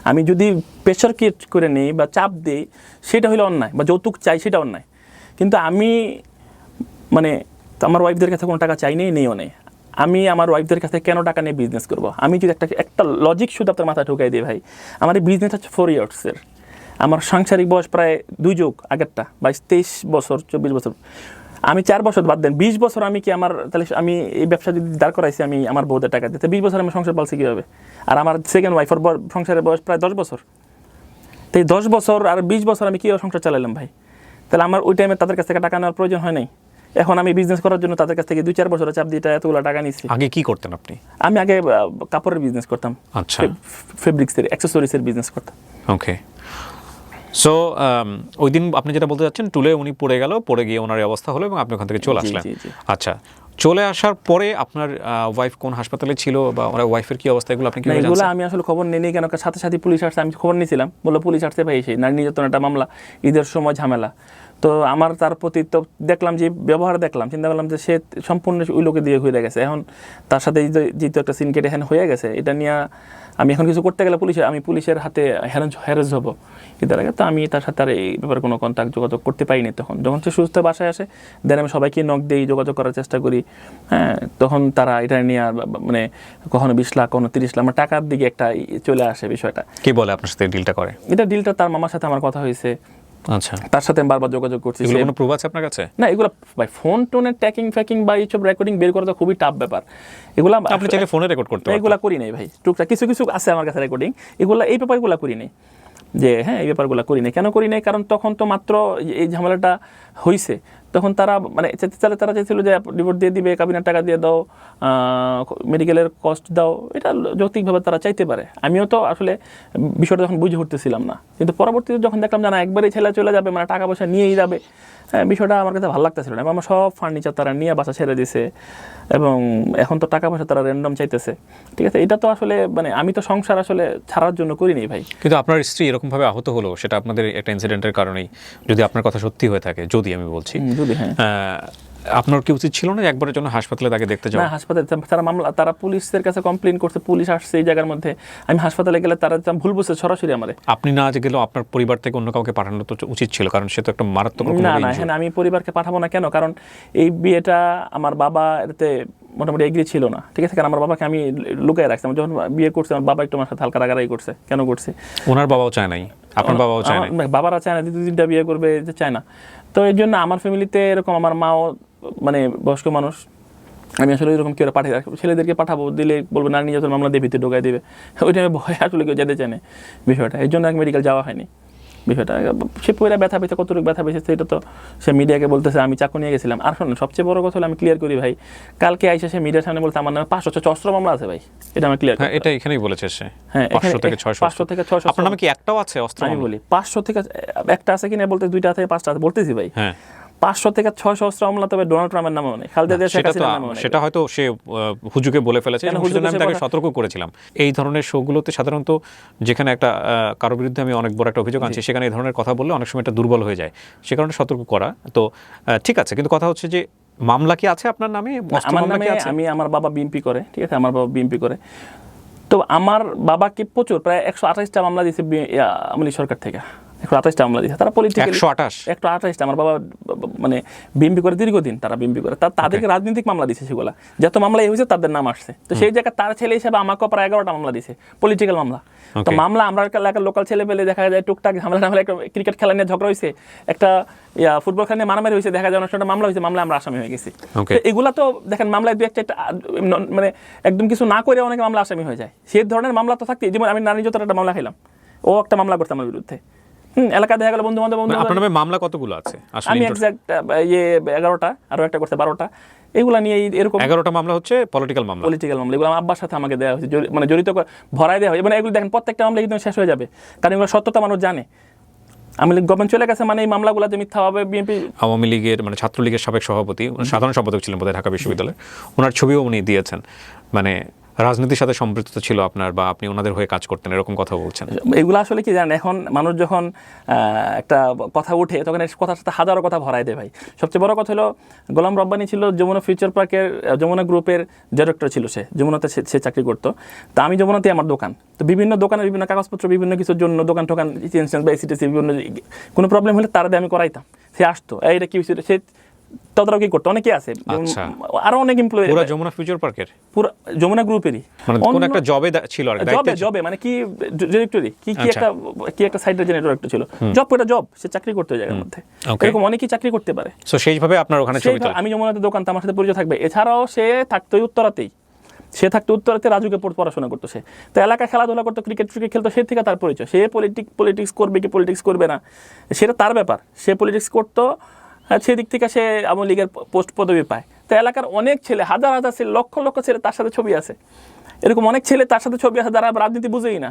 আমি যদি প্রেশার ক্রিয়েট করে নিই বা চাপ দিই, সেটা হলো অন্যায়, বা যৌতুক চাই সেটা অন্যায়। কিন্তু আমি মানে আমার ওয়াইফদের কাছে কোনো টাকা চাই নেইও নেই। আমি আমার ওয়াইফদের কাছে কেন টাকা নিয়ে বিজনেস করব? আমি যদি একটা লজিক শুধু আপনার মাথায় ঢুকাই দিই ভাই, আমার এই বিজনেস হচ্ছে 4 ইয়ার্সের। আমার সাংসারিক বয়স প্রায় 2 যোগ আগেরটা 22-23 বছর 24 বছর। আমি 4 বছর বাদ দেন 20 বছর আমি কি আমার, তাহলে আমি এই ব্যবসা যদি দাঁড় করাইছি আমি আমার বউদের টাকা দিতে, 20 বছর আমি সংসার পালছি কীভাবে? আর আমার সেকেন্ড ওয়াইফের সংসারের বয়স প্রায় 10 বছর। তো এই 10 বছর আর 20 বছর আমি কীভাবে সংসার চালাইলাম ভাই? তাহলে আমার ওই টাইমে তাদের কাছ থেকে টাকা নেওয়ার প্রয়োজন হয় নাই। এখন আমি বিজনেস করার জন্য তাদের কাছ থেকে 2-4 বছরের চাপ দিয়ে এতগুলো টাকা নিচ্ছি। আগে কি করতেন আপনি? আমি আগে কাপড়ের বিজনেস করতাম। আচ্ছা, ফেব্রিক্সের অ্যাক্সেসরিজের বিজনেস করতাম। ওকে। সো ওই দিন আপনি যেটা বলতে চাচ্ছেন, টুলে উনি পড়ে গিয়ে ওনার এই অবস্থা হলো এবং আপনি ওখান থেকে চলে আসলেন। জি। আচ্ছা, চলে আসার পরে আপনার ওয়াইফ কোন হাসপাতালে ছিল বা ওনার ওয়াইফের কি অবস্থা, এগুলো আপনি কি জানেন? এগুলো আমি আসলে খবর নিই কেন, সাথে পুলিশ আসছে, আমি খবর নিয়েছিলাম, বললো পুলিশ আসছে ভাই, সেই নারী নির্যাতন একটা মামলা, ঈদের সময় ঝামেলা। তো আমার তার প্রতি তো দেখলাম যে ব্যবহার দেখলাম, চিন্তা করলাম যে সে সম্পূর্ণ ওই লোকে দিয়ে ঘুরে গেছে। এখন তার সাথে যেহেতু একটা সিনকেট এখানে হয়ে গেছে, এটা নিয়ে আমি এখন কিছু করতে গেলে আমি পুলিশের হাতে হ্যারেজ হবো ঈদের আগে। তো আমি তার সাথে আর এই ব্যাপারে কোনো যোগাযোগ করতে পারিনি। তখন যখন সে সুস্থ বাসায় আসে, দেন আমি সবাইকে নক দিই, যোগাযোগ করার চেষ্টা করি। হ্যাঁ, তখন তারা এটা নিয়ে মানে কখনো 20 লাখ, কখনো 30 লাখ, আমার টাকার দিকে একটা চলে আসে বিষয়টা। কি বলে আপনার সাথে ডিলটা করে? ডিলটা তার মামার সাথে আমার কথা হয়েছে। আচ্ছা, তার সাথে আমি বারবার যোগাযোগ করছি। এগুলো কোনো প্রুফ আছে আপনার কাছে? না, এগুলো ভাই ফোন টোনের ফ্যাকিং বা এইসব রেকর্ডিং বের করা তো খুবই টাফ ব্যাপার। এগুলো আপনি চাইলে ফোনে রেকর্ড করতে পারেন। এগুলো করি নাই ভাই, টুকটাক কিছু আছে আমার কাছে রেকর্ডিং, এই ব্যাপারগুলো করি নাই। যে হ্যাঁ, এই ব্যাপারগুলো করি নাই। কেন করি নাই? কারণ তখন তো মাত্র এই ঝামেলাটা হয়েছে, তখন তারা মানে তারা চাইছিল যে রিপোর্ট দিয়ে দিবে, কাবিনের টাকা দিয়ে দাও, মেডিকেলের কস্ট দাও, এটা যৌক্তিকভাবে তারা চাইতে পারে। আমিও তো আসলে বিষয়টা যখন বুঝে উঠতেছিলাম না, কিন্তু পরবর্তীতে যখন দেখলাম যে না, একবারেই ছেলে চলে যাবে, মানে টাকা পয়সা নিয়েই যাবে, বিষয়টা আমার কাছে ভালো লাগতেছিল না। আমার সব ফার্নিচার তারা নিয়ে বাসা ছেড়ে দিছে, এবং এখন তো টাকা পয়সা তারা র্যান্ডম চাইতেছে। ঠিক আছে, এটা তো আসলে মানে আমি তো সংসার আসলে ছাড়ার জন্য করিনি ভাই। কিন্তু আপনার স্ত্রী এরকমভাবে আহত হলো, সেটা আপনাদের একটা ইনসিডেন্টের কারণেই, যদি আপনার কথা সত্যি হয়ে থাকে, যদি আমি বলছি, যদি হ্যাঁ, আপনার কি উচিত ছিল না একবারের জন্য হাসপাতালে তাকে দেখতে যাওয়া? না, হাসপাতালে তারা পুলিশের কাছে কমপ্লেন করছে, পুলিশ আসছে এই জায়গার মধ্যে। আমি হাসপাতালে গেলে তারা ভুল বুঝছে সরাসরি আমারে। আপনি না গেলেও আপনার পরিবার থেকে অন্য কাউকে পাঠানো তো উচিত ছিল, কারণ সে তো একটা মারাত্মক। না, হ্যাঁ, আমি পরিবারকে পাঠাবো না। কেন? কারণ এই বিয়েটা আমার বাবা এতে মোটামুটি এগ্রি ছিল না। ঠিক আছে, কারণ আমার বাবাকে আমি লুকায় রাখছি। যখন বিয়ে করছে, আমার বাবা একটু আমার সাথে হালকা রাগারাগি করছে। কেন করছে? ওনার বাবাও চায় নাই, আপনার বাবাও চায় না? বাবারা চায় না, 2-3টা বিয়ে করবে, চায় না। তো এই জন্য আমার ফ্যামিলিতে এরকম, আমার মাও মানে বয়স্ক মানুষ, আমি আসলে ওইরকম কেউ পাঠিয়ে রাখবো, ছেলেদেরকে পাঠাবো, দিলে বলবো নারী নির্যাতন মামলা দিয়ে ভিতরে ঢোকাই দেবে। ওই টাইমে ভয় আসলে কেউ যেতে চায় না বিষয়টা, এই জন্য মেডিকেল যাওয়া হয়নি। বিষয়টা সে পুরা ব্যথা পেয়েছে, কতটুকু ব্যথা পেয়েছে সেটা তো সে মিডিয়াকে বলতেছে আমি চাকু নিয়ে গেছিলাম। আর শোনেন, সবচেয়ে বড় কথা হলো আমি ক্লিয়ার করি ভাই, কালকে আইসা সে মিডিয়ার সামনে বলতে আমার নামে 500 মামলা আছে ভাই, এটা আমি ক্লিয়ার। হ্যাঁ, এটা এখানেই বলেছে সে। হ্যাঁ, 500 থেকে 600। আপনার নামে কি একটাও আছে অস্ত্র? আমি বলি 500 থেকে একটা আছে কিনা বলতে 2টা আছে, 5টা আছে বলতেছি ভাই। হ্যাঁ, 500 থেকে 600 অস্ত্র মামলা তবে ডোনাল্ড ট্রাম্পের নামে নেই, খালেদা জিয়া শেখ হাসিনার নামে নেই। সেটা হয়তো সে হুজুকে বলে ফেলেছে, কেন এবং হুজুকে সেজন্য আমি সে তাকে বলে? সতর্ক করেছিলাম। এই ধরনের শোগুলোতে সাধারণত যেখানে একটা কারো বিরুদ্ধে আমি অনেক বড় একটা অভিযোগ আনছি, সেখানে এই ধরনের কথা বললে অনেক সময় এটা দুর্বল হয়ে যায়, সে কারণে সতর্ক করা। তো ঠিক আছে, কিন্তু কথা হচ্ছে যে মামলা কি আছে আপনার নামে? অস্ত্র আমার মামলা নামে কি আছে? আমার বাবা বিএমপি করে, ঠিক আছে, আমার বাবা বিএমপি করে। তো আমার বাবাকে প্রচুর প্রায় 128টা মামলা দিয়েছে আওয়ামী লীগ সরকার থেকে, 128টা মামলা দিয়েছে তারা পলিটিক্যালি। 128টা আমার বাবা মানে বিএমপি করে দীর্ঘদিন, তারা বিএমপি করে, তাদেরকে রাজনৈতিক মামলা দিয়েছে সেগুলা, যত মামলা হয়েছে তাদের নাম আসছে। তো সেই জায়গায় তার ছেলে হিসেবে আমাকে প্রায় 11টা মামলা দিয়েছে, পলিটিক্যাল মামলা। তো মামলা আমরা এলাকার লোকাল ছেলে পেলে দেখা যায় টুকটাক ঝামেলা, একটা ক্রিকেট খেলা নিয়ে ঝগড়া হয়েছে, একটা ফুটবল খেলা নিয়ে মারামারি হয়েছে, দেখা যায় অনুষ্ঠানটা মামলা হয়েছে, মামলা আমরা আসামি হয়ে গেছি। এগুলা তো দেখেন মামলায় দু একটা মানে একদম কিছু না করে অনেকে মামলা আসামি হয়ে যায়, সেই ধরনের মামলা তো থাকতে। যেমন আমি নারী নির্যাতনের একটা মামলা খেলাম, ও একটা মামলা করছে আমার বিরুদ্ধে। এলাকা দেখা গেল বন্ধু বান্ধব আপনার নামে মামলা কতগুলো আছে? আমি এক্সাক্ট 11টা, আরো একটা করতে 12টা, এগুলা নিয়ে এরকম 11টা মামলা হচ্ছে পলিটিক্যাল মামলা। এগুলো আমার আব্বার সাথে আমাকে দেওয়া হয়েছে, মানে জড়িত ভরাই দেওয়া হয়। মানে এগুলো দেখেন প্রত্যেকটা মামলা কিন্তু শেষ হয়ে যাবে, কারণ এগুলো সত্যতা মানুষ জানে। আওয়ামী লীগ গভর্নমেন্ট চলে গেছে মানে এই মামলাগুলো যে মিথ্যাভাবে বিএনপি, আওয়ামী লীগের মানে ছাত্রলীগের সাবেক সভাপতি, সাধারণ সম্পাদক ছিলেন বোধহয় ঢাকা বিশ্ববিদ্যালয়ে, ওনার ছবিও উনি দিয়েছেন। মানে রাজনীতির সাথে সম্পৃক্ত ছিল আপনার, বা আপনি ওনাদের হয়ে কাজ করতেন, এরকম কথা বলছেন। এগুলো আসলে কি জানেন, এখন মানুষ যখন একটা কথা উঠে তখন এই কথার সাথে হাজারো কথা ভরাই দেয় ভাই। সবচেয়ে বড় কথা হলো গোলাম রব্বানী ছিল যমুনা ফিউচার পার্কের, যমুনা গ্রুপের ডিরেক্টর ছিল, সে যমুনাতে সে চাকরি করতো। তা আমি যমুনাতে আমার দোকান, তো বিভিন্ন দোকানের বিভিন্ন কাগজপত্র বিভিন্ন কিছুর জন্য দোকান টোকান চেঞ্জ বা এসিটিসি বিভিন্ন কোনো প্রবলেম হলে তারা দিয়ে আমি করাইতাম। সে আসতো, এইটা কি হয়েছিল, সে তদারকি করতো। অনেকে আছে, আরো অনেক এমপ্লয়ি পুরো যমুনা ফিউচার পার্কের, পুরো যমুনা গ্রুপেরই, মানে কোন একটা জবে ছিল আর জবে মানে কি ডিরেক্টরি কি একটা সাইডের ডিরেক্টর ছিল, জব সে চাকরি করতে ওই জায়গার মধ্যে। এরকম অনেকেই চাকরি করতে পারে। সো সেইভাবে আপনার ওখানে ছবি তোলা। আমি যমুনাতে দোকান, আমার সাথে পরিচয় থাকবে। এছাড়াও সে থাকতো উত্তরাতেই, রাজুকে পড়াশোনা করতো। সে তো এলাকায় খেলাধুলা করতো, ক্রিকেট খেলতো, সে থেকে তার পরিচয়। সে পলিটিক্স করবে কি পলিটিক্স করবে না সেটা তার ব্যাপার। সে পলিটিক্স করতো, সেদিক থেকে সে আওয়ামী লীগের পোস্ট পদবি পায়। তো এলাকার অনেক ছেলে, হাজার হাজার ছেলে, লক্ষ লক্ষ ছেলে তার সাথে ছবি আছে। এরকম অনেক ছেলে তার সাথে ছবি আছে যারা রাজনীতি বুঝেই না।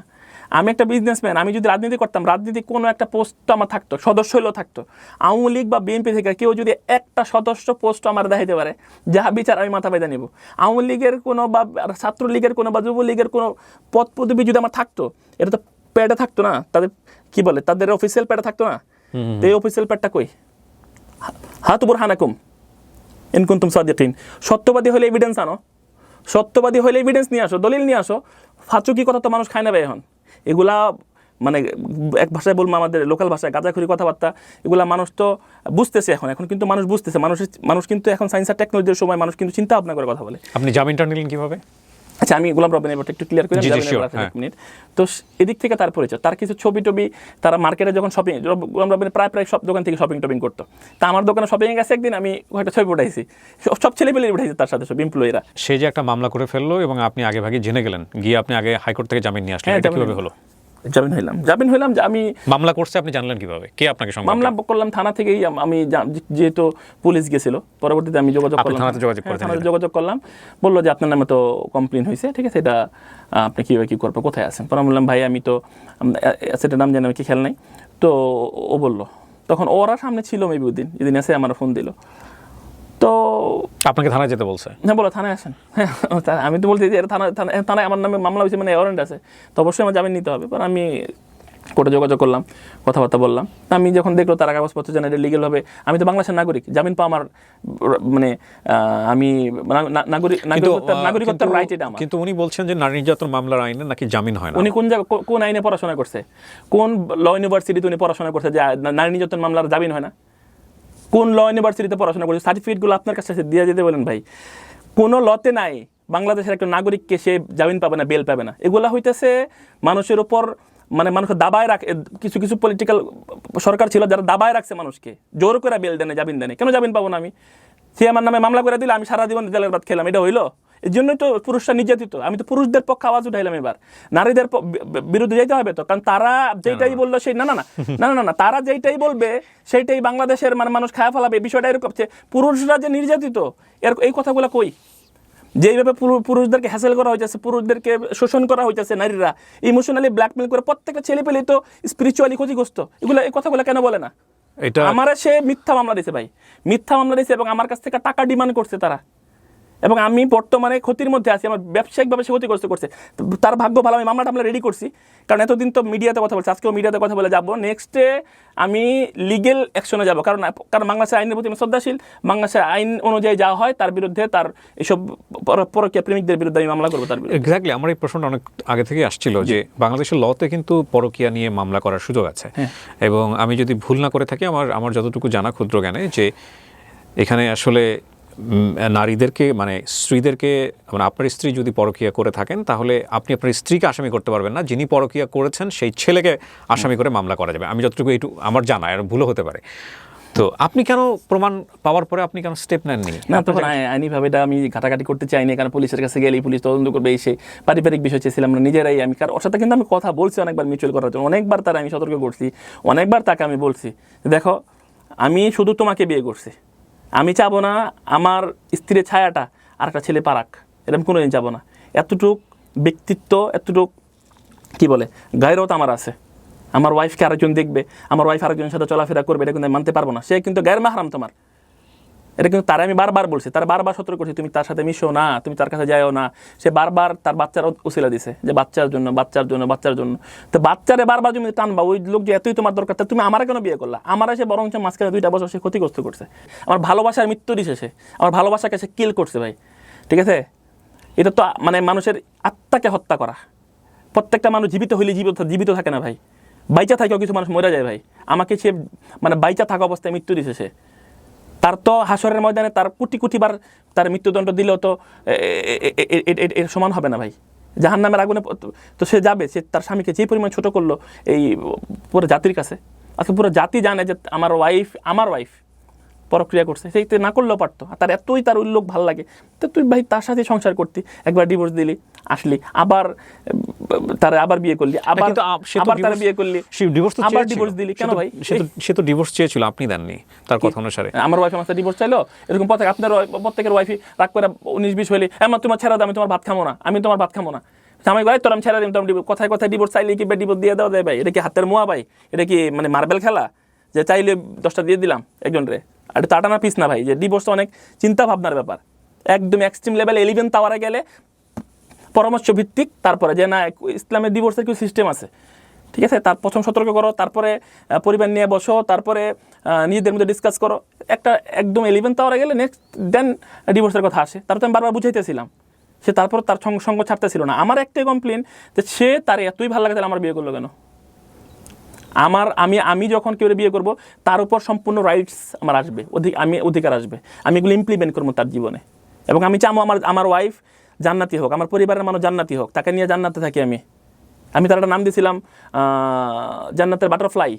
আমি একটা বিজনেসম্যান, আমি যদি রাজনীতি করতাম, রাজনীতি কোনো একটা পোস্ট আমার থাকতো, সদস্য হলেও থাকতো। আওয়ামী লীগ বা বিএনপি থেকে কেউ যদি একটা সদস্য পোস্ট আমার দেখাইতে পারে, যা বিচার আমি মাথা বেঁধে নেব। আওয়ামী লীগের কোনো বা ছাত্রলীগের কোনো বা যুবলীগের কোনো পদ পদবি যদি আমার থাকতো, এটা তো প্যাডে থাকতো না, তাদের কি বলে, তাদের অফিসিয়াল প্যাডে থাকতো না। তো এই অফিসিয়াল প্যাডটা কই? হাতু বুরহানাকুম ইন কুনতুম সাদিকিন। সত্যবাদী হলে এভিডেন্স আনো, সত্যবাদী হলে এভিডেন্স নিয়ে আসো, দলিল নিয়ে আসো। ফাঁচুকি কথা তো মানুষ খায় না ভাই এখন। এগুলা মানে এক ভাষায় বলবো, আমাদের লোকাল ভাষায় গাঁজাখুরি কথাবার্তা, এগুলা মানুষ তো বুঝতেছে এখন কিন্তু মানুষ বুঝতেছে। মানুষ কিন্তু এখন সায়েন্স আর টেকনোলজির সময় মানুষ কিন্তু চিন্তা ভাবনা করে কথা বলে। আপনি জামিনটা নিলেন কিভাবে? আচ্ছা, আমি গোলাম রব্বানী ব্যাপারটা একটু ক্লিয়ার করে এক মিনিট। তো এদিক থেকে তার পরিচয়, তার কিছু ছবি টবি, তারা মার্কেটে যখন শপিং, গোলাম রব্বানী প্রায় সব দোকান থেকে শপিং করতো। তা আমার দোকানে শপিং গেছে একদিন, আমি একটা ছবি উঠাইছি, সব ছেলেপেলে উঠাইছি তার সাথে, সব এমপ্লয়িরা। সে যে একটা মামলা করে ফেললো এবং আপনি আগে ভাগে জেনে গেলেন, গিয়ে আপনি আগে হাইকোর্ট থেকে জামিন নিয়ে আসলেন, এটা কিভাবে হলো? জামিন হইলাম যে আমি মামলা করছে, আপনি জানলেন কিভাবে? কে আপনাকে সংবাদ? মামলা করলাম থানা থেকেই। আমি যেহেতু পুলিশ গেছিল, পরবর্তীতে আমি যোগাযোগ করলাম, বললো যে আপনার নামে তো কমপ্লেন হয়েছে, ঠিক আছে, এটা আপনি কীভাবে কী করবো, কোথায় আছেন? পরে বললাম ভাই আমি তো সেটার নাম জানি আমি কি খেয়াল নাই। তো ও বললো, তখন ওরা সামনে ছিল মেবি ওদিন, যেদিন এসে আমার ফোন দিল। তো আপনাকে থানায় যেতে বলছে? হ্যাঁ, বলো থানায় আসেন। হ্যাঁ, আমি তো বলছি যে থানায় আমার নামে মামলা হয়েছে, মানে ওয়ারেন্ট আছে, তো অবশ্যই আমার জামিন নিতে হবে। পর আমি কোর্টে যোগাযোগ করলাম, কথাবার্তা বললাম। আমি যখন দেখলো তারা কাগজপত্র জানা এটা লিগেল হবে, আমি তো বাংলাদেশের নাগরিক, জামিন পাওয়া আমার মানে আমি নাগরিকত্বের রাইট এটা আমার। কিন্তু উনি বলছেন যে নারী নির্যাতন মামলার আইনে নাকি জামিন হয় না। উনি কোন আইনে পড়াশোনা করছে, কোন ল ইউনিভার্সিটিতে উনি পড়াশোনা করছে যে নারী নির্যাতন মামলার জামিন হয় না? কোন ল ইউনিভার্সিটিতে পড়াশোনা করছে? সার্টিফিকেটগুলো আপনার কাছে দিয়ে যেতে বলেন ভাই। কোনো লতে নাই বাংলাদেশের একটা নাগরিককে সে জামিন পাবে না, বেল পাবে না। এগুলা হইতেছে মানুষের উপর, মানে মানুষকে দাবায় রাখে। কিছু কিছু পলিটিক্যাল সরকার ছিল যারা দাবায় রাখছে মানুষকে, জোর করে বেল দেনে, জামিন দেনে। কেন জামিন পাবো না আমি? সে আমার নামে মামলা করে দিলে আমি সারা জীবন জেলের ভাত খেলাম, এটা হইলো? এই জন্যই তো পুরুষরা নির্যাতিত। আমি তো পুরুষদের পক্ষে আওয়াজ উঠাইলাম, এবার নারীদের বিরুদ্ধে যাইতে হবে তো, কারণ তারা যেটাই বললো সেই না, তারা যেটাই বলবে সেইটাই বাংলাদেশের মানে মানুষ খায়া ফেলাবে। বিষয়টা এরকম, পুরুষরা যে নির্যাতিত এই কথাগুলো কই? যেইভাবে পুরুষদেরকে হ্যাসেল করা হইতেছে, পুরুষদেরকে শোষণ করা হইতেছে, নারীরা ইমোশনালি ব্ল্যাকমেল করে প্রত্যেকটা ছেলে পেলে তো স্পিরিচুয়ালি ক্ষতিগ্রস্ত। এই কথাগুলো কেন বলে না? এটা আমারে সে মিথ্যা মামলা দিয়েছে ভাই, মিথ্যা মামলা দিয়েছে এবং আমার কাছ থেকে টাকা ডিমান্ড করছে তারা, এবং আমি বর্তমানে ক্ষতির মধ্যে আছি, আমার ব্যবসায়িকভাবে সে ক্ষতিগ্রস্ত করছে। তার ভাগ্য ভালো, আমি মামলাটা রেডি করছি, কারণ এতদিন তো মিডিয়াতে কথা বলছি, আজকেও মিডিয়াতে কথা বলে যাবো। নেক্সটে আমি লিগেল অ্যাকশনে যাব, কারণ বাংলাদেশের আইনের প্রতি আমি শ্রদ্ধাশীল। বাংলাদেশের আইন অনুযায়ী যা হয় তার বিরুদ্ধে, তার এসব পরকীয়া প্রেমিকদের বিরুদ্ধে আমি মামলা করবো তার বিরুদ্ধে। এক্স্যাক্টলি, আমার এই প্রশ্নটা অনেক আগে থেকে আসছিল যে বাংলাদেশের লতে কিন্তু পরকীয়া নিয়ে মামলা করার সুযোগ আছে, এবং আমি যদি ভুল না করে থাকি, আমার যতটুকু জানা ক্ষুদ্র জ্ঞানে, যে এখানে আসলে নারীদেরকে মানে স্ত্রীদেরকে, মানে আপনার স্ত্রী যদি পরকীয়া করে থাকেন তাহলে আপনি আপনার স্ত্রীকে আসামি করতে পারবেন না, যিনি পরকীয়া করেছেন সেই ছেলেকে আসামি করে মামলা করা যাবে। আমি যতটুকু একটু আমার জানা, আর ভুলও হতে পারে। তো আপনি কেন প্রমাণ পাওয়ার পরে আপনি কেন স্টেপ নেননি? না, তখন আইনিভাবে এটা আমি ঘাটাঘাটি করতে চাইনি, কারণ পুলিশের কাছে গেলেই পুলিশ তদন্ত করবে, এই সেই পারিবারিক বিষয় চেয়েছিলাম না নিজেরাই। আমি কারণ ওর সাথে কিন্তু আমি কথা বলছি অনেকবার মিউচুয়াল করার জন্য, অনেকবার তারা আমি সতর্ক করছি, অনেকবার তাকে আমি বলছি, দেখো আমি শুধু তোমাকে বিয়ে করছি, আমি চাবো না আমার স্ত্রীর ছায়াটা আর একটা ছেলে পারাক, এরকম কোনোদিন চাবো না। এতটুক ব্যক্তিত্ব, এতটুক কি বলে গায়রত আমার আছে। আমার ওয়াইফকে আরেকজন দেখবে, আমার ওয়াইফ আরেকজনের সাথে চলাফেরা করবে, এটা কিন্তু আমি মানতে পারবো না। সে কিন্তু গায়ের মাহরাম তোমার, এটা কিন্তু তারা আমি বারবার বলছি, তারা বারবার সতর্ক করছি, তুমি তার সাথে মিশো না, তুমি তার কাছে যাও না। সে বারবার তার বাচ্চার উসিলা দিছে যে বাচ্চার জন্য, বাচ্চার জন্য, বাচ্চার জন্য। তো বাচ্চারে বারবার তুমি টানবা, ওই লোক যে এতই তোমার দরকার, তা তুমি আমার কেন বিয়ে করলা? আমার সে বরঞ্চ মাঝখানে 2টা বছর সে ক্ষতিগ্রস্ত করছে, আমার ভালোবাসার মৃত্যু দিছে সে, আমার ভালোবাসাকে সে কিল করছে ভাই। ঠিক আছে, এটা তো মানে মানুষের আত্মাকে হত্যা করা। প্রত্যেকটা মানুষ জীবিত হইলে জীবিত থাকে না ভাই, বাইচা থাকেও কিছু মানুষ মরে যায় ভাই। আমাকে সে মানে বাইচা থাকা অবস্থায় মৃত্যু দিছে সে। তার তো হাসরের ময়দানে তার কোটি বার তার মৃত্যুদণ্ড দিলেও তো এর সমান হবে না ভাই। জাহান্নামের আগুনে তো সে যাবে, সে তার স্বামীকে যে পরিমাণ ছোট করলো এই পুরো জাতির কাছে। আজকে পুরো জাতি জানে যে আমার ওয়াইফ পরক্রিয়া করছে, সেইতে না করলেও পারতো। তার এতই তার উল্লেখ ভালো লাগে, তো তুই ভাই তার সাথে সংসার করতি, একবার ডিভোর্স দিলি, আসলি আবার তার আবার বিয়ে করলি, আবার তার বিয়ে করলি, আবার ডিভোর্স দিলি কেন ভাই? সে তো ডিভোর্স চেয়েছিল, আপনি দেননি তার কথা অনুসারে। আমার ওয়াইফ আমার সাথে ডিভোর্স চাইলো, এরকম আপনার প্রত্যেকের ওয়াইফই রাগ করে 19-20 হইলে আমার তোমার ছেড়ে দাও, আমি তোমার ভাত খাবো না, আমি তোমার ভাত খাবো না। আমি ভাই তোর আমি ছেড়ে দিই, তোমার কথায় কথায় ডিভোর্স চাইলে কি ডিভোর্স দিয়ে দেওয়া যায় ভাই? এটা কি হাতের মোয়া ভাই? এটা কি মানে মার্বেল খেলা যে চাইলে 10টা দিয়ে দিলাম একজন রে? আর এটা টাটানা পিস না ভাই, যে ডিভোর্স অনেক চিন্তা ভাবনার ব্যাপার। একদম এক্সট্রিম লেভেল 11 টাওয়ারে গেলে পরামর্শ ভিত্তিক, তারপরে যে না ইসলামের ডিভোর্সের কিছু সিস্টেম আছে, ঠিক আছে, তার প্রথম সতর্ক করো, তারপরে পরিবার নিয়ে বসো, তারপরে নিজেদের মধ্যে ডিসকাস করো। একটা একদম 11 টাওয়ারে গেলে নেক্সট দেন ডিভোর্সের কথা আসে। তারপর আমি বারবার বুঝাইতেছিলাম, সে তারপর তার সঙ্গ ছাড়তেছিল না। আমার একটাই কমপ্লেন যে সে তার এতই ভালো লাগে তাহলে আমার বিয়ে করলো কেন? আমি যখন কেউ বিয়ে করব তার উপর সম্পূর্ণ রাইটস আমার আসবে, অধিকার আসবে, আমি এগুলো ইমপ্লিমেন্ট করবো তার জীবনে। এবং আমি চাবো আমার ওয়াইফ জান্নাতি হোক, আমার পরিবারের মানুষ জান্নাতি হোক, তাকে নিয়ে জান্নাতে থাকি আমি তার একটা নাম দিয়েছিলাম জান্নাতের বাটারফ্লাই,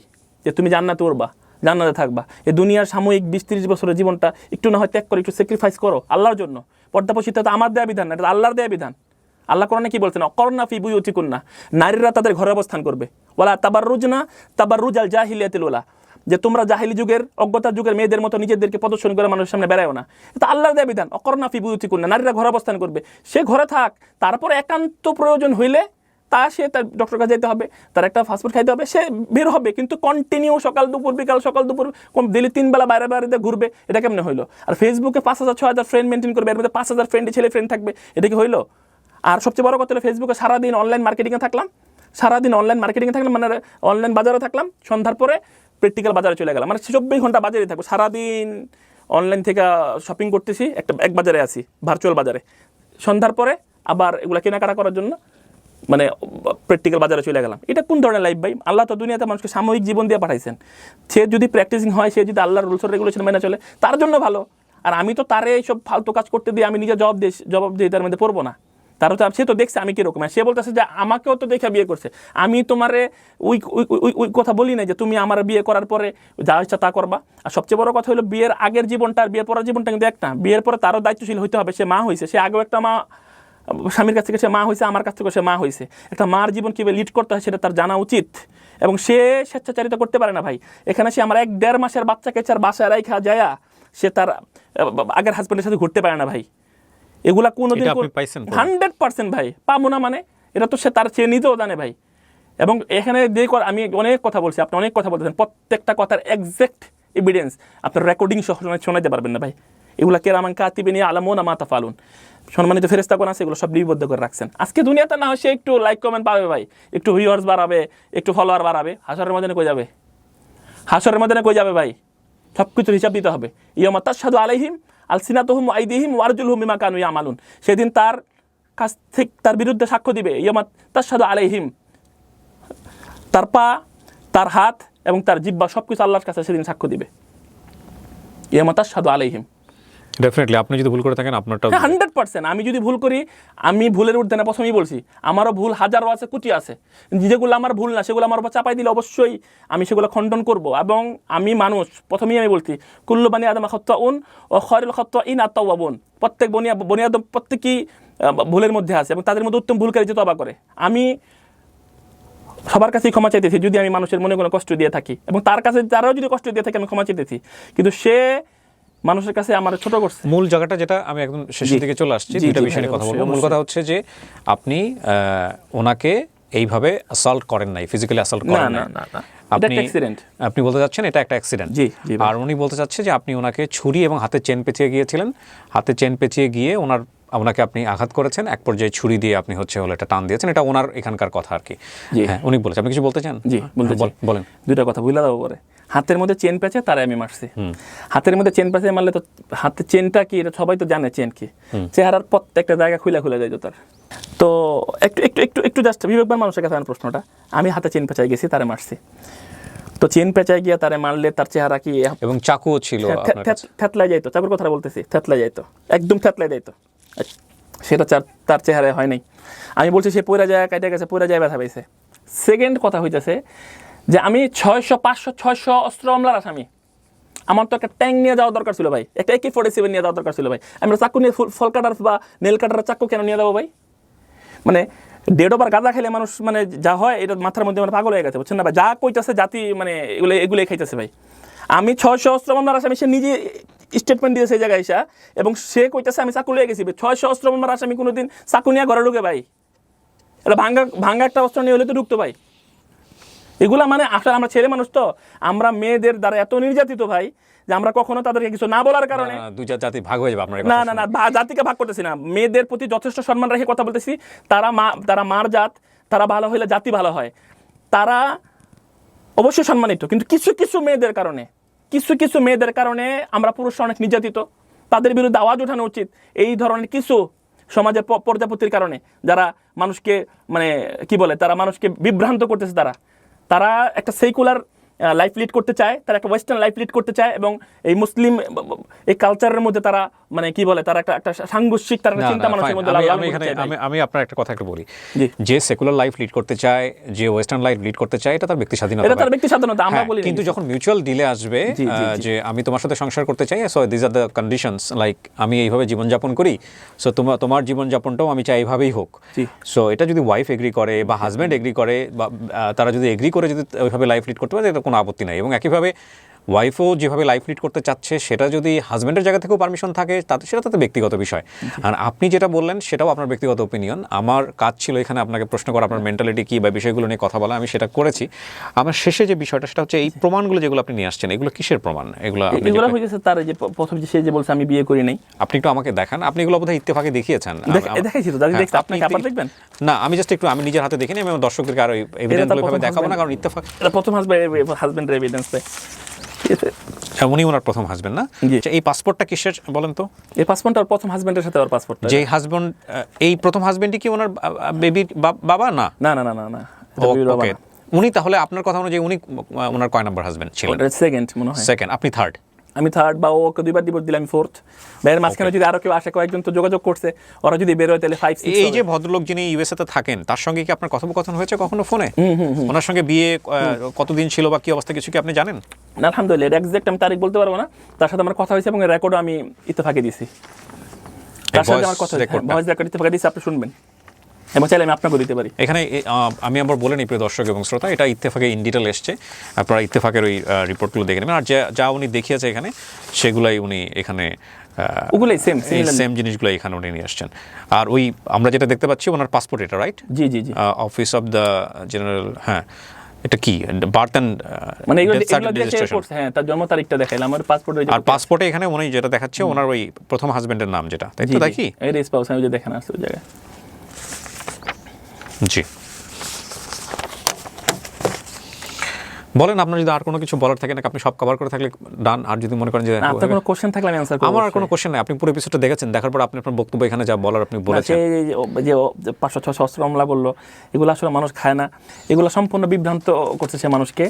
যে তুমি জান্নাতে উড়বা, জান্নাতে থাকবা। এই দুনিয়ার সাময়িক 20-30 বছরের জীবনটা একটু না হয় ত্যাগ করে, একটু স্যাক্রিফাইস করো আল্লাহর জন্য। পর্দাপোষিতা তো আমার দেয়া বিধান না, এটা আল্লাহর দেয়া বিধান। আল্লাহ কোরআনে কি বলছেন? অকরনা ফি বুয়ুতিকুন্না, নারীরা তাদের ঘরে অবস্থান করবে, ওয়ালা তাবাররুজনা তাবাররুজাল জাহিলিয়াতিল উলা, যে তোমরা জাহিলি যুগের অজ্ঞতার যুগের মেয়েদের মতো নিজেদেরকে প্রদর্শন করে মানুষের সামনে বেড়ায়ও না। এটা আল্লাহর দেয়া বিধান। অকরনা ফি বুয়ুতিকুন্না, নারীরা ঘরে অবস্থান করবে, সে ঘরে থাক, তারপরে একান্ত প্রয়োজন হইলে সে তার ডক্টর কাছে যেতে হবে, তার একটা ফাস্টফুড খাইতে হবে, সে বের হবে, কিন্তু কন্টিনিউ সকাল দুপুর বিকাল সকাল দুপুর দিল্লি 3 বেলা বাইরে ঘুরবে, এটা কেমনে হইলো? আর ফেসবুকে 5,000-6,000 ফ্রেন্ড মেনটেন করবে, এর মধ্যে 5,000 ফ্রেন্ডই ছেলে ফ্রেন্ড থাকবে, এটা কি হইলো? আর সবচেয়ে বড় কথা হলো ফেসবুকে সারাদিন অনলাইন মার্কেটিংয়ে থাকলাম, মানে অনলাইন বাজারে থাকলাম, সন্ধ্যার পরে প্র্যাকটিক্যাল বাজারে চলে গেলাম, মানে 24 ঘন্টা বাজারে থাকবো, সারাদিন অনলাইন থেকে শপিং করতেছি, এক বাজারে আছি, ভার্চুয়াল বাজারে, সন্ধ্যার পরে আবার এগুলো কেনাকাটা করার জন্য মানে প্র্যাকটিক্যাল বাজারে চলে গেলাম। এটা কোন ধরনের লাইফ ভাই? আল্লাহ তো দুনিয়াতে মানুষকে সাময়িক জীবন দিয়ে পাঠাইছেন, সে যদি প্র্যাকটিসিং হয়, সে যদি আল্লাহর রুলস রেগুলেশন মেনে চলে, তার জন্য ভালো। আর আমি তো তারে এইসব ফালতু কাজ করতে দিয়ে আমি নিজে জবাব দিয়ে তার মধ্যে পড়বো না। তারও তো সে তো দেখছে আমি কীরকম, সে বলতেছে যে আমাকেও তো দেখে বিয়ে করছে, আমি তোমারে ওই কথা বলি না যে তুমি আমার বিয়ে করার পরে যা ইচ্ছা তা করবা। আর সবচেয়ে বড় কথা হলো বিয়ের আগের জীবনটা আর বিয়ের পরের জীবনটা কিন্তু একটা। বিয়ের পরে তারও দায়িত্বশীল হইতে হবে, সে মা হয়েছে, সে আগেও একটা মা, স্বামীর কাছ থেকে সে মা হয়েছে, আমার কাছ থেকে সে মা হয়েছে। একটা মার জীবন কীভাবে লিড করতে হয় সেটা তার জানা উচিত, এবং সে স্বেচ্ছাচারিতা করতে পারে না ভাই। এখানে সে আমার 1-1.5 মাসের বাচ্চাকে চার বাসায় রাইখা যায়, সে তার আগের হাজব্যান্ডের সাথে ঘুরতে পারে না ভাই। এগুলা কোনোদিন 100% ভাই পাবো না, মানে এটা তো সে নিজেও জানে ভাই। এবং এখানে যে আমি অনেক কথা বলছি, আপনি অনেক কথা বলতেছেন, প্রত্যেকটা কথার এক্সাক্ট এভিডেন্স আপনার রেকর্ডিং সহ শোনাতে পারবেন না ভাই। এগুলা কেরামান কাতিবিন ইয়ালামুনা মা তাফআলুন, সম্মানিত ফেরেশতাগণ আছে, এগুলো সব লিপিবদ্ধ করে রাখছেন। আজকে দুনিয়াতে না হয় সে একটু লাইক কমেন্ট পাবে ভাই, একটু ভিউয়ার্স বাড়াবে, একটু ফলোয়ার বাড়াবে, হাসরের ময়দানে কই যাবে? হাসরের ময়দানে কই যাবে ভাই? সব কিছুর হিসাব দিতে হবে। ইয়াউমা তাশহাদু আলাইহিম আলসিনাতুহুম ওয়া আইদিহিম ওয়া আরজুলুহুম বিমা কানু ইয়ামালুন, সেদিন তার কাছ থেকে তার বিরুদ্ধে সাক্ষ্য দিবে। ইয়াউমা তাশহাদু আলাইহিম, তার পা, তার হাত এবং তার জিহ্বা সবকিছু আল্লাহর কাছে সেদিন সাক্ষ্য দিবে। ইয়াউমা তাশহাদু আলাইহিম। ডেফিনেটলি আপনি যদি ভুল করে থাকেন আপনারটা 100%। আমি যদি ভুল করি, আমি ভুলের ঊর্ধ্বে না, প্রথমেই বলছি আমারও ভুল হাজারো আছে, কোটি আছে, যেগুলো আমার ভুল না সেগুলো আমার উপর চাপাই দিলে অবশ্যই আমি সেগুলো খণ্ডন করব। এবং আমি মানুষ, প্রথমেই আমি বলছি কুল্লু বানি আদম খাত্তাউন ওয়া খায়রুল খাত্তাইন আত-তাওয়াবুন, প্রত্যেক বনি আদম প্রত্যেকেই ভুলের মধ্যে আছে এবং তাদের মধ্যে উত্তম ভুলকারী যে তওবা করে। আমি সবার কাছেই ক্ষমা চাইতেছি যদি আমি মানুষের মনে কোনো কষ্ট দিয়ে থাকি, এবং তার কাছে যারাও যদি কষ্ট দিয়ে থাকে আমি ক্ষমা চাইতেছি, কিন্তু সে মানুষের কাছে আমার ছোট করছে। মূল জায়গাটা যেটা আমি একদম শেষের দিকে চলে আসছি, দুইটা বিষয় নিয়ে কথা বলবো। মূল কথা হচ্ছে যে আপনি ওনাকে এইভাবে অ্যাসাল্ট করেন নাই, ফিজিক্যালি অ্যাসাল্ট করেন না, আপনি বলতে চাচ্ছেন এটা একটা অ্যাক্সিডেন্ট। আর উনি বলতে চাচ্ছে যে আপনি ওনাকে ছুরি এবং হাতে চেন পেঁচিয়ে গিয়েছিলেন, হাতে চেন পেঁচিয়ে গিয়ে ওনাকে আপনি আঘাত করেছেন, এক পর্যায়ে ছুরি দিয়ে আপনি হলো এটা টান দিয়েছেন। এটা ওনার এখানকার কথা আর কি। হ্যাঁ, উনি বলেছেন। আপনি কিছু বলতে চান? জি, বলেন। দুইটা কথা ভুলে দাও পরে। হাতের মধ্যে চেন পেঁচে তারে আমি মারছি। হাতের মধ্যে চেন পেঁচে মারলে তো হাতের চেনটা কি এটা সবাই তো জানে, চেন কি, চেহারার প্রত্যেকটা জায়গা খুলে যায় তো তার। তো একটু একটু একটু একটু জাস্ট বিবেকবান মানুষের কাছে আমার প্রশ্নটা, আমি হাতে চেন পেঁচাই গেছি, তারে মারছি, তো চেন পেঁচাই গিয়ে তারে মারলে তার চেহারা কি, এবং চাকুও ছিল, থেতলাই যাইতো, চাকুর কথা বলতেছি, থেতলাই যাইতো, একদম থেতলাই যাইতো, সেটা তার চেহারায় হয় নাই। আমি বলছি সে পয়রা যায়, কাটা গেছে, পয়রা যায়, ব্যথা পাইছে। সেকেন্ড কথা হইতেছে যে আমি 600, 500, 600 অস্ত্র মামলার আসামি, আমার তো একটা ট্যাঙ্ক নিয়ে যাওয়া দরকার ছিল ভাই, একটা AK-47 নিয়ে যাওয়া দরকার ছিল ভাই। আমরা চাকু নিয়ে ফল কাটার বা নেল কাটার চাকু কেন নিয়ে যাবো ভাই? মানে 1.5 বার গাঁজা খেলে মানুষ মানে যা হয় এটা মাথার মধ্যে মানে পাগল হয়ে গেছে, বুঝছেন না ভাই? যা কইতাছে জাতি মানে এগুলোই খাইতেছে ভাই। আমি 600 অস্ত্র মামলার আসামি, সে নিজে স্টেটমেন্ট দিয়েছে এই জায়গায় এসা, এবং সে কইতাছে আমি চাকু লিয়ে গেছি। 600 অস্ত্র মামলার আসামি কোনোদিন চাকু নিয়ে ঘরে ঢুকে ভাই? এটা ভাঙ্গা একটা অস্ত্র নিয়ে হলে তো ঢুকতো ভাই। এগুলা মানে আসলে আমরা ছেলে মানুষ তো, আমরা মেয়েদের দ্বারা এত নির্যাতিত ভাই যে আমরা কখনো তাদেরকে কিছু না বলার কারণে দুই জাতি ভাগ হয়ে যাবে। আপনার না জাতিকে ভাগ করতেছি না, মেয়েদের প্রতি যথেষ্ট সম্মান রেখে কথা বলতেছি। তারা মার জাত, তারা ভালো হইলে জাতি ভালো হয়, তারা অবশ্যই সম্মানিত। কিন্তু কিছু মেয়েদের কারণে আমরা পুরুষরা অনেক নির্যাতিত, তাদের বিরুদ্ধে আওয়াজ ওঠানো উচিত। এই ধরনের কিছু সমাজের পর্যাপত্তির কারণে যারা মানুষকে মানে কি বলে, তারা মানুষকে বিভ্রান্ত করতেছে, তারা একটা সেকুলার লাইফ লিড করতে চায়, তারা একটা ওয়েস্টার্ন লাইফ লিড করতে চায়, এবং এই মুসলিম এই কালচারের মধ্যে তারা মানে কি বলে, তারা একটা সাংঘর্ষিক তারা চিন্তা মানুষের মধ্যে। আমি আপনার একটা কথা একটু বলি, যে সেকুলার লাইফ লিড করতে চায়, যে ওয়েস্টার্ন লাইফ লিড করতে চায়, এটা তার ব্যক্তি স্বাধীনতা, আমরা বলি। কিন্তু যখন মিউচুয়াল ডিলে আসবে যে আমি তোমার সাথে সংসার করতে চাই, so this are the conditions, like আমি এইভাবে জীবনযাপন করি, সো তোমার জীবনযাপনটাও আমি চাই এইভাবেই হোক। সো এটা যদি ওয়াইফ এগ্রি করে বা হাজব্যান্ড এগ্রি করে, বা তারা যদি এগ্রি করে যদি ওইভাবে লাইফ লিড করতে পারে, কোনো আপত্তি নাই। এবং একইভাবে ওয়াইফও যেভাবে লাইফ লিড করতে চাচ্ছে, সেটা যদি হাজব্যান্ডের জায়গা থেকেও পারমিশন থাকে, সেটা তাদের ব্যক্তিগত বিষয়। আর আপনি যেটা বললেন সেটাও আপনার ব্যক্তিগত ওপিনিয়ন। আমার কাজ ছিল এখানে আপনাকে প্রশ্ন করা, আপনার মেন্টালিটি কী বা বিষয়গুলো নিয়ে কথা বলা, আমি সেটা করেছি। আমার শেষে যে বিষয়টা সেটা হচ্ছে এই প্রমাণগুলো যেগুলো আপনি নিয়ে আসছেন, এগুলো কিসের প্রমাণ? এগুলো হয়েছে তার যে প্রথম যে সে যে বলছে আমি বিয়ে করি নাই, আপনি একটু আমাকে দেখান। আপনি এগুলো বোধহয় ইত্তেফাকে দেখিয়েছেন। দেখাইছি তো, আপনি আবার দেখবেন। না, আমি জাস্ট একটু আমি নিজের হাতে দেখিনি, আমি আমার দর্শকদেরকে আর এভিডেন্সগুলো ভাবে দেখাবো না, কারণ ইত্তেফাক প্রথম হাজবেন্ডের এভিডেন্স পাই। উনি ওনার প্রথম হাজবেন্ড না? এই পাসপোর্টটা কিসের বলেন তো? এই পাসপোর্টটা ওর প্রথম হাজবেন্ডের সাথে ওর পাসপোর্টটা। যে হাজবেন্ড, এই প্রথম হাজবেন্ডই কি ওনার বেবির বাবা? না না না না না, ওকে। উনি তাহলে আপনার কথা অনুযায়ী উনি ওনার কয় নাম্বার হাজবেন্ড ছিলেন? সেকেন্ড মনে হয়। সেকেন্ড, আপনি থার্ড। আমি থার্ড, বা ওকে 2বার ডিভোর্স দিলাম, আমি ফোর্থ। ভাইয়ের মাঝখানে যদি আরো কেউ আসে, কয়েকজন তো যোগাযোগ করছে, ওরা যদি বের হয় তাহলে 5, 6। এই যে ভদ্রলোক যিনি ইউএসএ তে থাকেন, তার সঙ্গে কি আপনার কথোপকথন হয়েছে কখনো ফোনে? ওনার সঙ্গে বিয়ে কতদিন ছিল বা কি অবস্থা, কিছু কি আপনি জানেন? না, আলহামদুলিল্লাহ, এক্সাক্ট আমি তারিখ বলতে পারবো না। তার সাথে আমার কথা হয়েছে এবং রেকর্ডও আমি ইত্তেফাকে দিয়েছি। তার সাথে আমার কথা হয়েছে, ভয়েস রেকর্ড ইত্তেফাকে দিয়েছি, আপনি শুনবেন, এবং চাইলে আমি আপনাকেও দিতে পারি। এখানে আমি আবার বলে নিই প্রিয় দর্শক এবং শ্রোতা, এটা ইত্তেফাকে ইন ডিটেল এসছে, আপনারা ইত্তেফাকের ওই রিপোর্টগুলো দেখে নেবেন। আর যা উনি দেখিয়েছে এখানে, সেগুলাই উনি এখানে ওগুলোই সেম সেম জিনিসগুলো এখানে উনি নিয়ে আসছেন। আর ওই আমরা যেটা দেখতে পাচ্ছি ওনার পাসপোর্ট, এটা right? G G G, office of the general, হ্যাঁ এটা কি বার্থ অ্যান্ড মানে এগুলো দিয়ে শেয়ার করছে, হ্যাঁ তার জন্ম তারিখটা দেখাইলাম আমার পাসপোর্টে। আর পাসপোর্টে এখানে উনি যেটা দেখাচ্ছে ওনার ওই প্রথম হাজবেন্ডের নাম যেটা, তাই তো? দেখি এই স্পাউস আমি যে দেখেন আসছে ওই জায়গায়। জি বলেন, আপনার যদি আর কোনো কিছু বলার থাকে না, আপনি সব কভার করে থাকলে ডান। আর যদি মনে করেন যে আপনার কোনো কোশ্চেন থাকলে আমি অ্যানসার করব। আমার আর কোনো কোশ্চেন নাই, আপনি পুরো এপিসোডটা দেখেছেন, দেখার পর আপনি আপনার বক্তব্য এখানে যা বলার আপনি বলেছেন। যে 500-600 অস্ত্র মামলা করলো, এগুলো আসলে মানুষ খায় না, এগুলো সম্পূর্ণ বিভ্রান্ত করছে সে মানুষকে।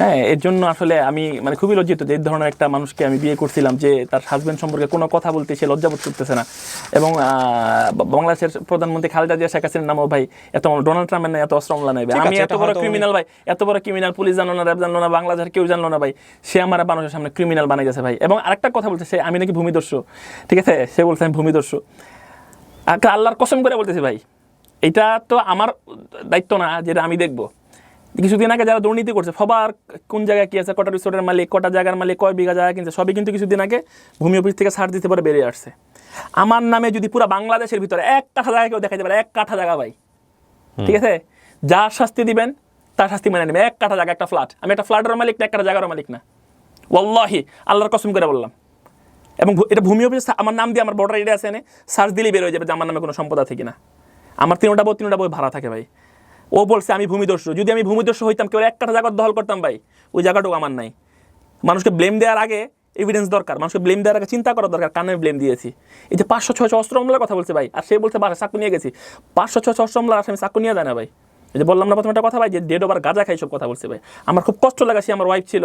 হ্যাঁ, এর জন্য আসলে আমি মানে খুবই লজ্জিত যে এই ধরনের একটা মানুষকে আমি বিয়ে করছিলাম, যে তার হাজবেন্ড সম্পর্কে কোনো কথা বলতে সে লজ্জাবোধ করতেছে না। এবং বাংলাদেশের প্রধানমন্ত্রী খালেদা জিয়া, শেখ হাসিনার নামও ভাই এত, ডোনাল্ড ট্রাম্পের না এত অস্ত্র মামলা নেবে। আমি এত বড় ক্রিমিনাল ভাই, এত বড় ক্রিমিনাল, পুলিশ জানলো না, র্যাব জানলো না, বাংলাদেশের কেউ জানলো না ভাই, সে আমার মানুষের সামনে ক্রিমিনাল বানাই গেছে ভাই। এবং আরেকটা কথা বলছে সে, আমি নাকি ভূমিদস্যু, ঠিক আছে? সে বলছে আমি ভূমিদস্যু। আল্লাহর কসম করে বলতেছি ভাই, এটা তো আমার দায়িত্ব না যেটা আমি দেখবো। কিছুদিন আগে যারা দুর্নীতি করছে, সবার কোন জায়গায় কি আছে, কটা রিসোর্টের মালিক, কটা জায়গার মালিক, কয় বিঘা জায়গা কিনছে, সবই কিন্তু কিছুদিন আগে ভূমি অফিস থেকে ছাড় দিতে পারে বেরিয়ে আসছে। আমার নামে যদি পুরো বাংলাদেশের ভিতরে 1 কাঠা জায়গা কেউ দেখাইতে পারে, 1 কাঠা জায়গা ভাই, ঠিক আছে, যার শাস্তি দিবেন তার শাস্তি মেনে নেবে। 1 কাঠা জায়গা, একটা ফ্ল্যাট, আমি একটা ফ্ল্যাটের মালিক না, একটা জায়গার মালিক না, ওয়াল্লাহি আল্লাহর কসম করে বললাম। এবং এটা ভূমি অফিস আমার নাম দিয়ে, আমার বর্ডার এরিয়া আছে, এনে সার্চ দিলেই বের হয়ে যাবে যে আমার নামে কোনো সম্পদ আছে কিনা। আমার 3টা বই ভাড়া থাকে ভাই। ও বলছে আমি ভূমিদস্যু। যদি আমি ভূমিদস্যু হইতাম, কেউ 1 কাঠা জায়গা দখল করতাম ভাই, ওই জায়গাটুকু আমার নাই। মানুষকে ব্লেম দেওয়ার আগে এভিডেন্স দরকার, মানুষকে ব্লেম দেওয়ার আগে চিন্তা করা দরকার, কানে ব্লেম দিয়েছি। এই যে 500-600 অস্ত্র মামলার কথা বলছে ভাই, আর সে বলছে বাসা চাকু নিয়ে গেছি। 500-600 অস্ত্র মামলার আসামি চাকু নিয়ে যায় না ভাই। এই যে বললাম না প্রথমে একটা কথা ভাই, যে ডেড ওভার গাঁজা খাই, সব কথা বলছে ভাই। আমার খুব কষ্ট লাগা, সে আমার ওয়াইফ ছিল,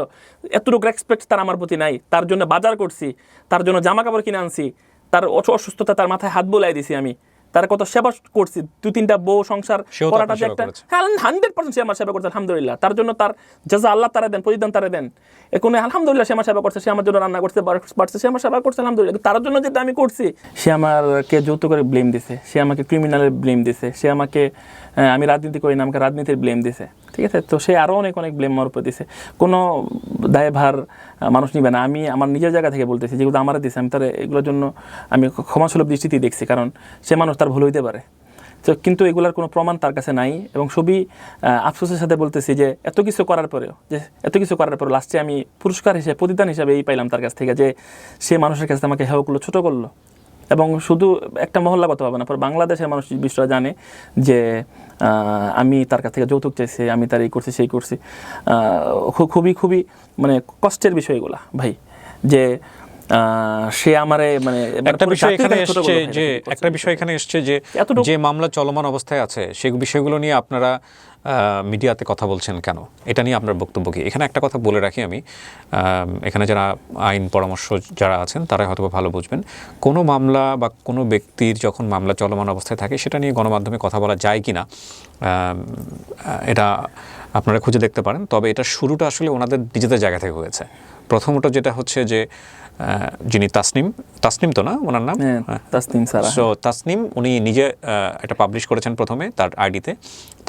এতটুকু রেসপেক্ট তার আমার প্রতি নাই। তার জন্য বাজার করছি, তার জন্য জামা কাপড় কিনে আনছি, তার অসুস্থতা, তার মাথায় হাত বোলাই দিছি আমি, তার কত সেবা করছি, 2-3টা বউ সংসার করাটা যে একটা, হ্যাঁ 100% সে আমার সেবা করছে, আলহামদুলিল্লাহ। তার জন্য তার জাযা আল্লাহ তারা দেন, প্রতিদান তারা দেন। এখন আলহামদুলিল্লাহ সে আমার সেবা করছে, সে আমার জন্য রান্না করতে পারছে, সে আমার সেবা করছে, আলহামদুলিল্লাহ। তার জন্য যেটা আমি করছি, সে আমাকে যৌথ করে ব্লেম দিছে, সে আমাকে ক্রিমিনালের ব্লেম দিছে, সে আমাকে, আমি রাজনীতি করি না, আমাকে রাজনীতির ব্লেম দিছে, ঠিক আছে? তো সে আরও অনেক ব্লেম আমার উপর দিছে। কোনো দায়ভার মানুষ নিবে না। আমি আমার নিজের জায়গা থেকে বলতেছি, যেগুলো আমার দিছে আমি তার এগুলোর জন্য আমি ক্ষমাসুলভ দৃষ্টিতেই দেখছি, কারণ সে মানুষ, তার ভুল হইতে পারে। তো কিন্তু এগুলার কোনো প্রমাণ তার কাছে নাই। এবং সবই আফসোসের সাথে বলতেছি যে এত কিছু করার পরেও লাস্টে আমি পুরস্কার হিসেবে, প্রতিদান হিসেবে এই পাইলাম তার কাছ থেকে, যে সে মানুষের কাছে আমাকে হেয় করলো, ছোটো করলো। এবং শুধু একটা মহল্লাগত হবে না, পরে বাংলাদেশের মানুষ বিষয়টা জানে যে আমি তার কাছ থেকে যৌতুক চাইছি, আমি তার এই করছি সেই করছি। খুবই মানে কষ্টের বিষয় এগুলা ভাই, যে সে আমারে মানে একটা বিষয় এখানে এসছে যে মামলা চলমান অবস্থায় আছে, সেই বিষয়গুলো নিয়ে আপনারা মিডিয়াতে কথা বলছেন কেন? এটা নিয়ে আপনার বক্তব্য কি? এখানে একটা কথা বলে রাখি আমি, এখানে যারা আইন পরামর্শ যারা আছেন তারা হয়তো ভালো বুঝবেন। কোনো মামলা বা কোনো ব্যক্তির যখন মামলা চলমান অবস্থায় থাকে, সেটা নিয়ে গণমাধ্যমে কথা বলা যায় কি না এটা আপনারা খুঁজে দেখতে পারেন। তবে এটা শুরুটা আসলে ওনাদের নিজেদের জায়গা থেকে হয়েছে। প্রথমত যেটা হচ্ছে যে যিনি তাসনিম তো না ওনার নাম, তাসনিম উনি নিজে এটা পাবলিশ করেছেন প্রথমে তার আইডিতে,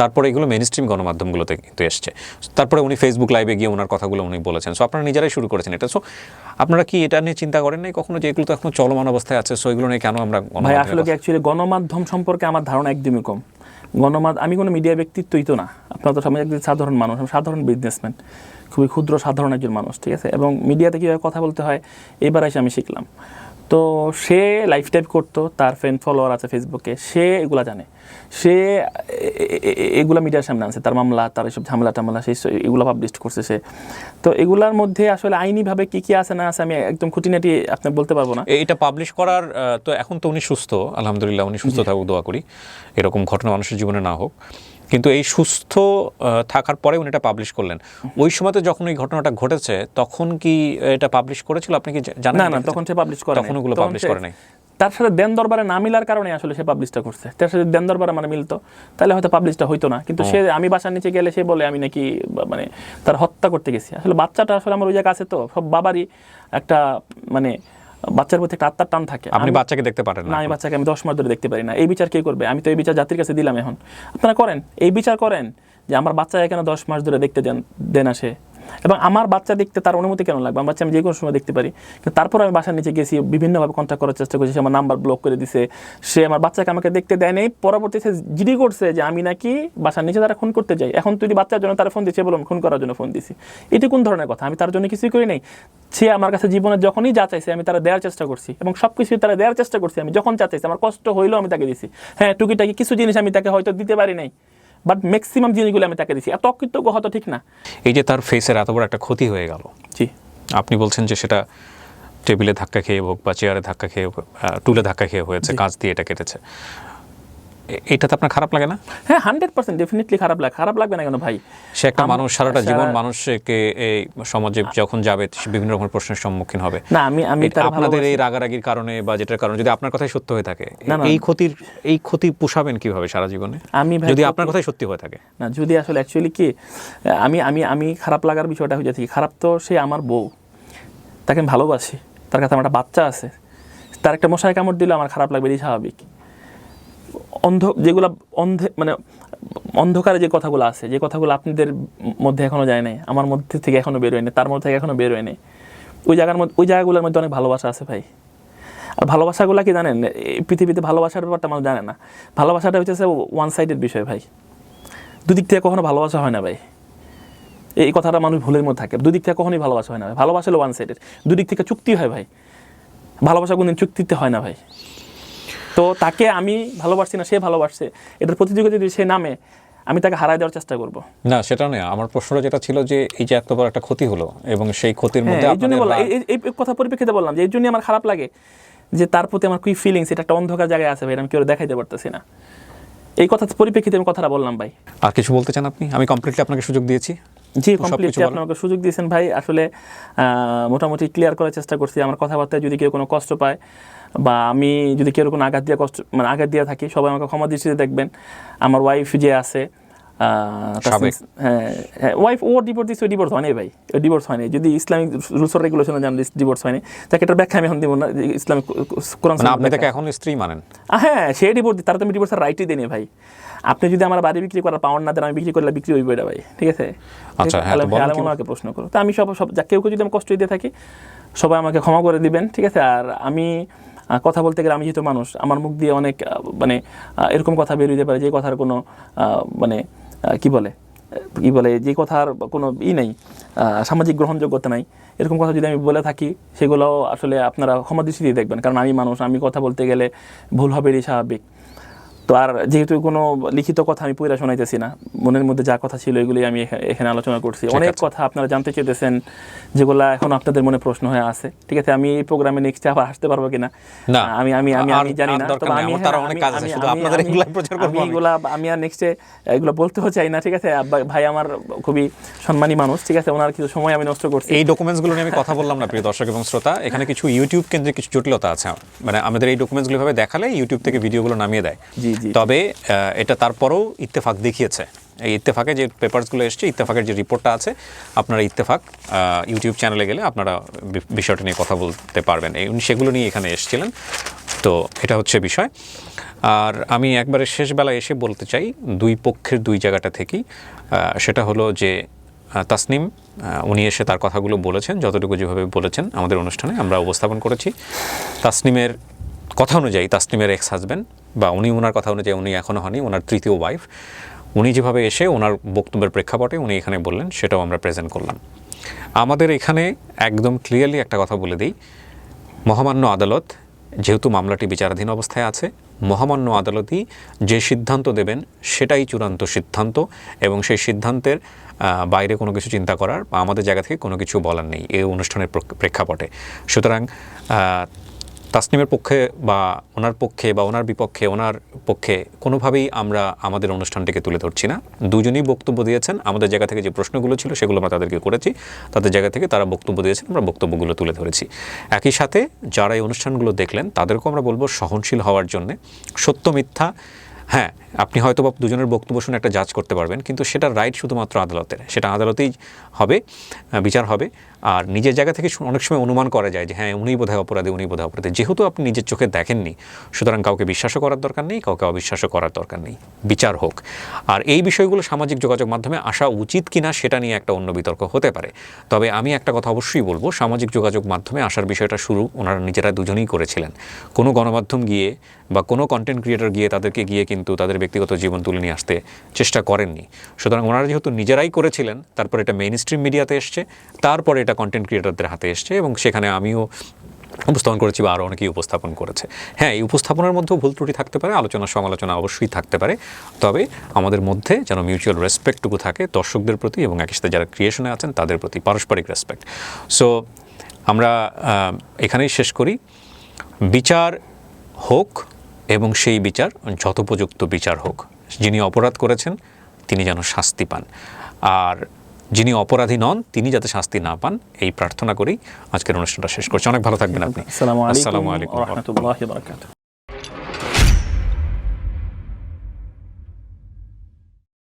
তারপরে এগুলো মেইনস্ট্রিম গণমাধ্যমগুলোতে কিন্তু এসছে, তারপরে উনি ফেসবুক লাইভে গিয়ে ওনার কথাগুলো উনি বলেছেন। সো আপনারা নিজেরাই শুরু করেছেন এটা। সো আপনারা কি এটা নিয়ে চিন্তা করেন নাই কখনো যে এগুলো তো এখনো চলমান অবস্থায় আছে, সো এগুলো নিয়ে কেন আমরা আসলে অ্যাকচুয়ালি গণমাধ্যম সম্পর্কে আমার ধারণা একদমই কম। আমি কোনো মিডিয়া ব্যক্তিত্বই তো না, আপনারা তো সবাই একদিন সাধারণ মানুষ, সাধারণ বিজনেসম্যান, খুবই ক্ষুদ্র সাধারণ একজন মানুষ, ঠিক আছে? এবং মিডিয়াতে কীভাবে কথা বলতে হয় এবার এসে আমি শিখলাম। তো সে লাইফ টাইপ করতো, তার ফ্রেন্ড ফলোয়ার আছে ফেসবুকে, সে এগুলা জানে, সে এগুলা মিডিয়ার সামনে আনছে, তার মামলা, তার এইসব ঝামেলা সেই এগুলো পাবলিশ করছে সে। তো এগুলার মধ্যে আসলে আইনিভাবে কী আছে না আছে আমি একদম খুঁটিনাটি আপনি বলতে পারবো না। এটা পাবলিশ করার তো এখন তো উনি সুস্থ, আলহামদুলিল্লাহ উনি সুস্থ থাকুক, দোয়া করি এরকম ঘটনা মানুষের জীবনে না হোক। কিন্তু এই সুস্থ থাকার পরে উনি এটা পাবলিশ করলেন। ওই সময়তে যখন এই ঘটনাটা ঘটেছে তখন কি এটা পাবলিশ করেছিল, আপনি কি জানেন? না, তখন সে পাবলিশ করে, তখন ওগুলো পাবলিশ করে নাই। তার সাথে দেন দরবারে না মিলার কারণে আসলে সে পাবলিশটা করছে। তার সাথে দেন দরবারে মানে মিলতো, তাহলে হয়তো পাবলিশটা হইতো না। কিন্তু সে, আমি বাসার নিচে গেলে সে বলে আমি নাকি মানে তার হত্যা করতে গেছি। আসলে বাচ্চাটা আসলে আমার ওই জায়গা আছে, তো সব বাবারই একটা মানে বাচ্চার প্রতি একটা আত্মার টান থাকে। আপনি বাচ্চাকে দেখতে পারেন না? আমি বাচ্চাকে 10 মাস ধরে দেখতে পারি না। এই বিচার কে করবে? আমি তো এই বিচার জাতির কাছে দিলাম। এখন আপনারা করেন, এই বিচার করেন যে আমার বাচ্চা এখানে 10 মাস ধরে দেখতে দেন আসে, এবং আমার বাচ্চা দেখতে তার অনুমতি কেন লাগবে? আমার বাচ্চা আমি যে কোনো সময় দেখতে পারি, কিন্তু তারপর আমি বাসার নিচে গেছি, বিভিন্নভাবে কন্ট্যাক্ট করার চেষ্টা করছি, সে আমার নাম্বার ব্লক করে দিছে, সে আমার বাচ্চাকে আমাকে দেখতে দেয় নাই, পরবর্তীতে জিডি করছে যে আমি নাকি বাসার নিচে তারা খুন করতে যাই। এখন তুই বাচ্চার জন্য তারা ফোন দিচ্ছে, বললাম খুন করার জন্য ফোন দিছি, এটি কোন ধরনের কথা? আমি তার জন্য কিছুই করি নাই। সে আমার কাছে জীবনে যখনই যা চাইছে আমি তারা দেওয়ার চেষ্টা করছি, এবং সব কিছুই তারা দেওয়ার চেষ্টা করছি। আমি যখন যা চাইছি, আমার কষ্ট হইলেও আমি তাকে দিছি। হ্যাঁ, টুকিটাকি কিছু জিনিস আমি তাকে হয়তো দিতে পারি নাই, বাট ম্যাক্সিমাম জিনিসগুলো আমি তাকে দিছি। এত অকৃতজ্ঞ হতো ঠিক না। এই যে তার ফেসের এত বড় একটা ক্ষতি হয়ে গেল, জি, আপনি বলছেন যে সেটা টেবিলে ধাক্কা খেয়ে হোক বা চেয়ারে ধাক্কা খেয়ে হোক, টুলে ধাক্কা খেয়ে হয়েছে, কাঁচ দিয়ে এটা কেটেছে, এটাতে আপনার খারাপ লাগে না? হ্যাঁ, 100% ডেফিনেটলি খারাপ লাগে। খারাপ লাগবে না কেন ভাই? সে একটা মানুষ, সারাটা জীবন মানুষকে এই সমাজে যখন যাবে সে বিভিন্ন রকমের প্রশ্নের সম্মুখীন হবে। না, আমি তার আপনাদের এই রাগারাগির কারণে বা যেটার কারণে যদি আপনার কথাই সত্য হয়ে থাকে, না। এই ক্ষতি পোষাবেন কিভাবে সারা জীবনে যদি আপনার কথাই সত্যি হয়ে থাকে? না, যদি আসলে অ্যাকচুয়ালি কি আমি খারাপ লাগার বিষয়টা হয়ে যাচ্ছে, খারাপ তো সে আমার বউ, তাকে আমি ভালোবাসি, তার কাছে আমার একটা বাচ্চা আছে, তার একটা মশায় কামড় দিলে আমার খারাপ লাগবে, এটাই স্বাভাবিক। যেগুলো মানে অন্ধকারে যে কথাগুলো আছে, যে কথাগুলো আপনাদের মধ্যে এখনো যায় নাই, আমার মধ্যে থেকে এখনো বেরোয় নেই, তার মধ্যে থেকে এখনো বেরোয় নেই, ওই জায়গাগুলোর মধ্যে অনেক ভালোবাসা আছে ভাই। আর ভালোবাসাগুলো কি জানেন, এই পৃথিবীতে ভালোবাসার ব্যাপারটা মানুষ জানে না। ভালোবাসাটা হচ্ছে ওয়ান সাইডেড বিষয় ভাই, দুদিক থেকে কখনো ভালোবাসা হয় না ভাই। এই কথাটা মানুষ ভুলের মধ্যে থাকে, দুদিক থেকে কখনোই ভালোবাসা হয় না ভাই। ভালোবাসা হলো ওয়ান সাইডেড, দুদিক থেকে চুক্তি হয় ভাই। ভালোবাসা কোনদিন চুক্তিতে হয় না ভাই। তো তাকে আমি ভালোবাসছি না, সে ভালোবাসছে, এটার প্রতিযোগিতা যদি সে নামে, আমি তাকে হারায় দেওয়ার চেষ্টা করবো। না, সেটা নয়। আমার প্রশ্নটা যেটা ছিল যে এই যে এত বড় একটা ক্ষতি হলো এবং সেই ক্ষতির মধ্যে এই কথা পরিপ্রেক্ষিতে বললাম যে এই জন্যই আমার খারাপ লাগে যে তার প্রতি আমার কি ফিলিংস, এটা একটা অন্ধকার জায়গায় আছে ভাই, আমি কেউ দেখাইতে পারতেছি না। এই কথা পরিপ্রেক্ষিতে আমি কথাটা বললাম ভাই। আর কিছু বলতে চান আপনি? আমি কমপ্লিটলি আপনাকে সুযোগ দিয়েছি। জি, কমপ্লিটলি আপনি আমাকে সুযোগ দিয়েছেন ভাই। আসলে মোটামুটি ক্লিয়ার করার চেষ্টা করছি। আমার কথাবার্তায় যদি কেউ কোনো কষ্ট পায় বা আমি যদি কেউ কোনো আঘাত দিয়ে থাকি, সবাই আমাকে ক্ষমা দৃষ্টিতে দেখবেন। আমার ওয়াইফ যে আছে, ওয়াইফ, ও ডিভোর্স হয়নি ভাই, ডিভোর্স হয়নি। যদি ইসলামিক রুলস অর রেগুলেশনে জান ডিভোর্স হয়নি, তাকে এটার ব্যাখ্যা আমি এখন দিব না। ইসলামিক কোরআন আপনি তাকে এখন স্ত্রী মানেন? হ্যাঁ, সে ডিভোর্স, তারা তো আমি ডিভোর্সের রাইটই দেনি ভাই। আপনি যদি আমার বাড়ি বিক্রি করার পাওয়ার না দেন, আমি বিক্রি করলে বিক্রি হইবে এটা ভাই, ঠিক আছে? আচ্ছা, আমাকে প্রশ্ন করো তো, আমি সব কেউ যদি আমি কষ্ট দিয়ে থাকি, সবাই আমাকে ক্ষমা করে দিবেন, ঠিক আছে? আর আমি কথা বলতে গেলে, আমি যেহেতু মানুষ, আমার মুখ দিয়ে অনেক মানে এরকম কথা বের হতে পারে যে কথার কোনো মানে কি বলে যে কথার কোনো নেই, সামাজিক গ্রহণযোগ্যতা নাই। এরকম কথা যদি আমি বলে থাকি, সেগুলো আসলে আপনারা ক্ষমা দৃষ্টিতে দেখবেন, কারণ আমি মানুষ, আমি কথা বলতে গেলে ভুল হবে, এটাই স্বাভাবিক। তো আর যেহেতু কোনো লিখিত কথা আমি পড়া শোনাইতেছি না, মনের মধ্যে যা কথা ছিল এগুলি আমি এখানে আলোচনা করছি। অনেক কথা আপনারা জানতে চেয়েছেন, যেগুলো এখন আপনাদের মনে প্রশ্ন হয়ে আছে, ঠিক আছে? আমি এই প্রোগ্রামে নেক্সট আবার আসতে পারবো কিনা আমি জানি না, তবে আমি আর নেক্সটে এগুলো বলতেও চাই না, ঠিক আছে? ভাই আমার খুবই সম্মানী মানুষ, ঠিক আছে? ওনার কিছু সময় আমি নষ্ট করছি। এই ডকুমেন্টসগুলো নিয়ে আমি কথা বললাম না, প্রিয় দর্শক এবং শ্রোতা। এখানে কিছু ইউটিউব কেন্দ্রিক কিছু জটিলতা আছে, মানে আমাদের এই ডকুমেন্টসগুলো ভাবে দেখালে ইউটিউব থেকে ভিডিওগুলো নামিয়ে দেয়। তবে এটা তারপরেও ইত্তেফাক দেখিয়েছে। এই ইত্তেফাকে যে পেপারসগুলো এসছে, ইত্তেফাকের যে রিপোর্টটা আছে, আপনারা ইত্তেফাক ইউটিউব চ্যানেলে গেলে আপনারা বিষয়টা নিয়ে কথা বলতে পারবেন। সেগুলো নিয়ে এখানে এসেছিলেন, তো এটা হচ্ছে বিষয়। আর আমি একবারে শেষ বেলায় এসে বলতে চাই দুই পক্ষের দুই জায়গাটা থেকেই, সেটা হলো যে তাসনিম উনি এসে তার কথাগুলো বলেছেন, যতটুকু যেভাবে বলেছেন আমাদের অনুষ্ঠানে আমরা উপস্থাপন করেছি। তাসনিমের কথা অনুযায়ী, তাসনিমের এক্স হাজব্যান্ড বা ওনার কথা অনুযায়ী, উনি এখনও হয়নি, ওনার তৃতীয় ওয়াইফ, উনি যেভাবে এসে ওনার বক্তব্যের প্রেক্ষাপটে উনি এখানে বললেন, সেটাও আমরা প্রেজেন্ট করলাম। আমাদের এখানে একদম ক্লিয়ারলি একটা কথা বলে দিই, মহামান্য আদালত যেহেতু মামলাটি বিচারাধীন অবস্থায় আছে, মহামান্য আদালতই যে সিদ্ধান্ত দেবেন সেটাই চূড়ান্ত সিদ্ধান্ত, এবং সেই সিদ্ধান্তের বাইরে কোনো কিছু চিন্তা করার বা আমাদের জায়গা থেকে কোনো কিছু বলার নেই এই অনুষ্ঠানের প্রেক্ষাপটে। সুতরাং তাসনিমের পক্ষে বা ওনার পক্ষে বা ওনার বিপক্ষে, ওনার পক্ষে কোনোভাবেই আমরা আমাদের অনুষ্ঠানটিকে তুলে ধরছি না। দুজনেই বক্তব্য দিয়েছেন, আমাদের জায়গা থেকে যে প্রশ্নগুলো ছিল সেগুলো আমরা তাদেরকে করেছি, তাদের জায়গা থেকে তারা বক্তব্য দিয়েছেন, আমরা বক্তব্যগুলো তুলে ধরেছি। একই সাথে যারা এই অনুষ্ঠানগুলো দেখলেন তাদেরকেও আমরা বলবো সহনশীল হওয়ার জন্যে। সত্য মিথ্যা, হ্যাঁ, আপনি হয়তো বা দুজনের বক্তব্য শুনে একটা জাজ করতে পারবেন, কিন্তু সেটা রাইট শুধুমাত্র আদালতের, সেটা আদালতেই হবে, বিচার হবে। আর নিজের জায়গা থেকে অনেক সময় অনুমান করা যায় যে হ্যাঁ উনিই বোধহয় অপরাধী, উনি বোধহয় অপরাধী। যেহেতু আপনি নিজের চোখে দেখেননি, সুতরাং কাউকে বিশ্বাসও করার দরকার নেই, কাউকে অবিশ্বাসও করার দরকার নেই, বিচার হোক। আর এই বিষয়গুলো সামাজিক যোগাযোগ মাধ্যমে আসা উচিত কিনা সেটা নিয়ে একটা অন্য বিতর্ক হতে পারে। তবে আমি একটা কথা অবশ্যই বলবো, সামাজিক যোগাযোগ মাধ্যমে আসার বিষয়টা শুরু ওনারা নিজেরা দুজনেই করেছিলেন। কোনো গণমাধ্যম গিয়ে বা কোনো কন্টেন্ট ক্রিয়েটর গিয়ে তাদেরকে গিয়ে কিন্তু তাদের ব্যক্তিগত জীবন তুলে নিয়ে আসতে চেষ্টা করেননি। সুতরাং ওনারা যেহেতু নিজেরাই করেছিলেন, তারপর এটা মেইন স্ট্রিম মিডিয়াতে এসছে, তারপরে এটা কন্টেন্ট ক্রিয়েটরদের হাতে এসছে, এবং সেখানে আমিও উপস্থাপন করেছি বা আরও অনেকেই উপস্থাপন করেছে। হ্যাঁ, এই উপস্থাপনের মধ্যেও ভুল ত্রুটি থাকতে পারে, আলোচনা সমালোচনা অবশ্যই থাকতে পারে, তবে আমাদের মধ্যে যেন মিউচুয়াল রেসপেক্টটুকু থাকে দর্শকদের প্রতি এবং একই সাথে যারা ক্রিয়েশনে আছেন তাদের প্রতি, পারস্পরিক রেসপেক্ট। সো আমরা এখানেই শেষ করি। বিচার হোক এবং সেই বিচার যথোপযুক্ত বিচার হোক। যিনি অপরাধ করেছেন তিনি যেন শাস্তি পান, আর যিনি অপরাধী নন তিনি যাতে শাস্তি না পান, এই প্রার্থনা করেই আজকের অনুষ্ঠানটা শেষ করছি। অনেক ভালো থাকবেন আপনি। আসসালামু আসসালামু আলাইকুম আলাইকুম। ওয়া রাহমাতুল্লাহি ওয়া বারাকাতুহু।